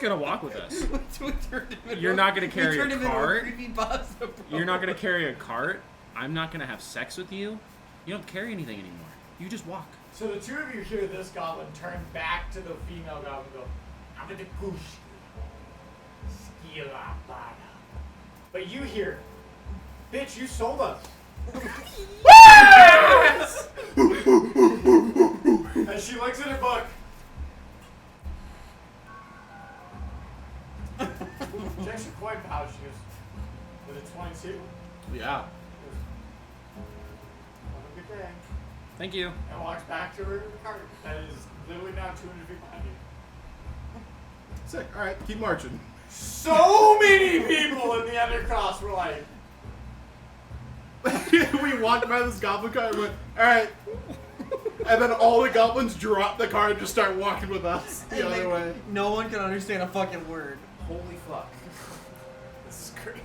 gonna walk with us. We turned him into You're not gonna carry we turned a him into cart. creepypasta, bro. You're not gonna carry a cart. I'm not gonna have sex with you. You don't carry anything anymore. You just walk. So the two of you hear this goblin turn back to the female goblin and go, I'm the kush. Skila bada. But you hear, bitch, you sold us. And she looks at her book. She actually quite proud. She goes, with a 22. Yeah. Have a good day. Thank you. And walks back to her cart. That is literally now 200 feet behind you. Sick. All right, keep marching. So many people in the Undercross were like, We walked by this goblin car and went, all right. And then all the goblins drop the car and just start walking with us the And, other like, way. No one can understand a fucking word. Holy fuck. This is crazy.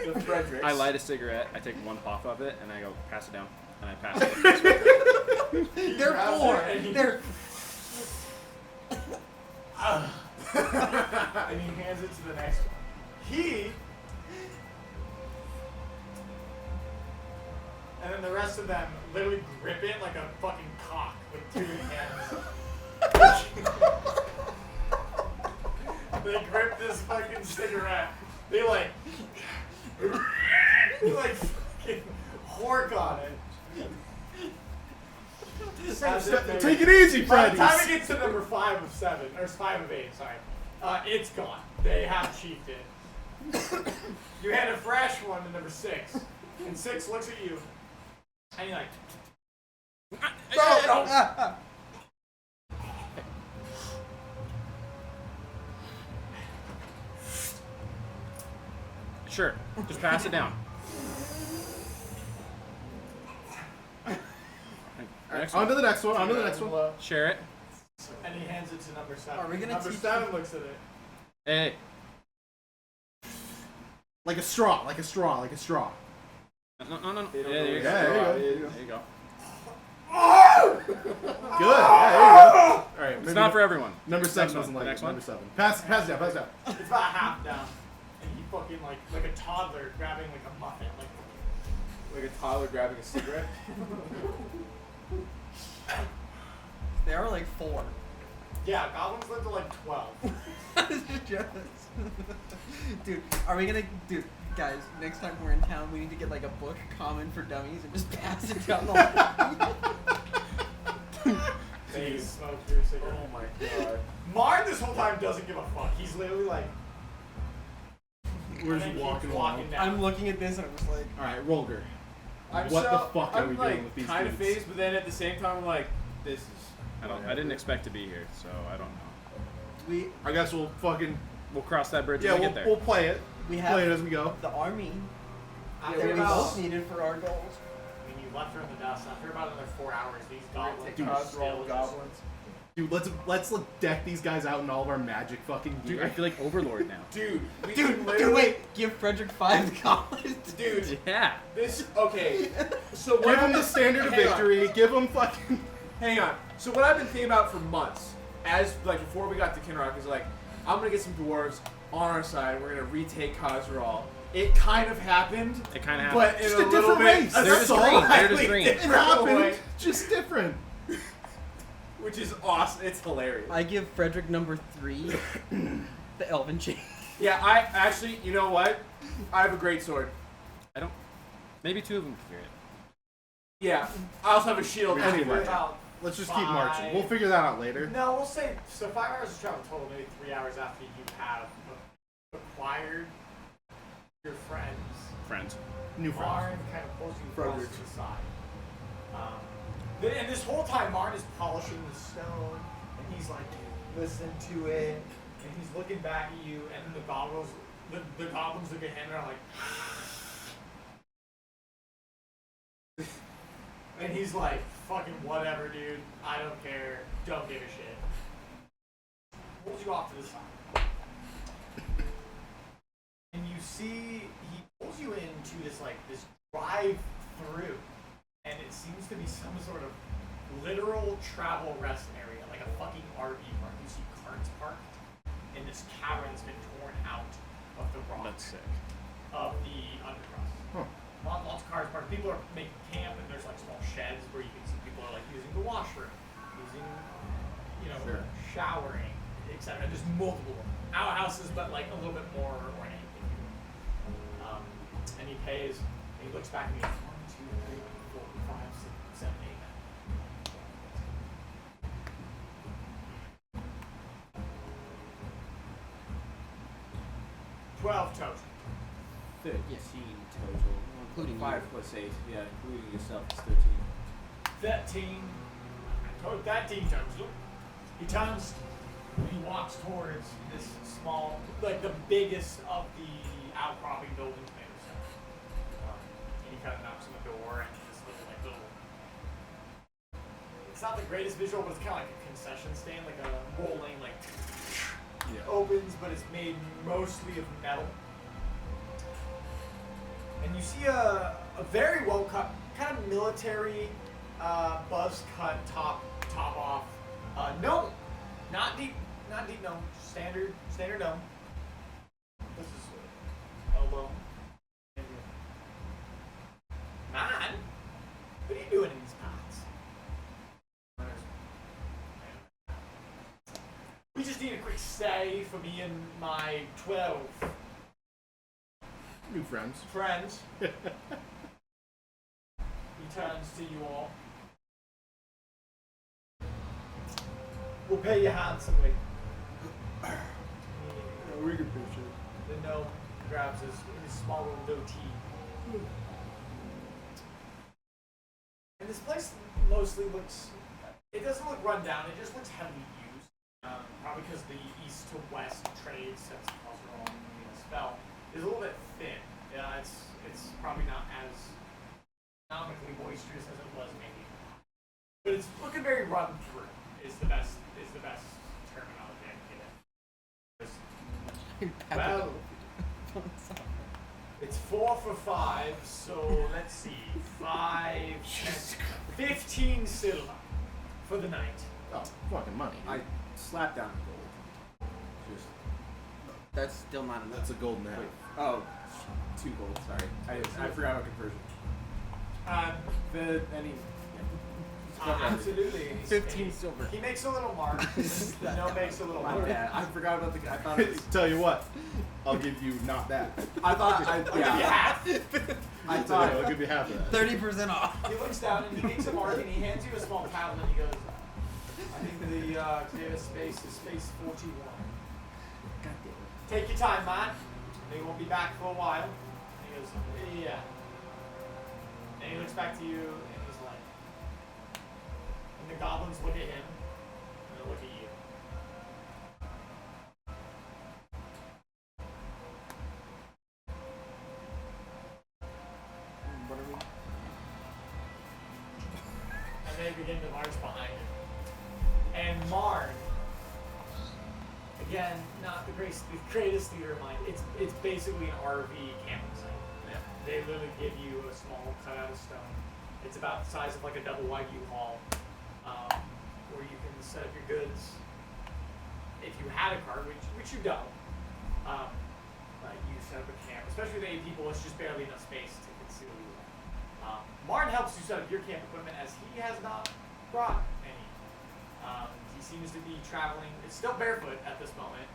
The Fredericks. I light a cigarette. I take one puff of it, and I go pass it down, and I pass it. They're grabs four. it and he- They're and he hands it to the next one. And then the rest of them literally grip it like a fucking cock with two hands. They grip this fucking cigarette. They like fucking hork on it. As if they- Take it easy, By the time it Freddy's. gets to number 5 of 7, or 5 of 8, sorry, it's gone. They have chiefed it. You hand a fresh one to number 6, and 6 looks at you, and you're like, Sure, just pass it down. Next On one. to the next one. On to the next one. Share it. and he hands it to number 7. Are we gonna number teach 7 looks at it. Hey. Like a straw. Like a straw. Like a straw. No. Yeah, They don't there you really go. Yeah, there you go. There you go. Good. Yeah, there you go. All right. It's maybe not for everyone. Number 7 Next one. doesn't like Next it. one. Number 7. Pass it down. Pass it down. It's about half down, and he fucking like a toddler grabbing like a muffin, like. Like a toddler grabbing a cigarette. There are like 4. Yeah, goblins live to like 12. Dude, are we gonna, guys, next time we're in town, we need to get like a book, Common for Dummies, and just pass it down the line. They smoke your cigarette. Oh my god. Marn this whole time doesn't give a fuck. He's literally like. We're and just then walking keeps along. down. I'm looking at this and I'm just like, All right, Rolger. I'm What so, the fuck are I'm we like, doing with these kind of dudes? phased, but then at the same time, I'm like, this is. I didn't expect to be here, so I don't know. I guess we'll fucking. We'll cross that bridge Yeah, when we get there. we'll play it. we Play it have as we go. the army After that we about, both needed for our goals. when you left her in the dust, after about another 4 hours, these goblins Dude, are Cause roll still goblins. Dude, let's like deck these guys out in all of our magic fucking Dude, gear. I feel like Overlord now. Dude, we Dude, can literally. wait, give Frederick 5 goblins. Dude, Yeah. this. Okay. So what Give them I've the been- standard of hang on. victory. Give them fucking. Hang on. So what I've been thinking about for months, as like before we got to Kinrock, is like, I'm gonna get some dwarves on our side. We're gonna retake Khazral. It kind of happened, It kind of happened. but in Just a a little different bit. race. They're That's just all. green. They're just Slightly green. It different happened. way, Just different. which is awesome. It's hilarious. I give Frederick number 3 the Elven Chain. Yeah, I actually, you know what? I have a great sword. I don't. Maybe 2 of them can carry it. Yeah, I also have a shield. Anyway. about Let's just keep 5. marching. We'll figure that out later. No, we'll say so. 5 hours of travel total, maybe 3 hours after you have acquired your friends. Friends. New friends. Marn kind of pulls you close Frederick. to the side. And this whole time, Marn is polishing the stone, and he's like listening to it, and he's looking back at you, and then the goblins look at him and are like, and he's like, "Fucking whatever, dude. I don't care. Don't give a shit." Pulls you off to the side, and you see he pulls you into this drive through, and it seems to be some sort of literal travel rest area, like a fucking RV park. You see carts parked, and this cabin's been torn out of the rock That's sick. of the Undercross. Huh. Lots of cars parked. People are making camp, and there's like small sheds where you can see people are like using the washroom, using, showering, etc. There's multiple outhouses, but like a little bit more ornate. And he pays. And he looks back and he goes, 1, 2, 3, 4, 5, 6, 7, 8, 9. 12 total. 13 Yes. total. Including 5 you. plus 8. Yeah, including yourself, it's 13. 13 total. He turns. He walks towards this small, like the biggest of the outcropping buildings made of stone. And he kind of knocks on the door, and this little. It's not the greatest visual, but it's kind of like a concession stand, like a rolling, like opens, but it's made mostly of metal. And you see a very well cut, kind of military, buzz cut top off. Gnome, not deep gnome, standard gnome. This is elbow. Man, what are you doing in these pots? We just need a quick stay for me and my 12 New friends. friends. He turns to you all. We'll pay you handsomely. We can pitch it. The gnome grabs his small little goatee. And this place mostly looks, it doesn't look run down, it just looks heavily used. Probably because the east to west trade since Cultural spell is a little bit thin. It's probably not as economically boisterous as it was maybe. But it's looking very run through is the best terminology I can give it. Well, it's 4 for 5, so let's see. 15 silver for the night. Oh, fucking money. I slapped down the gold. Just That's still not enough. That's a golden half. wait. Oh, 2 gold. Sorry, I forgot about conversion. Absolutely. 15 silver. He makes a little mark. The gnome makes a little My mark. bad. I forgot about the. I thought it was. Tell you what, I'll give you not that. I thought. I'll give you half. I I'll thought. give you half of that. 30% off. He looks down and he makes a mark and he hands you a small tablet and he goes, I think the clearest space is space 41. God damn it. Take your time, man. They won't be back for a while. And he goes, yeah. And he looks back to you and he's like, and the goblins look at him and they look at you. What are we? And they begin to march behind him. And Marn, again, not the greatest theater of mind. It's basically an RV camping site. Yeah. They literally give you a small cutout of stone. It's about the size of like a double wide U-Haul, where you can set up your goods. If you had a car, which you don't, you set up a camp. Especially with 8 people, it's just barely enough space to conceal you. Martin helps you set up your camp equipment as he has not brought any. He seems to be traveling. It's still barefoot at this moment.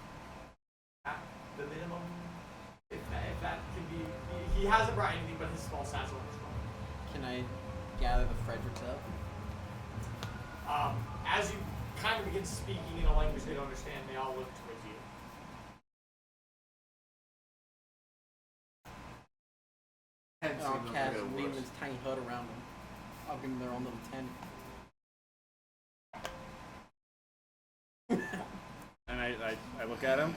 At the minimum, if that can be. He hasn't brought anything but his small satchel in his phone. Can I gather the Fredericks up? As you kind of begin speaking in a language they don't understand, they all look towards you. I'll cast Lehman's tiny hut around them. I'll give them their own little tent. And I look at him.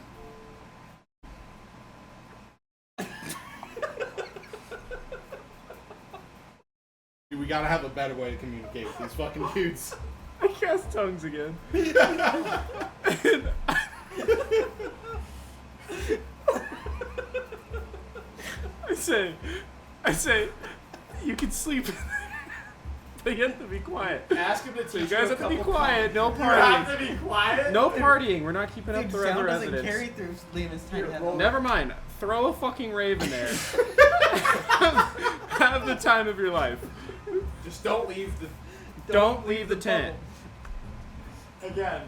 We gotta have a better way to communicate with these fucking dudes. I cast tongues again. I say, You can sleep. But you have to be quiet. Ask him to So you teach guys a have to be couple quiet. No You have partying. to be quiet. No partying. We're not keeping up Dude, the sound regular doesn't residents. carry through Lehman's tiny Here, head. roll. Never mind. Throw a fucking rave in there. Have the time of your life. Just don't leave the. Don't leave the tent. Again.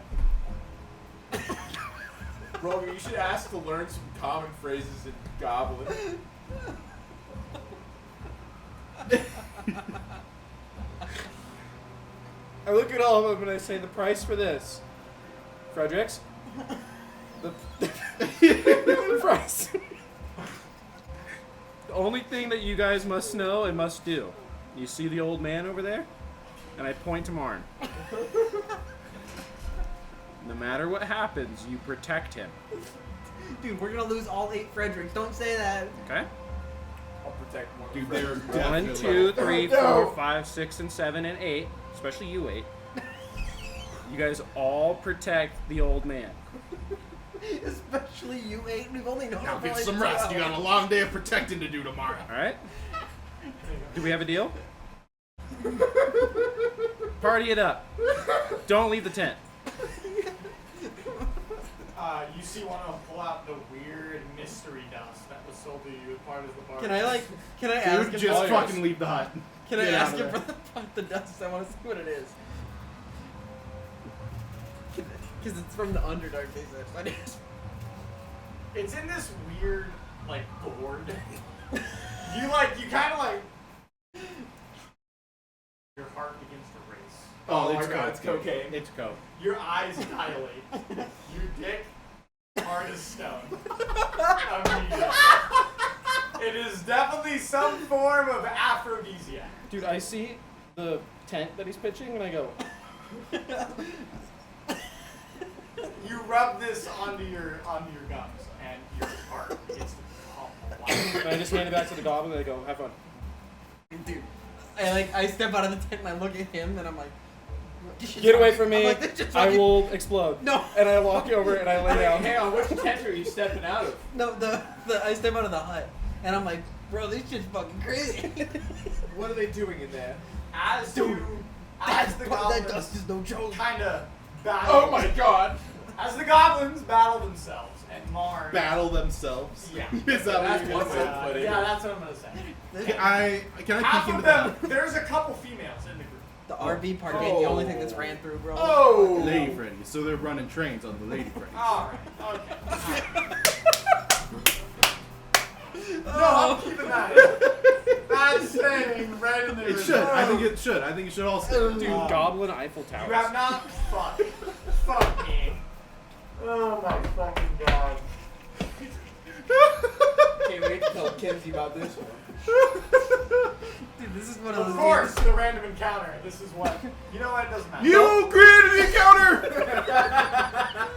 Roger, you should ask to learn some common phrases in Goblin. I look at all of them and I say the price for this. Fredericks? The price. The only thing that you guys must know and must do. You see the old man over there? And I point to Marn. No matter what happens, you protect him. Dude, we're gonna lose all 8 Fredericks. Don't say that. Okay? I'll protect one. Dude, they're 1, definitely 2, 3, No. 4, 5, 6, and 7, and 8. Especially you 8. You guys all protect the old man. Especially you 8. We've only known Now him for get like some 2 rest. You got a hours. long day of protecting to do tomorrow. Alright? Do we have a deal? Party it up. Don't leave the tent. You see one of them pull out the weird mystery dust that was sold to you as part of the bar. Can I ask Dude, him? just for- fucking leave the hut. Can I Get ask out him of for the dust? I want to see what it is. Because it's from the Underdark, they said. But It's in this weird, like, gourd. you kind of like. Your heart begins to race. Oh my it's god, it's cocaine. It's go. Your eyes dilate. Your dick, hard as stone. Immediately. It is definitely some form of aphrodisiac. Dude, I see the tent that he's pitching and I go, You rub this onto your gums, and your heart begins to pump. and I just hand it back to the goblin and I go, have fun. dude, I step out of the tent and I look at him and I'm like, Get away from I'm me. like, "This just I fucking-" will explode. No. And I walk over and I lay down. Hang on, which tent are you stepping out of? No, the I step out of the hut and I'm like, bro, this shit's fucking crazy. What are they doing in there? As Dude, you, as the that goblins dust is no joke. kind of battle. Oh my god! As the goblins battle themselves, and Marn. Battle themselves. Yeah. Is that That's what you're one gonna way say? to put it. Yeah, that's what I'm gonna say. Can I Half peek of into them. that? There's a couple females in the group. The RV park ain't the only thing that's ran through, bro. Oh! Lady Freddy. So they're running trains on the Lady Freddy. All right. Okay. No, I'm keeping that in. That's staying right in there. It should. I think it should. I think it should also. Dude, Goblin Eiffel Tower. You have not. Fuck me. Oh my fucking god. Can't wait to tell Kenzie about this one. Dude, this is one of Of those course, the random encounter. This is what. You know what? It doesn't matter. You created the encounter!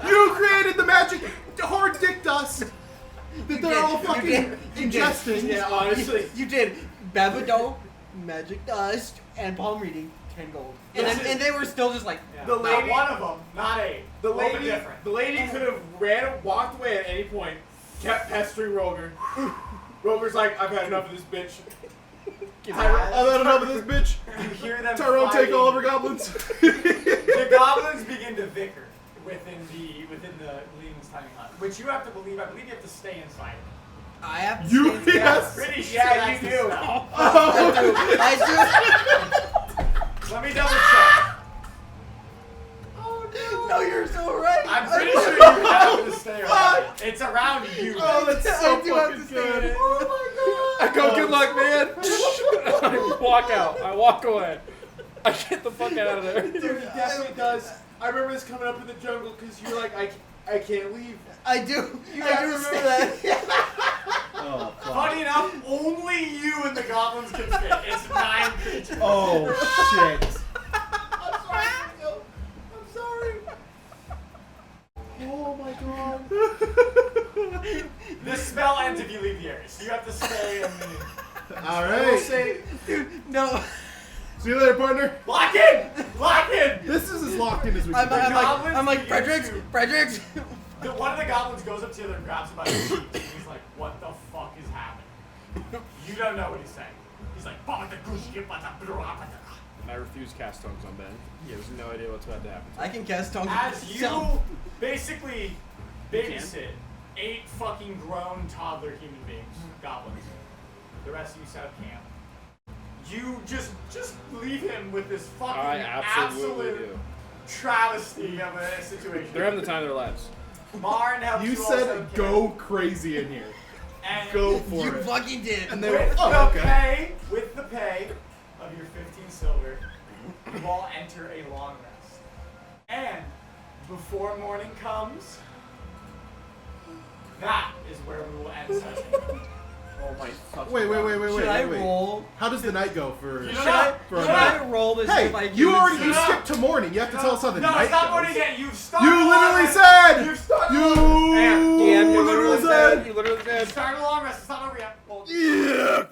You created the magic hard dick dust that they're all fucking ingesting. Yeah, honestly. You did. Babadook, magic dust, and palm reading, 10 gold. And they were still just like, Yeah. The Not lady- one of them. Not 8. The A little bit lady, different. the lady could have walked away at any point, kept pestering Roger. Roger's like, I've had enough of this bitch. I've had enough of this bitch. You hear them. Tyrone, fighting. take all of her goblins. The goblins begin to bicker within the Leon's tiny hut, which you have to believe. I believe you have to stay inside. I have to You stand there. yes. Pretty sure Yeah, that's you the do. spell. I Let me double check. do. No, you're so right. I'm pretty sure you have to stay around it. It's around you. Oh, that's so I do have fucking to stay good. in it. I go, good luck, man. I walk out. I walk away. I get the fuck out of there. Dude, he definitely does. I remember this coming up in the jungle because you're like, I can't leave. I do. I have do to remember stay. that. Oh, fuck. Funny enough, only you and the goblins can fit. It's 9 creatures. Oh, shit. I'm sorry, Daniel. I'm sorry. Oh my god. This spell ends if you leave the area, so you have to stay in the. All I will right. say, No. See you later, partner. Lock in! Lock in! This is as locked in as we can be. I'm like, Fredericks. One of the goblins goes up to the other and grabs him by the cheek, and he's like, what the fuck is happening? You don't know what he's saying. He's like, I refuse cast tongues on Ben. He has no idea what's about to happen. I can cast tongues. as you myself. basically babysit 8 fucking grown toddler human beings, goblins. The rest of you set up camp. You just leave him with this fucking I absolutely absolute do. travesty of a situation. They're having the time of their lives. Marn helps You you also said camp, go crazy in here. and Go for You it. fucking did. And they with were, oh, the okay. pay of your 15 silver, you all enter a long rest. And before morning comes, that is where we will end session. Oh my fucking Wait. Should I roll? How does the night go for? You Should know I, that? for a should night? I roll this Hey, if I you do already this? you No. skipped to morning. You have to tell us how the No, night it's not goes. morning yet. You've started. You a long literally rest. said. You've started. You DM, you literally literally said. You literally You said. started a long rest. It's not over yet. Well, Yeah.